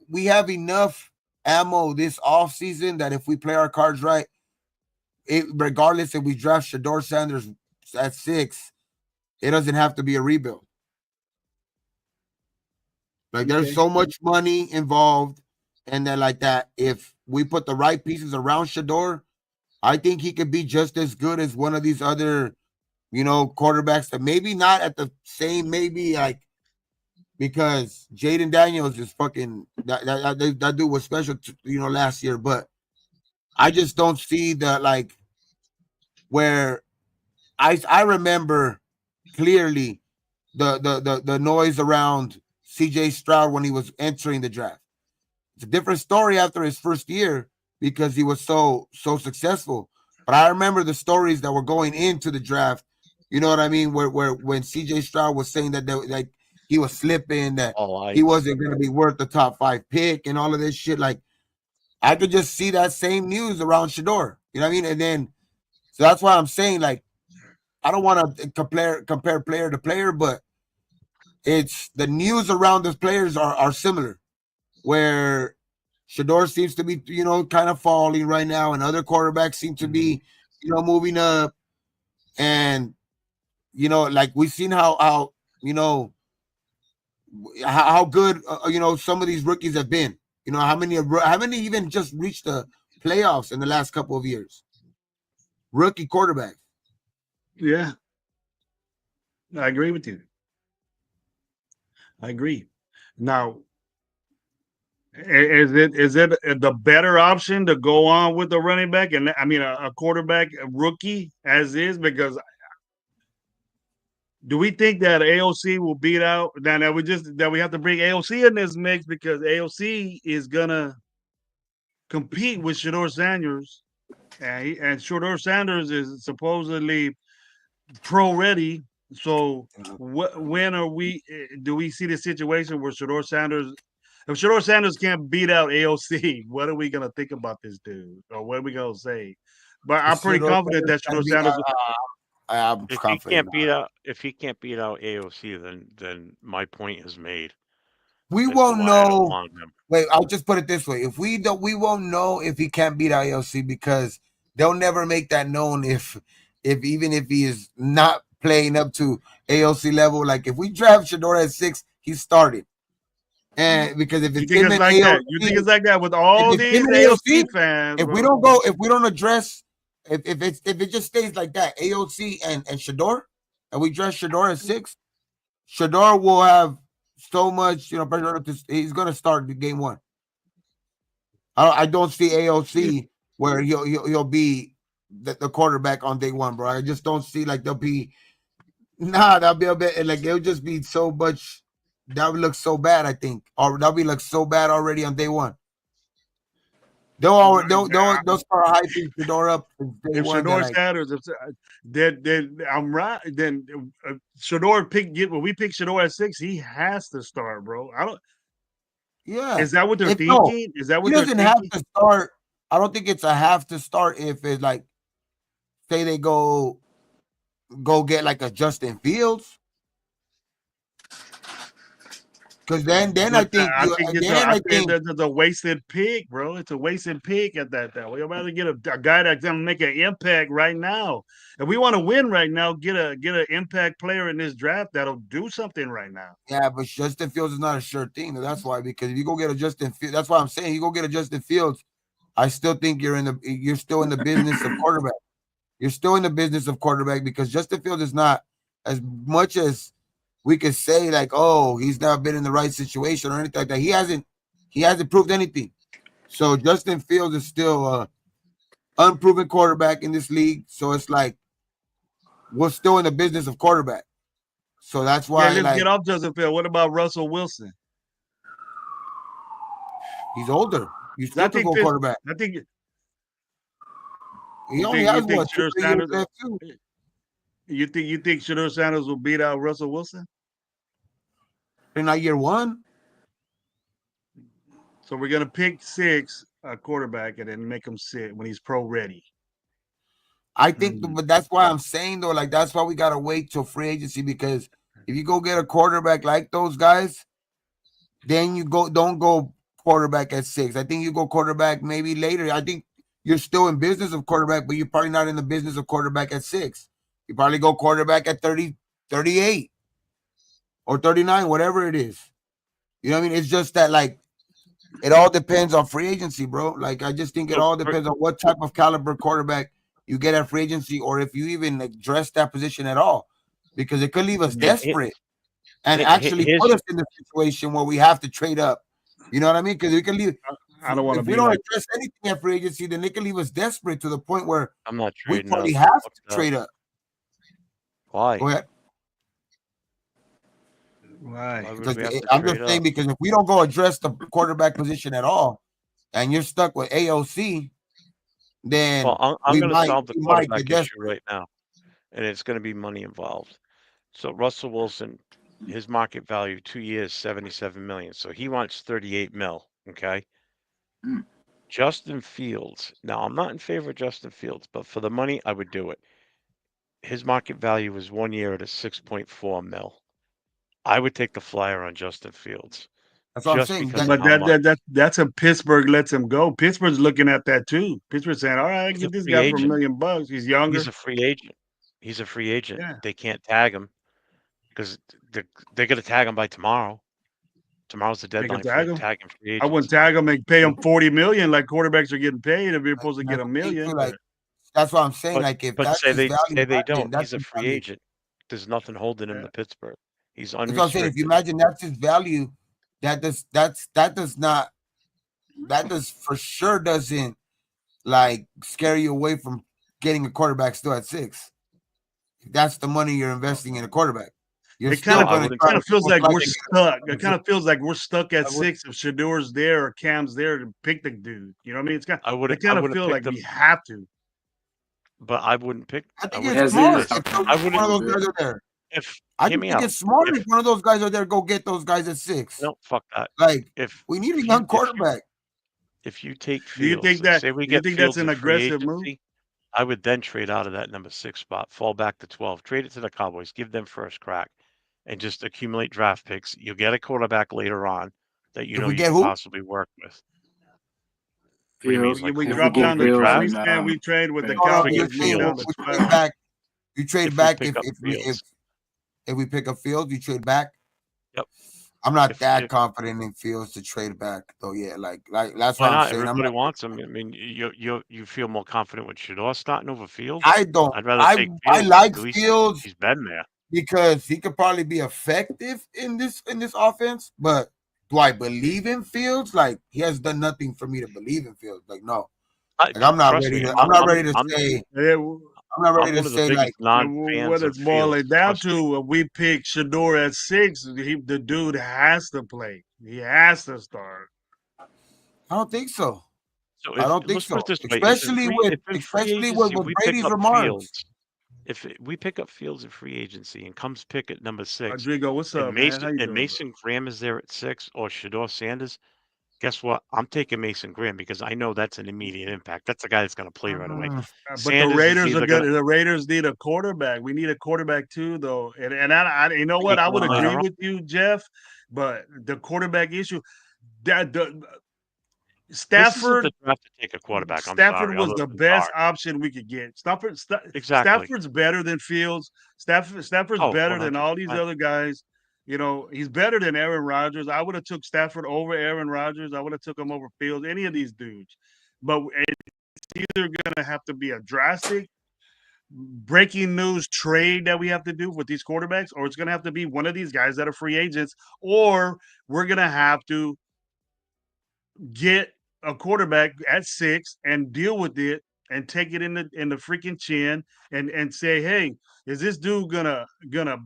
enough ammo this offseason that if we play our cards right, regardless if we draft Shador Sanders at 6, it doesn't have to be a rebuild. Like there's so much money involved, and then like that, if we put the right pieces around Shador, I think he could be just as good as one of these other, quarterbacks that maybe not at the same, maybe like because Jaden Daniels is fucking that dude was special, last year, but I just don't see the like where I remember clearly the noise around CJ Stroud when he was entering the draft. It's a different story after his first year because he was so successful. But I remember the stories that were going into the draft. You know what I mean? Where when CJ Stroud was saying that like he was slipping, that he wasn't going to be worth the top 5 pick and all of this shit. Like I could just see that same news around Shador. You know what I mean? And then so that's why I'm saying like I don't want to compare player to player, but it's the news around those players are similar. Where Shador seems to be, kind of falling right now, and other quarterbacks seem to be, moving up. And, like we've seen how good, some of these rookies have been. How many even just reached the playoffs in the last couple of years? Rookie quarterbacks. Yeah. I agree with you. I agree. Now, is it the better option to go on with the running back and I mean a quarterback a rookie as is? Because do we think that AOC will beat out that we have to bring AOC in this mix because AOC is gonna compete with Shador Sanders, and Shador Sanders is supposedly pro ready. So when do we see the situation where Shador Sanders? If Shador Sanders can't beat out AOC, what are we gonna think about this dude, or what are we gonna say? But I'm pretty confident that Shador Sanders. I'm confident. If he can't beat out AOC, then my point is made. We won't know. Wait, I'll just put it this way: if we won't know if he can't beat AOC because they'll never make that known. If even if he is not playing up to AOC level, like if we draft Shador at 6, he's starting. And because if it's him and like AOC, that, you think it's like that with all these AOC fans. If we don't address, if it just stays like that, AOC and Shador, and we draft Shador at 6, Shador will have so much, pressure. He's gonna start the game 1. I don't see AOC where he'll be the quarterback on day 1, bro. I just don't see like they'll be. That'll be a bit like it'll just be so much. That would look so bad, I think, or that'll be like so bad already on day 1. They'll start hyping Shador up. If Shador Sanders, then I'm right. Then Shador when we pick Shador at 6, he has to start, bro. I don't. Yeah, is that what they're thinking? No, is that what he they're doesn't thinking? have to start? I don't think it's a have to start if it's like, say they go get like a Justin Fields. Because then I But think I you think it's then I think it's a wasted pick, bro. It's a wasted pick at that. We rather get a guy that's gonna make an impact right now. If we want to win right now, get an impact player in this draft that'll do something right now. yeah, but Justin Fields is not a sure thing. That's why, because if you go get a Justin Fields, that's why I'm saying you go get a Justin Fields. I still think you're still in the business of quarterback. You're still in the business of quarterback because Justin Fields is not, as much as we could say like, oh, he's not been in the right situation or anything like that. He hasn't proved anything. So Justin Fields is still a unproven quarterback in this league. So it's like we're still in the business of quarterback. So that's why, Okay, let's like, get off Justin Field. What about Russell Wilson? he's older. You I still could think go this, quarterback. I think He you only think has you think what, 2 Shedeur 3 years Sanders left too. you think Shedeur Sanders will beat out Russell Wilson? In not year one. So we're gonna pick 6 a quarterback and then make him sit when he's pro ready. I think, but that's why I'm saying though, like that's why we gotta wait till free agency, because if you go get a quarterback like those guys, then you don't go quarterback at 6. I think you go quarterback maybe later. I think you're still in business of quarterback, but you're probably not in the business of quarterback at 6. You probably go quarterback at 30, 38 or 39, whatever it is. You know what I mean? It's just that like it all depends on free agency, bro. Like I just think it So all depends on what type of caliber quarterback you get at free agency, or if you even address that position at all, because it could leave us desperate and actually put us in the situation where we have to trade up. You know what I mean? Because we can leave. I don't want to If be we don't like address anything at free agency, then it can leave us desperate to the point where I'm not we trading probably up. have Fuck to that. trade up. Why? Go ahead. why. Why would Because we have to I'm trade just saying, up? because if we don't go address the quarterback position at all, and you're stuck with AOC, then Well, I'm we going to might solve the we might quarterback get issue desperate. right now, and it's going to be money involved. So Russell Wilson, his market value 2 years, 77 million. So he wants 38 mil. Okay. Mm. Justin Fields. Now I'm not in favor of Justin Fields, but for the money, I would do it. His market value is 1 year at a 6.4 mil. I would take the flyer on Justin Fields That's what I'm just saying. because But of how much. that's a Pittsburgh lets him go. Pittsburgh's looking at that too. Pittsburgh's saying, all right, I can He's a get this free guy for $1 agent. million. He's younger. He's a free agent. He's a free agent. Yeah. They can't tag him because they're going to tag him by tomorrow. Tomorrow's the They can deadline for tag him. tagging free I wouldn't agents. tag him and pay him 40 million like quarterbacks are getting paid if you're supposed to get That's $1 the thing million. too, like that's what I'm saying. But Like if but that's say his value, they then don't. that's He's a his free value. agent. There's nothing holding him Yeah. to Pittsburgh. He's That's what I'm saying. If you unrestricted. imagine that's his value, that does for sure doesn't like scare you away from getting a quarterback still at 6. If that's the money you're investing in a quarterback, you're It still kind going of to try to feels most like we're likely get stuck. a It kind of feels like we're stuck at I would 6 if Shador's there or Cam's there to pick the dude. You know what I mean? It's kind I it wouldn't kind of feel pick like them, we have to. but I wouldn't pick. I I think wouldn't it's As pick smart is, this. if I one wouldn't of those guys are there. if I hear just me think out. it's smart if If one of those guys are there. Go get those guys at 6. no, fuck that. Like If we need a if young you quarterback. if you take Do you think Fields, say we do you get think that's Fields an in free aggressive move? agency, I would then trade out of that number 6 spot, fall back to 12, trade it to the Cowboys, give them first crack, and just accumulate draft picks. You'll get a quarterback later on that you If know we you get could who? possibly work with. What do you mean? Fields. Like We If who we drop who get down we to Fields draft? 20 we trade with the Bengals. No, We you're get Cowboys, move saying down Fields. to we 12. trade back. You trade If we back pick up Fields. if we pick up Fields, you trade back. Yep. I'm not that If confident in Fields to trade back though. Yeah, like that's why what I'm not? saying. Everybody wants him. I mean, you feel more confident with Shador starting over Fields? I don't. I'd rather take I Fields. like At least Fields he's been there. because he could probably be effective in this offense. But do I believe in Fields? Like he has done nothing for me to believe in Fields. Like no. Like I'm not Trust ready me, to. I'm not ready to I'm say. Yeah, I'm not ready I'm to one of the say like. biggest non-fans what of it's Fields. boiling down Trust me. to, if we pick Shador at 6, the dude has to play. He has to start. I don't think so. So I don't think let's put so. it this way: Especially with if in free agency with we pick Brady's up remarks. Fields, if we pick up Fields in free agency and comes pick at number 6, Rodrigo, what's and up, man? How you doing? Mason Graham is there at 6, or Shador Sanders, Guess what? I'm taking Mason Graham because I know that's an immediate impact. That's a guy that's going to play right away. But the Sanders is Raiders are either good. going The Raiders need a quarterback. We need a quarterback too, though. And you know what? I would Later agree on. with you, Jeff. But the quarterback issue, that the This isn't Stafford the draft to take a quarterback. I'm Stafford sorry. was Other the than best Carr. option we could get. Exactly. Stafford's better than Fields. Stafford's Oh, better than all these 100%. other guys. You know, he's better than Aaron Rodgers. I would have took Stafford over Aaron Rodgers. I would have took him over Fields, any of these dudes. But it's either going to have to be a drastic breaking news trade that we have to do with these quarterbacks, or it's going to have to be one of these guys that are free agents, or we're going to have to get a quarterback at 6 and deal with it and take it in the freaking chin and say, hey, is this dude gonna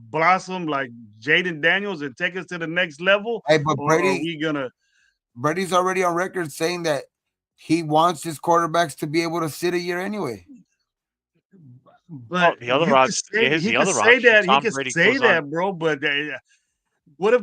blossom like Jaden Daniels and take us to the next level, Hey, but or are we gonna? Brady's already on record saying that he wants his quarterbacks to be able to sit a year anyway. But the other you could option. say Here's he the could other say option. that he Tom could Brady say goes on. that, bro. But what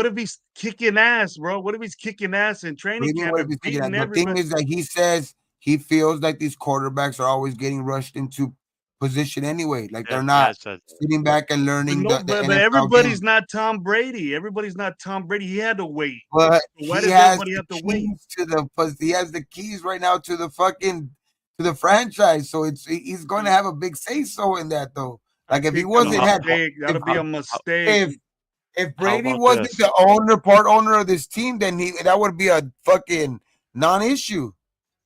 if he's kicking ass, bro? What if he's kicking ass in What do training you mean? camp What if and he's thinking beating that? The thing everybody? is that he says he feels like these quarterbacks are always getting rushed into position anyway. Like they're He not has said that. sitting back and But learning no, the but NFL everybody's game. not Tom Brady. Everybody's not Tom Brady. He had to wait. But So why he does has everybody the have to wait? keys to he has the keys right now to the franchise. So he's going to have a big say so in that though. Like if he think that'll wasn't had mistake. That'll be a mistake. if How Brady about wasn't this? the part owner of this team, then that would be a fucking non-issue.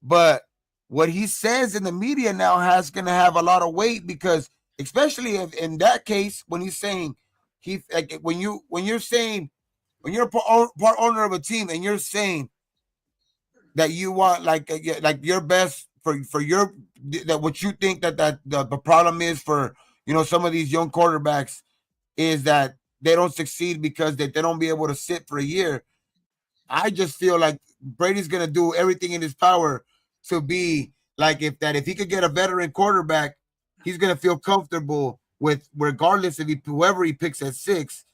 But what he says in the media now has going to have a lot of weight because, especially if, in that case, when he's saying when you're a part owner of a team and you're saying that you want like your best for your that what you think that the problem is for some of these young quarterbacks is that they don't succeed because they don't be able to sit for a year. I just feel like Brady's gonna do everything in his power to be like if he could get a veteran quarterback, he's gonna feel comfortable with regardless if whoever he picks at 6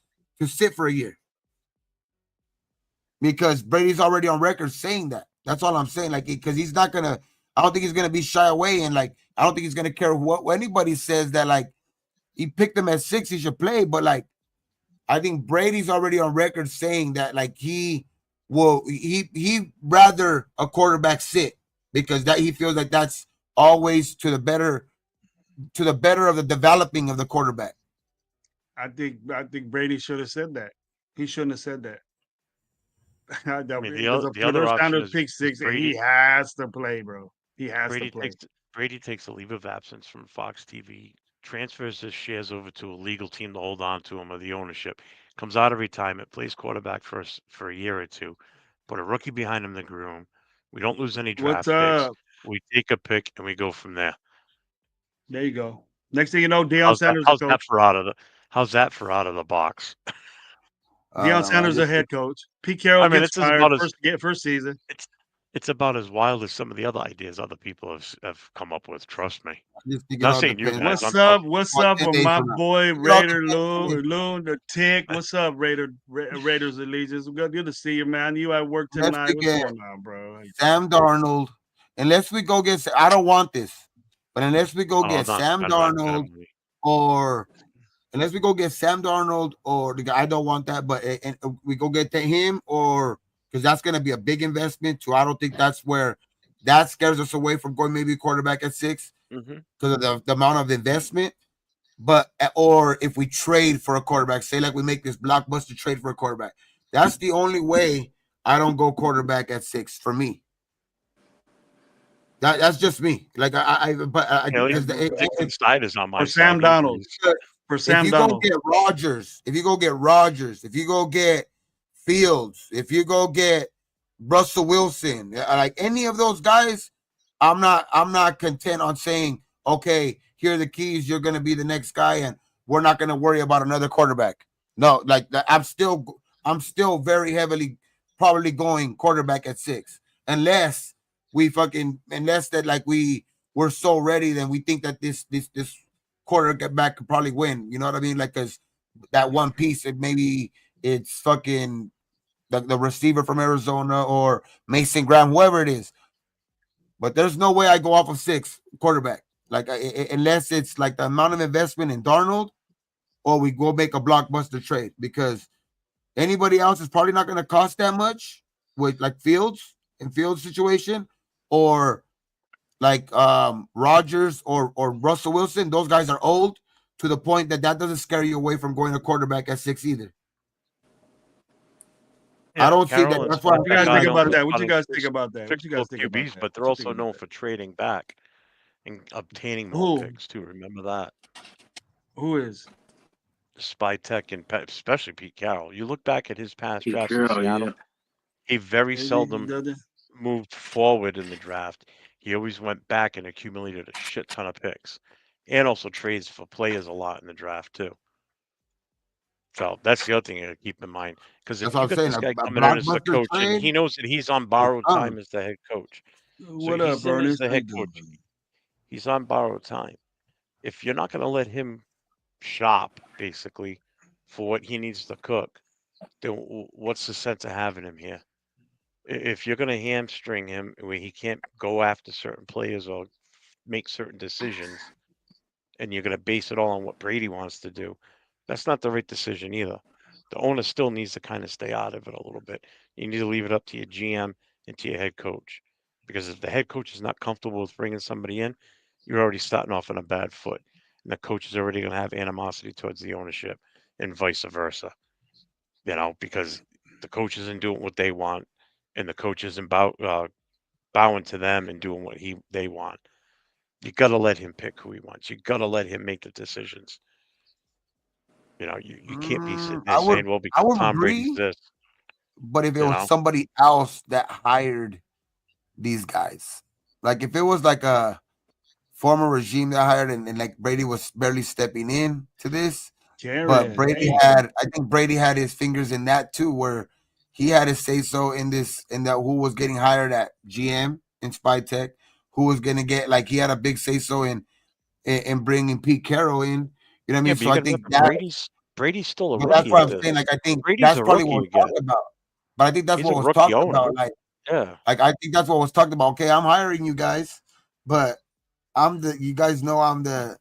to sit for a year. Because Brady's already on record saying that. That's all I'm saying. Like because he's not gonna. I don't think he's gonna be shy away and like I don't think he's gonna care what anybody says that like he picked him at 6, he should play. But like I think Brady's already on record saying that like he rather a quarterback sit because that he feels like that's always to the better of the developing of the quarterback. I think Brady should have said that. He shouldn't have said that. I mean, Because the other first time option to is pick 6, Brady. he has to play, bro. He has to Brady play. takes a leave of absence from Fox TV, transfers his shares over to a legal team to hold on to him or the ownership, comes out of retirement, plays quarterback for a year or two, put a rookie behind him to groom. We don't lose any What's draft picks. up? We take a pick and we go from there. There you go. Next thing you know, Deion How's that? Sanders the coach. How's that for out of the box? Deion Sanders the head coach. Pete Carroll I mean, gets it's fired about first season. it's about as wild as some of the other ideas other people have come up with. Trust me. Just think it Not all saying you depends. guys. What's I'm up? talking. What's What up 10 with days my from now? boy It all Raider depends. Loon the Tick? What's up, Raiders Allegiance? Good to see you, man. You at work Unless tonight? we What's get going on, bro? Sam Darnold, unless we go get, I don't want this, but unless we go Oh, get not Sam spend my Darnold family. or unless we go get Sam Darnold or the guy, I don't want that, but and we go get him or because that's going to be a big investment too. I don't think that's where that scares us away from going maybe quarterback at 6 Mm-hmm. because of the amount of investment. But or if we trade for a quarterback, say like we make this blockbuster trade for a quarterback, that's the only way I don't go quarterback at 6 for me. That's just me. Like Dixon Snyder's on my For Sam side. Donald. For Sam if you Donald. go get Rodgers, if you go get Fields, if you go get Russell Wilson, like any of those guys, I'm not content on saying, okay, here are the keys, you're gonna be the next guy, and we're not gonna worry about another quarterback. No, like I'm still very heavily probably going quarterback at 6, unless that like we're so ready, then we think that this quarterback could probably win. You know what I mean? Like, cause that one piece, maybe it's fucking, the receiver from Arizona or Mason Graham, whoever it is. But there's no way I go off of 6 quarterback, like unless it's like the amount of investment in Darnold, or we go make a blockbuster trade, because anybody else is probably not going to cost that much with like Fields situation, or like Rodgers or Russell Wilson. Those guys are old to the point that doesn't scare you away from going to quarterback at 6 either. I don't see that. Carolyn's That's why What you guys got think known about for that? What you running guys think about that? What you fixable guys think about QBs, that? but they're What you also think known about for trading back and obtaining more Who? picks too. Remember that? Who is? Spytech and especially Pete Carroll. You look back at his past Pete drafts in Carroll, Seattle, yeah. he very Is he? seldom Does he? moved forward in the draft. He always went back and accumulated a shit ton of picks, and also trades for players a lot in the draft too. So that's the other thing to keep in mind. Because That's if what you I'm got saying. this guy A coming in as the blockbuster coach and trade he knows that he's on is borrowed coming. time as the head coach, so What up, he's in as Ernest? the How you head coach. doing? He's on borrowed time. If you're not going to let him shop basically for what he needs to cook, then what's the sense of having him here? If you're going to hamstring him where he can't go after certain players or make certain decisions, and you're going to base it all on what Brady wants to do, that's not the right decision either. The owner still needs to kind of stay out of it a little bit. You need to leave it up to your GM and to your head coach, because if the head coach is not comfortable with bringing somebody in, you're already starting off on a bad foot, and the coach is already going to have animosity towards the ownership, and vice versa. Because the coach isn't doing what they want, and the coach isn't bowing to them and doing what they want. You got to let him pick who he wants. You got to let him make the decisions. You can't be sitting there I would saying, well, because Tom Brady's agree, this, but if it you was know? somebody else that hired these guys, like if it was like a former regime that hired, and like Brady was barely stepping in to this, but Karen. I think Brady had his fingers in that too, where he had to say so in that who was getting hired at GM in Spytech, who was going to get, like, he had a big say so in bringing Pete Carroll in. You know what I Yeah, mean? but So you I got to think remember, that, Brady's still a but that's rookie what at I'm saying. this. Like, I think Brady's that's a probably what rookie was again. talked about. But I think that's He's what a was rookie talked owner. about. Yeah. Like I think that's what was talked about. Okay, I'm hiring you guys, but you guys know I'm the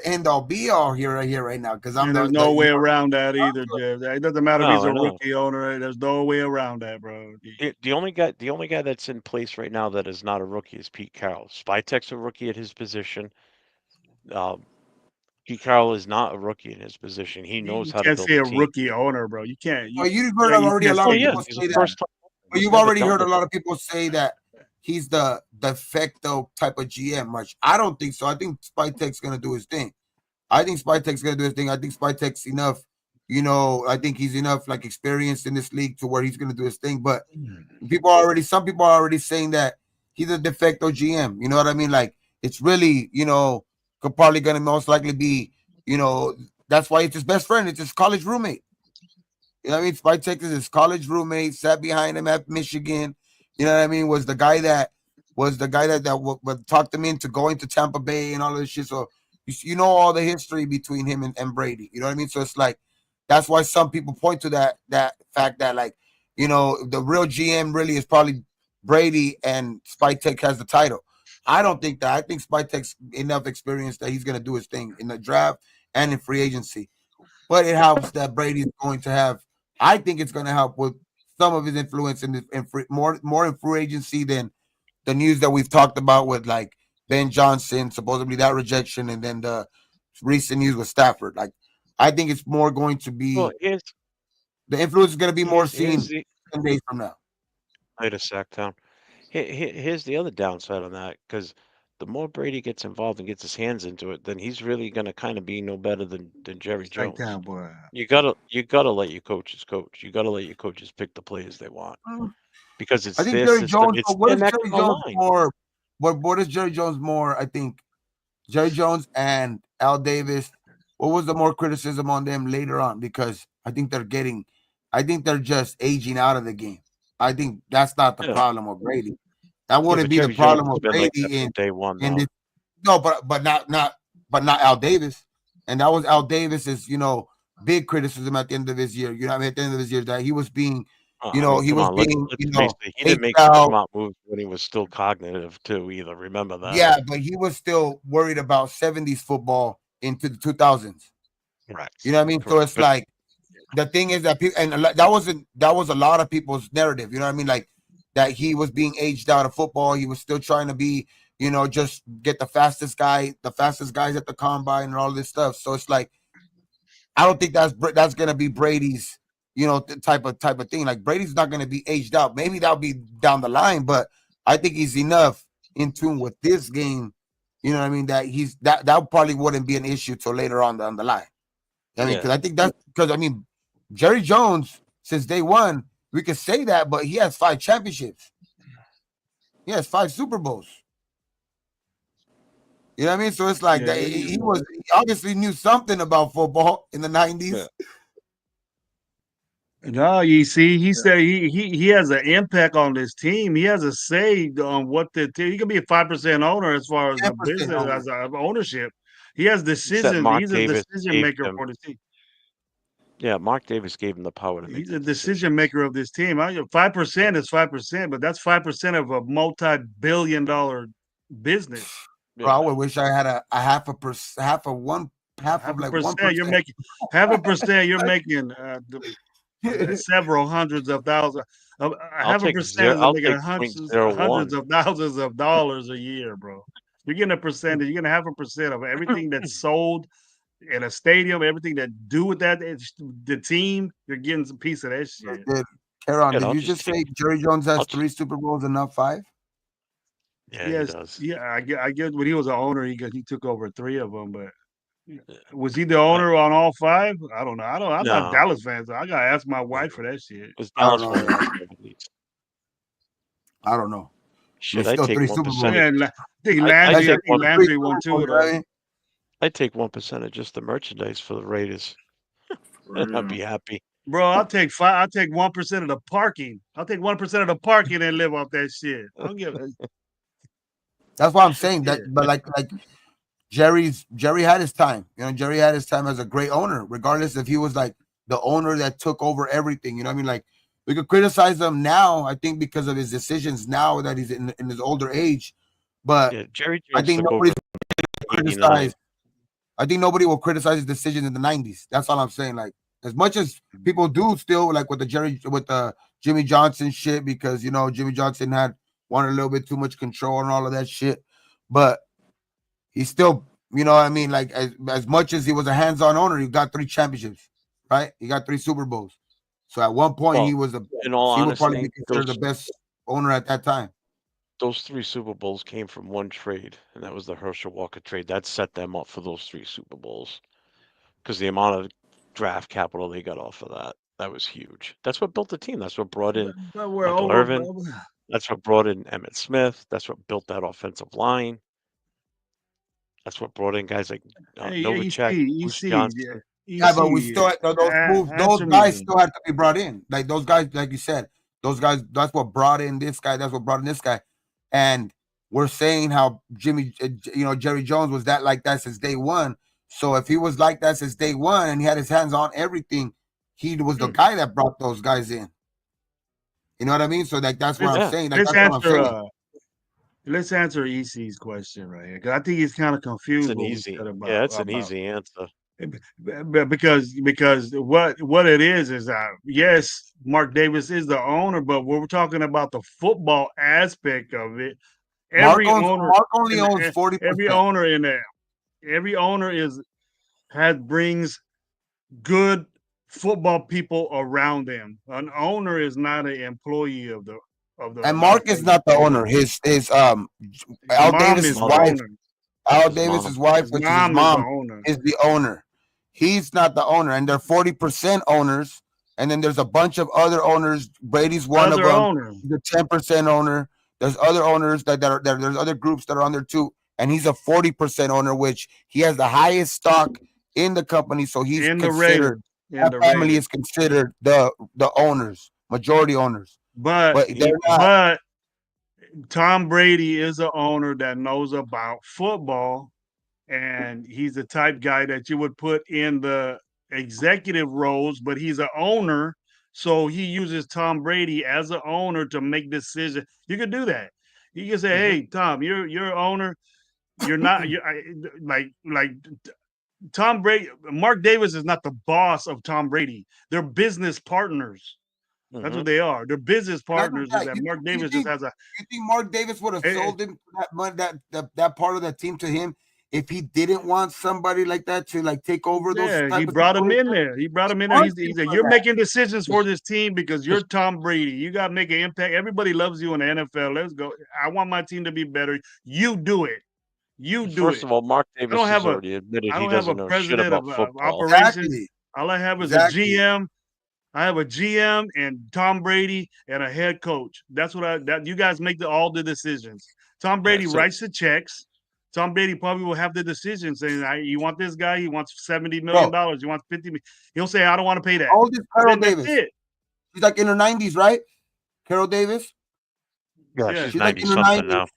end all be all here right now, because I'm And there's the no way know, around that either, Jeff. It doesn't matter if No, he's I a know. rookie owner. There's no way around that, bro. The only guy that's in place right now that is not a rookie is Pete Carroll. Spytek's a rookie at his position. Pete Carroll is not a rookie in his position. He knows You how to can't build say a a team. rookie owner, bro. You can't. Well, you've heard already a can't lot Oh, of say he is. people He's say a that. first time. But He's you've never already dealt heard a with lot it. of people say that he's the de facto type of GM, Much. I don't think so. I think Spytek's gonna do his thing. I think Spytek's Spytek's enough. I think he's enough like experienced in this league to where he's gonna do his thing. But some people are already saying that he's a de facto GM. You know what I mean? Like, it's really, probably gonna most likely be, that's why it's his best friend. It's his college roommate. You know what I mean? Spytek is his college roommate, sat behind him at Michigan. You know what I mean? Was the guy that talked him into going to Tampa Bay and all this shit. So you know all the history between him and Brady. You know what I mean? So it's like, that's why some people point to that fact that, like, the real GM really is probably Brady, and Spytek has the title. I don't think that. I think Spytek's enough experience that he's gonna do his thing in the draft and in free agency. But it helps that Brady's going to have. I think it's going to help with some of his influence more in free agency than the news that we've talked about with, like, Ben Johnson, supposedly that rejection, and then the recent news with Stafford. Like, I think it's more going to Well, be, the influence is going to be more seen 10 days from now. Wait a sec, Tom. Here's the other downside on that, because the more Brady gets involved and gets his hands into it, then he's really going to kind of be no better than Jerry Jones. boy. You gotta let your coaches coach. You gotta let your coaches pick the players they want, because it's I think their Jerry system. Jones. It's What their is neck Jerry on the Jones line. more? What is Jerry Jones more? I think Jerry Jones and Al Davis. What was the more criticism on them later on? Because I think they're just aging out of the game. I think that's not the Yeah, problem with Brady. That yeah, wouldn't but be the Jerry Jones problem has with been like that Brady from day one, in though. this. No, but not Al Davis, and that was Al Davis's big criticism at the end of his year. You know what I mean? At the end of his year, that he was being, I mean, he come was on, being, let's face it. He didn't make aged some out. smart moves when he was still cognitive too. Either remember that? Yeah, but he was still worried about 70s football into the 2000s. Correct. You know what I mean? So Correct. it's like the thing is that people, and that was a lot of people's narrative. You know what I mean? Like that he was being aged out of football. He was still trying to be, just get the fastest guys at the combine and all this stuff. So it's like I don't think that's gonna be Brady's, type of thing. Like Brady's not gonna be aged out. Maybe that'll be down the line, but I think he's enough in tune with this game. You know what I mean? That that probably wouldn't be an issue till later on down the line. I mean, because I think that's because Jerry Jones since day one, we could say that, but he has 5 championships. He has 5 Super Bowls. You know what I mean? So it's like that he obviously knew something about football in the 90s. Yeah. No, you see, he said he has an impact on this team. He has a say on what the team. He can be a 5% owner as far as the 10% business owner. as ownership. He has decisions. Mark He's a Davis decision gave maker him- for the team. Yeah, Mark Davis gave him the power to make. He's the a decision maker of this team. 5% is 5%, but that's 5% of a multi-billion-dollar business. Bro, I would wish I had a half of like 1%. You're making half a percent. You're making several hundreds of thousands. Half a percent is making hundreds of thousands of dollars a year, bro. You're getting a percentage. You're getting half a percent of everything that's sold in a stadium. Everything that do with that, the team. You're getting some piece of that shit. Caron, did you just say Jerry Jones has 3 Super Bowls and not 5? Yeah, yes, he does. Yeah, I get when he was an owner, he took over 3 of them, but. Was he the owner on all 5? I don't know. I'm not Dallas fans. So I gotta ask my wife for that shit. I don't know. Should I take 1%? Yeah, I think Landry won 2 of those. I'd take 1% of just the merchandise for the Raiders. I'd be happy. Bro, I'll take 1% of the parking. I'll take 1% of the parking and live off that shit. I don't give a. That's why I'm saying that. But like Jerry had his time. Jerry had his time as a great owner, regardless if he was like the owner that took over everything. You know what I mean? Like we could criticize him now, I think, because of his decisions now that he's in his older age. But Jerry Jones I think nobody will criticize his decisions in the 90s. That's all I'm saying. Like as much as people do still like with the Jimmy Johnson shit, because Jimmy Johnson wanted a little bit too much control and all of that shit. But he still, you know what I mean? Like as much as he was a hands-on owner, he got 3 championships, right? He got 3 Super Bowls. So at one point he was in all honesty, would probably be considered the best owner at that time. Those 3 Super Bowls came from one trade, and that was the Herschel Walker trade. That set them up for those 3 Super Bowls because the amount of draft capital they got off of that was huge. That's what built the team. That's what brought in Michael Irvin. That's what brought in Emmitt Smith. That's what built that offensive line. That's what brought in guys like Novacek, Bruce Johnson. Yeah, but we still those guys still had to be brought in. Like those guys, like you said, those guys. That's what brought in this guy. That's what brought in this guy. And we're saying how Jerry Jones was like that since day one. So if he was like that since day one and he had his hands on everything, he was the guy that brought those guys in. You know what I mean? So that's what I'm saying. Let's answer EC's question right here, because I think he's kind of confused. It's an easy answer. Because what it is that yes, Mark Davis is the owner, but we're talking about the football aspect of it. Mark only owns 40%. Every owner brings good football people around them. An owner is not an employee of the. And Mark is not the owner. His Al Davis' wife. Al Davis' wife, which is his mom, is the owner. He's not the owner, and they're 40% owners. And then there's a bunch of other owners. Brady's one of them. He's a 10% owner. There's other owners that are there. There's other groups that are on there too. And he's a 40% owner, which he has the highest stock in the company. So he's considered. That family is considered the owners, majority owners. But Tom Brady is an owner that knows about football, and he's the type guy that you would put in the executive roles, but he's an owner. So he uses Tom Brady as an owner to make decisions. You could do that. You can say, Mhm. "Hey, Tom, you're an owner. You're not. Like Tom Brady. Mark Davis is not the boss of Tom Brady. They're business partners. That's what Mhm. they are. They're business And I think partners. Is that that Mark Davis just has a you think Mark Davis would have eh, sold him that part of that team to him if he didn't want somebody like that to like take over those yeah, he type of brought him in situations? there. He brought him in there. Mark He him said, for "You're that. making decisions for Just this team because you're just Tom Brady. You got to make an impact. Everybody loves you in the NFL. Let's go. I want my team to be better. You do it. You do first it. of all, Mark I don't Davis has have a already admitted I he don't have a doesn't know shit president about of football. operations. Exactly. All I have is a Exactly. GM. I have a GM and Tom Brady and a head coach. That's what you guys make all the decisions. Tom Yeah, Brady so writes the checks. Tom Brady probably will have the decision saying, "You want this guy? He wants $70 million. Bro, You want 50 million." He'll say, "I don't want to pay that." how old is And Carol then that's Davis? it. She's like in her 90s, right? Carol Davis. yeah, Yeah. she's She's like 90 in her something 90s. now.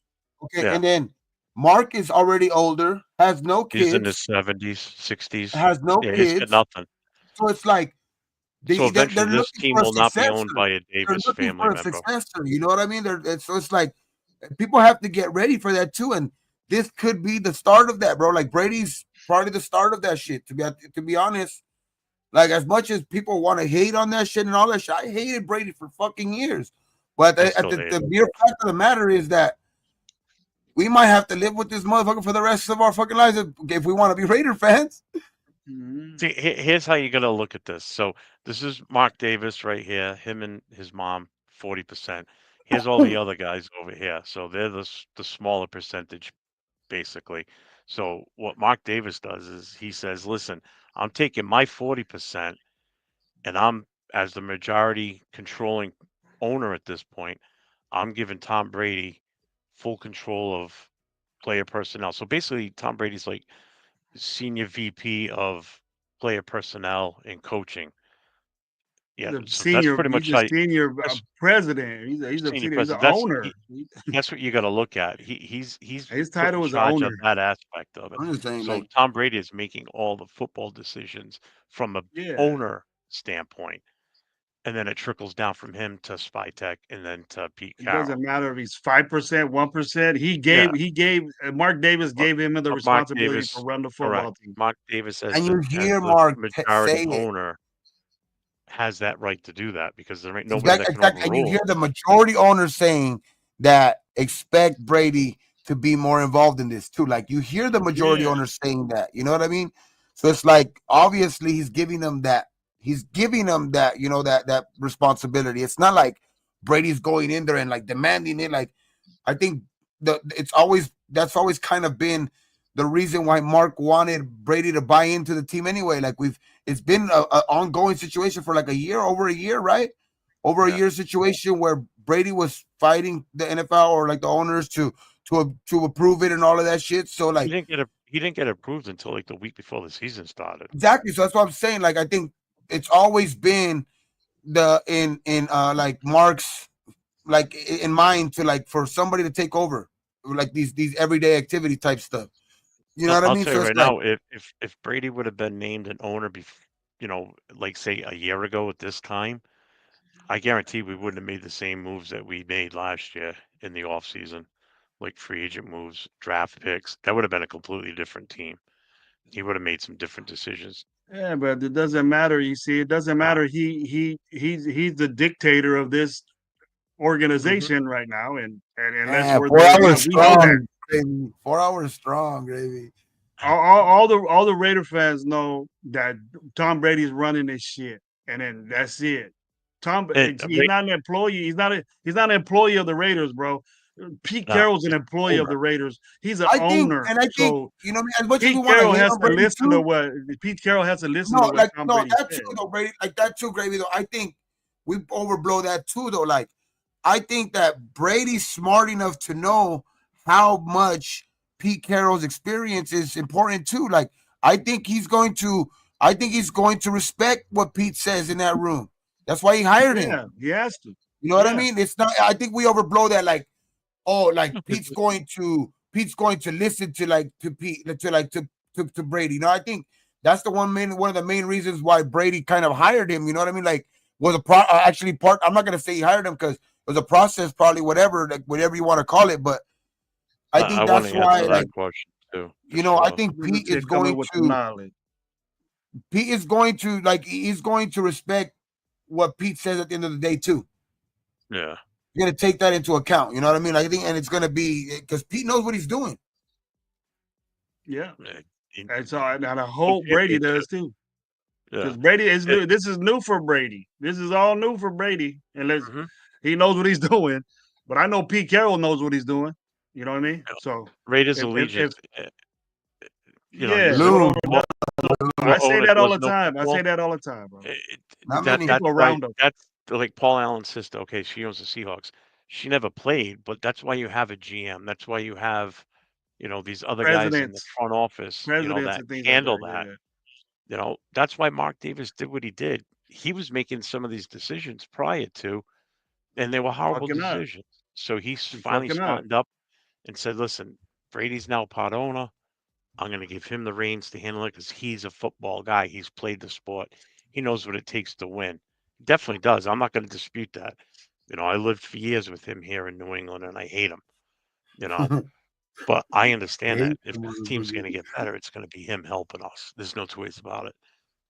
Okay, Yeah. and then Mark is already older, has no He's in his kids, 70s, 60s. has no Yeah, he's got kids. nothing. So it's like So they're eventually this looking team for a will not be successor. owned by a They're Davis looking family for a member. successor. You know what I mean? So it's like people have to get ready for that too. And this could be the start of that, bro. Like Brady's probably the start of that shit. To be honest, like as much as people want to hate on that shit and all that shit, I hated Brady for fucking years. But I at still the, hate the him. mere fact of the matter is that we might have to live with this motherfucker for the rest of our fucking lives if we want to be Raider fans. Mhm. See, here's how you got to look at this. So this is Mark Davis right here, him and his mom, 40%. Here's all the other guys over here. So they're the smaller percentage, basically. So what Mark Davis does is he says, listen, I'm taking my 40% and I'm, as the majority controlling owner at this point, I'm giving Tom Brady full control of player personnel. So basically, Tom Brady's like senior VP of player personnel and coaching. Yeah, so that's pretty much He's a how senior that's president. senior He's an president. owner. That's what you got to look at. He's His put in title is charge of owner. that aspect of it. I'm just saying, So like, Tom Brady is making all the football decisions from a Yeah. owner standpoint, and then it trickles down from him to Spytek and then to Pete It Carroll. doesn't matter if he's 5%, 1%. Yeah, He gave Mark Davis but, gave him the but Mark responsibility to Davis, run the correct. football team. Mark Davis and you as hear the Mark say majority it. owner has that right to do that because there ain't nobody Exactly, that can exactly. And you overrule hear him. the majority owners saying that expect Brady to be more involved in this too. Like you hear the majority Yeah. owners saying that. You know what I mean? So it's like obviously he's giving them that. He's giving them that. You know that responsibility. It's not like Brady's going in there and like demanding it. Like I think that's always kind of been the reason why Mark wanted Brady to buy into the team anyway. Like it's been a ongoing situation for like over a year, right? Over a Yeah. year situation where Brady was fighting the NFL or like the owners to approve it and all of that shit. So like He didn't get approved until like the week before the season started. exactly. So that's what I'm saying. Like I think it's always been the in like Mark's like in mind to like for somebody to take over like these everyday activity type stuff. You know what I I'll mean? tell So you it's right like now, if Brady would have been named an owner like say a year ago at this time, I guarantee we wouldn't have made the same moves that we made last year in the offseason, like free agent moves, draft picks. That would have been a completely different team. He would have made some different decisions. Yeah, but it doesn't matter. You see, it doesn't Uh, matter. He's the dictator of this mhm. organization right now, and that's where 4 hours we know that. strong, gravy. 4 hours strong, gravy. All the Raider fans know that Tom Brady's running this shit, and then that's it. And He's not an employee. He's not an employee of the Raiders, bro. Pete no, Carroll's an he's employee of owner. the Raiders. He's an I think, owner. and I think, So you know, as much as we Pete want to Carroll hate has on to Brady listen to too, what Pete Carroll has to listen to no, what like Tom no, Brady that says. too though, Brady, like that too, gravy though. I think we overblow that too though. Like I think that Brady's smart enough to know how much Pete Carroll's experience is important too. Like I think he's going to, respect what Pete says in that room. That's why he hired him. Yeah, he has to. You know what I Yeah. mean? It's not. I think we overblow that. Like, oh, like No, Pete's going to listen to like to Pete to Brady. No, I think That's the one of the main reasons why Brady kind of hired him. You know what I mean? Like, was actually part. I'm not gonna say he hired him because it was a process, probably whatever, like whatever you want to call it. But I think I want that's to why, answer like, that question too. you know, I So, think Pete is Lunatic coming going with the to. knowledge. Pete is going to like. He's going to respect what Pete says at the end of the day too. yeah. You're gonna take that into account. You know what I mean? I think, and it's gonna be because Pete knows what he's doing. Yeah. He- And so and I hope championship. Brady does too. Yeah. Because Brady is new. This is new for Brady. This is all new for Brady. Unless Mhm. he knows what he's doing. But I know Pete Carroll knows what he's doing. You know what I mean? Yeah. So Raiders if allegiance. You know, yeah, you Loom. I say owner that all does the no time. I football. say that all the time, bro. Not That many. that's People why around him. that's like Paul Allen's sister. Okay, she owns the Seahawks. She never played, but that's why you have a GM. That's why you have, these other guys in the Presidents, front office, presidents that and things like handle that. that. Yeah. That's why Mark Davis did what he did. He was making some of these decisions prior to, and they were horrible Fucking up. decisions. So he's He finally fucking up. smartened up and said, "Listen, Brady's now part owner. I'm going to give him the reins to handle it because he's a football guy. He's played the sport. He knows what it takes to win. Definitely does. I'm not going to dispute that. I lived for years with him here in New England, and I hate him. But I understand that if this team's going to get better, it's going to be him helping us. There's no two ways about it.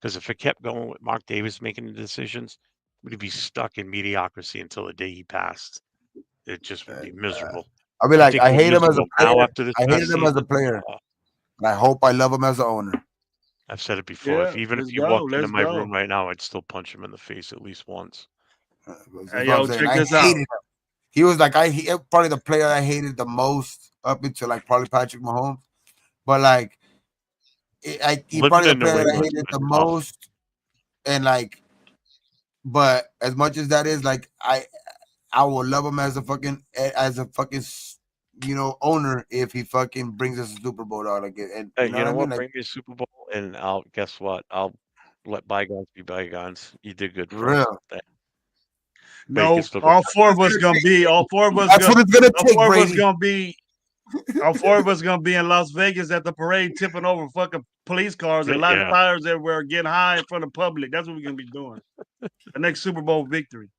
Because if it kept going with Mark Davis making the decisions, we'd be stuck in mediocrity until the day he passed. It just would be miserable. I'll be You like, think I we're hate him as a miserable now player. after this I hated past him as a season? player. And I hope I love him as an owner. I've said it before. Yeah, Even if let's he go. walked into Let's my go. room right now, I'd still punch him in the face at least once. That's Hey, what I'm yo, saying. check I this out. hated him. He was like probably the player I hated the most up until like probably Patrick Mahomes. But like he Living probably the in New player that I England's hated been the tough. most. And like, but as much as that is, like, I will love him as a fucking owner if he fucking brings us a Super Bowl, dog. Like, and Hey, you know what I mean? what? Like, Bring me a Super Bowl, and guess what? I'll let bygones be bygones. You did good for for us. real. But you No, can still go. all four of us gonna be. All four of us. That's what it's gonna All take, four of us Brady. gonna be. All four of us gonna be in Las Vegas at the parade, tipping over fucking police cars and lighting Yeah. fires everywhere, getting high in front of the public. That's what we're gonna be doing. The next Super Bowl victory.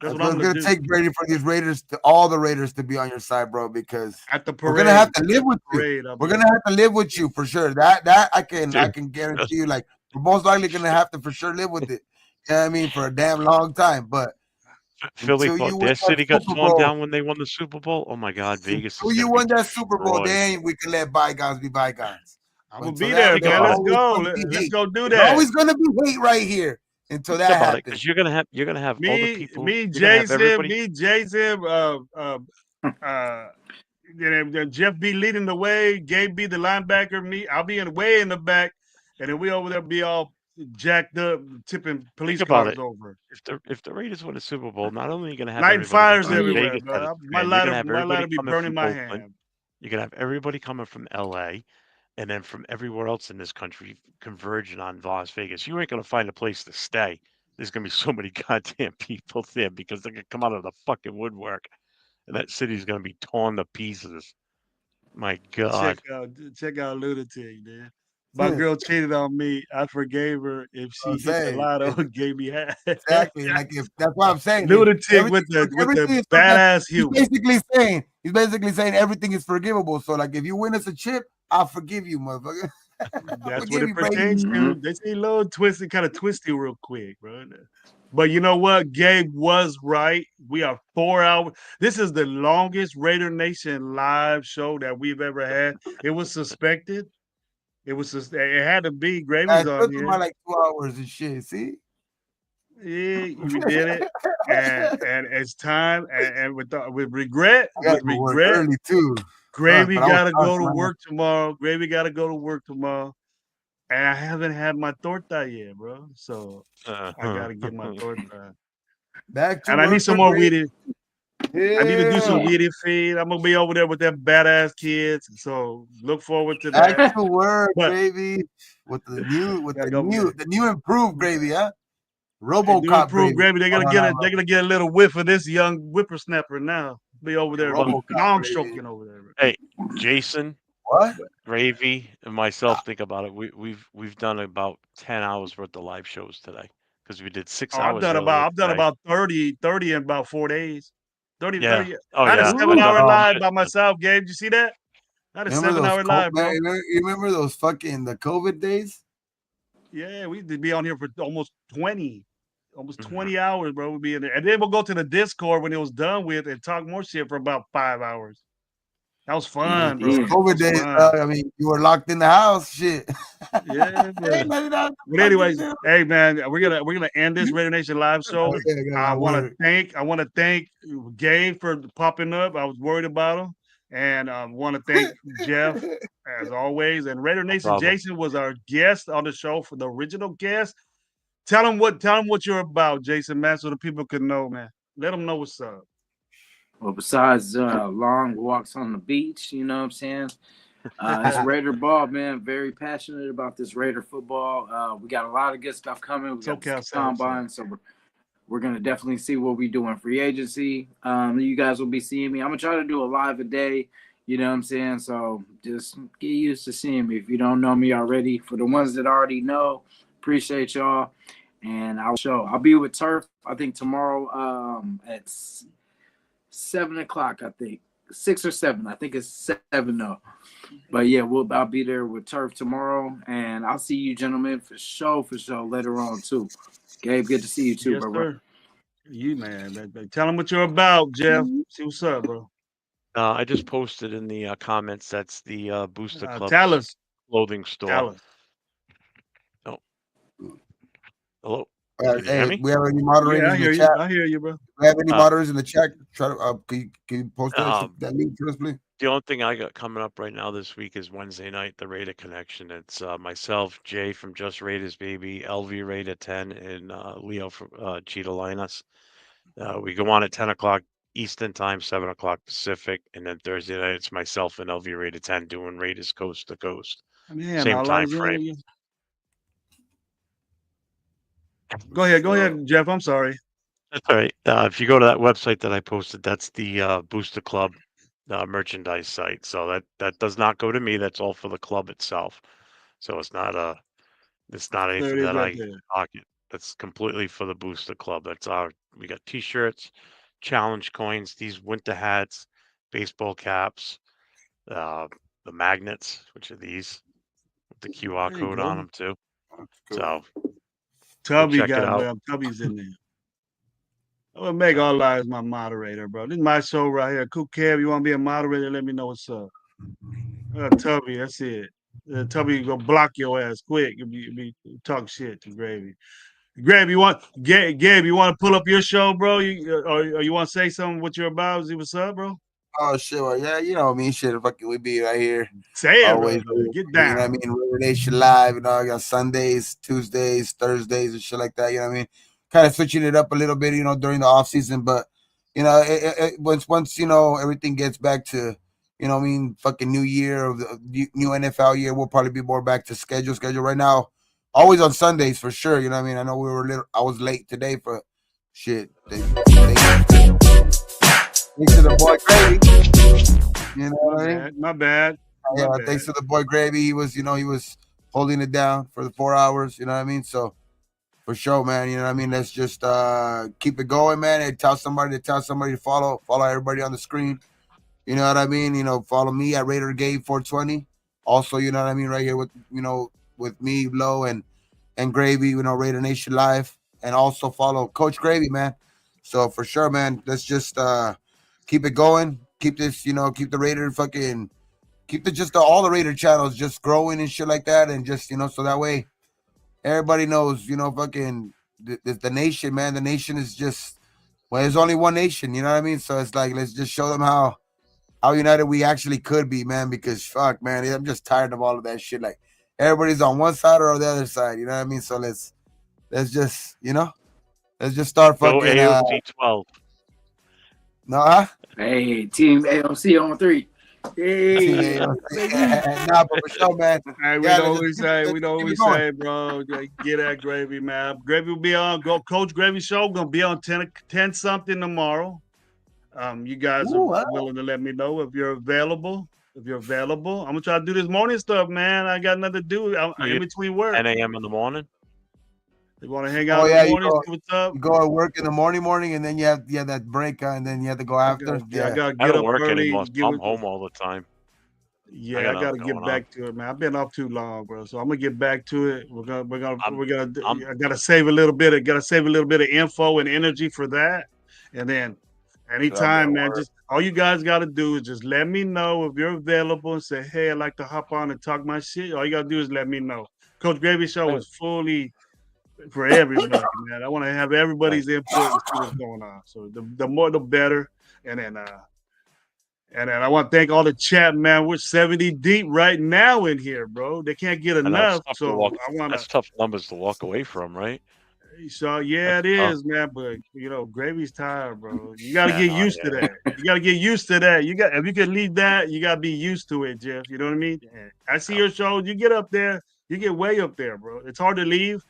That's what I'm it's gonna gonna do. take, Brady, for these Raiders, all the Raiders, to be on your side, bro. Because At the we're parade. gonna have to live with you. Parade. We're gonna have to live with you for sure. That I can guarantee you. Like, we're most likely gonna have to for sure live with it. You know what I mean? For a damn long time. But Philly until you thought win their that city got Super torn Bowl, down when they won the Super Bowl. Oh my God, Vegas until is you gonna win be that Super Bowl, destroyed. then we can let bygones be bygones. I'm But gonna until be that, there, Think man. about Let's it. go. always gonna be Let's hate. go do There's always that. gonna be hate right here until Think that about it, happens. because you're gonna have all the people. Me, You're gonna have Jason, everybody. Jeff B leading the way, Gabe B the linebacker, I'll be way in the back, and then we over there be all jacked up, tipping police Think about cars it. over, If the Raiders win a Super Bowl, not only are you gonna have lighting everybody fires from everywhere, Vegas that is bro. a My fan, you're gonna lighter, have my lighter everybody be coming burning from my Oakland. hand. You're gonna have everybody coming from LA, and then from everywhere else in this country converging on Las Vegas. You ain't gonna find a place to stay. There's gonna be so many goddamn people there because they're gonna come out of the fucking woodwork, and that city's gonna be torn to pieces. My God. Check out Lunatic, man. My girl cheated on me. I forgave her if she I'm hit the saying, lotto and gave me half. exactly. Like, if that's what I'm saying. Lunatic with Everything the is badass he's humor. he's basically saying everything is forgivable. So, like, if you win us a chip, I'll forgive you, motherfucker. That's Forgive what you, it Brady. pertains to. They say a little twisted, kind of twisty real quick, bro. But you know what? Gabe was right. We are 4 hours. This is the longest Raider Nation live show that we've ever had. It was suspected. It had to be. Gravy's It on took here. about like 2 hours and shit. See? Yeah, you did it. And it's time. And with regret, I got to work early too. Gravy but I was got to go drunk, to man. work tomorrow. Gravy got to go to work tomorrow. And I haven't had my torta yet, bro. So I got to get my torta. Back to And I work need some for more Brady. weedy. I need to do some Yeah. weedy feed. I'm gonna be over there with them badass kids. So look forward to that. Back to work, But- baby. With the Gotta go back. the new improved Gravy, huh? And RoboCop do improve Gravy. gravy. They're gonna Oh, get no, it. They're gonna get a little whiff of this young whippersnapper now. Be over there, RoboCop long Gravy. stroking over there. Hey, Jason, What? Gravy and myself think about it. We've done about 10 hours worth of live shows today because we did 6 Oh, hours earlier I've done today. about 30 in about 4 days. 30, Yeah. 30. Oh I had a yeah. Ooh. I've done 7-hour some live shit. by myself, Gabe. Did you see that? I had a Remember those 7-hour live, bro. man, you remember those fucking the COVID days? Yeah, we did be on here for almost 20 Mhm. 20 hours, bro. We'd be in there. And then we'll go to the Discord when it was done with and talk more shit for about 5 hours. That was fun, Those Yeah. bro. COVID That was days, fun. I mean, you were locked in the house, shit. Yeah. Ain't nothing else to But fucking anyways, do. hey man, we're gonna end this Raider Nation live show. Oh, yeah, yeah, I my want word. to thank Gabe for popping up. I was worried about him, and want to thank Jeff as always. And Raider No Nation, problem. Jason was our guest on the show for the original guest. Tell him what you're about, Jason, man, so the people can know, man. Let them know what's up. Well, besides long walks on the beach, you know what I'm saying? It's Raider ball, man. Very passionate about this Raider football. We got a lot of good stuff coming. We got SoCal this South combine, so we're gonna definitely see what we do in free agency. You guys will be seeing me. I'm gonna try to do a live a day. You know what I'm saying? So just get used to seeing me if you don't know me already. For the ones that already know, appreciate y'all. And I'll be with Turf. I think tomorrow at 7 o'clock. I think 6 or 7. I think it's 7 though. But yeah, I'll be there with Turf tomorrow, and I'll see you gentlemen for sure later on too. Gabe, good to see you too, Yes, bro. sir. You man. Tell them what you're about, Jeff. See what's up, bro. I just posted in the comments. That's the Booster Tell Club's us. clothing Tell store. us. Oh, hello. Can you hear Hey, me? we have any Yeah, moderators I in the hear you. chat? I hear you, bro. We have any Uh, moderators in the chat? Try to can you post Um, that link for us, please? The only thing I got coming up right now this week is Wednesday night, the Raider Connection. It's myself, Jay from Just Raiders Baby, LV Raider 10, and Leo from Cheetah Linus. We go on at 10 o'clock Eastern Time, 7 o'clock Pacific, and then Thursday night it's myself and LV Raider 10 doing Raiders Coast to Coast. Man, Same all time eyes frame. on you. Go ahead, Jeff. I'm sorry. That's all right. If you go to that website that I posted, that's the Booster Club merchandise site. So that does not go to me. That's all for the club itself. So it's not There anything it is that right I there. pocket. That's completely for the Booster Club. We got T-shirts, challenge coins, these winter hats, baseball caps, uh, the magnets, which are these with the QR There you code on go. them too. That's cool. So Tubby check it got out. well. Tubby's in there. I'm gonna make all lives my moderator, bro. This is my show right here. Cool Kev, you want to be a moderator? Let me know what's up. Tubby, that's it. Tubby go block your ass quick. You be talk shit to Gravy. Gabe, Gabe, you want to pull up your show, bro? Or you want to say something what you're about? See what's up, bro? Oh shit, well, yeah, you know me, shit. Fucking, we be right here. Say it, Always, brother. Get you know what I down. mean? Raider Nation Live, you know, I got Sundays, Tuesdays, Thursdays, and shit like that. You know what I mean? Kind of switching it up a little bit, you know, during the off season. But you know, once you know everything gets back to, you know, what I mean, fucking new year of the new NFL year, we'll probably be more back to schedule. Right now, always on Sundays for sure. You know what I mean? I know I was late today for shit. Thanks to the boy Gravy. You know what I mean? My bad. Yeah, thanks to the boy Gravy. He was holding it down for the 4 hours. You know what I mean? So for sure, man. You know what I mean? Let's just keep it going, man. And tell somebody to follow everybody on the screen. You know what I mean? You know, follow me at Raider Gabe 420. Also, you know what I mean, right here with with me, Low and Gravy, you know, Raider Nation Live. And also follow Coach Gravy, man. So for sure, man, let's just keep it going. Keep this, you know, keep the Raider fucking keep all the Raider channels just growing and shit like that, and just, you know, so that way everybody knows, you know, fucking the nation, man. The nation is just, well, there's only one nation, you know what I mean? So it's like, let's just show them how united we actually could be, man. Because fuck, man, I'm just tired of all of that shit. Like everybody's on one side or the other side, you know what I mean? So let's just, you know, let's just start Go fucking AOC 12. no, huh? Hey, Team AOC on 3. Hey, Nah, but for sure, man. Hey, we Yeah, know let's what we just say. keep We know what it we going. say, bro. Get that Gravy, man. Gravy will be on Coach Gravy show. Gonna be on 10 something tomorrow. You guys Ooh, are willing to let me know if you're available. if you're available. I'm gonna try to do this morning stuff, man. I got nothing to do. I'm in between work. 10 a.m. in the morning. You want to hang out Oh in yeah, the you morning? go, See what's up? you go to work in the morning, and then you have that break, and then you have to go after. I Yeah, gotta I get don't up work early. anymore. Give I'm it- home all the time. Yeah, I got gotta nothing get going back on. to it, man. I've been off too long, bro. So I'm gonna get back to it. I'm- I gotta save a little bit. I gotta save a little bit of info and energy for that, and then anytime, man. Just all you guys gotta do is just let me know if you're available and say, hey, I'd like to hop on and talk my shit. All you gotta do is let me know. Coach Gravy Show Right. is fully for everybody, man. I want to have everybody's input and see what's going on. So the more the better. And then I want to thank all the chat, man. We're 70 deep right now in here, bro. They can't get I know, enough. it's tough to So walk- I want that's to. tough numbers to walk away from, right? So yeah, That's it tough. is, man. But Gravy's tired, bro. You got to Yeah, get no, used to yeah. that. You got to get used to that. If you can leave that, you got to be used to it, Jeff. You know what I mean? I see your shows. You get up there, you get way up there, bro. It's hard to leave,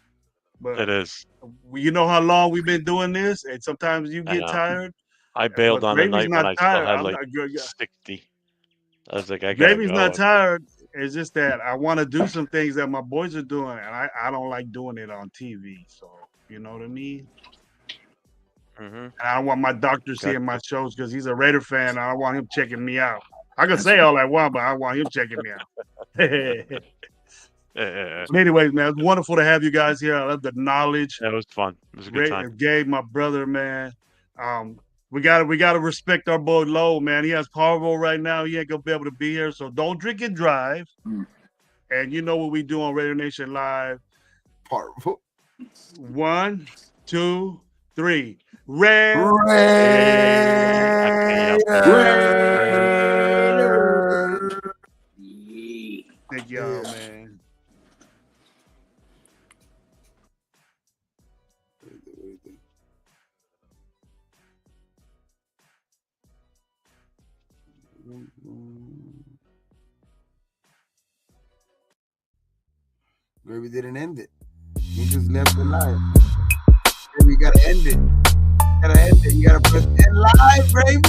but It is. you know how long we've been doing this, and sometimes you I get know. tired. I bailed But on the Gravy's night when not I still tired. had I'm like not. 60. I was like, I gotta Gravy's go. not tired. It's just that I want to do some things that my boys are doing, and I don't like doing it on TV. So you know what I mean. Mm-hmm. And I don't want my doctor Gotcha. seeing my shows because he's a Raider fan. And I don't want him checking me out. I can say all I want, but I want him checking me out. Yeah, But anyways, man, it's wonderful to have you guys here. I love the knowledge. it was fun. It was a good Great, time. Gabe, my brother, man. We gotta respect our boy Low, man. He has Parvo right now. He ain't gonna be able to be here, so don't drink and drive. And you know what we do on Radio Nation Live. Parvo. 1, 2, 3. Red. Thank y'all, man. Gravy didn't end it. He just left it live. Gravy, you gotta end it. You gotta end it. You gotta press end live, Gravy.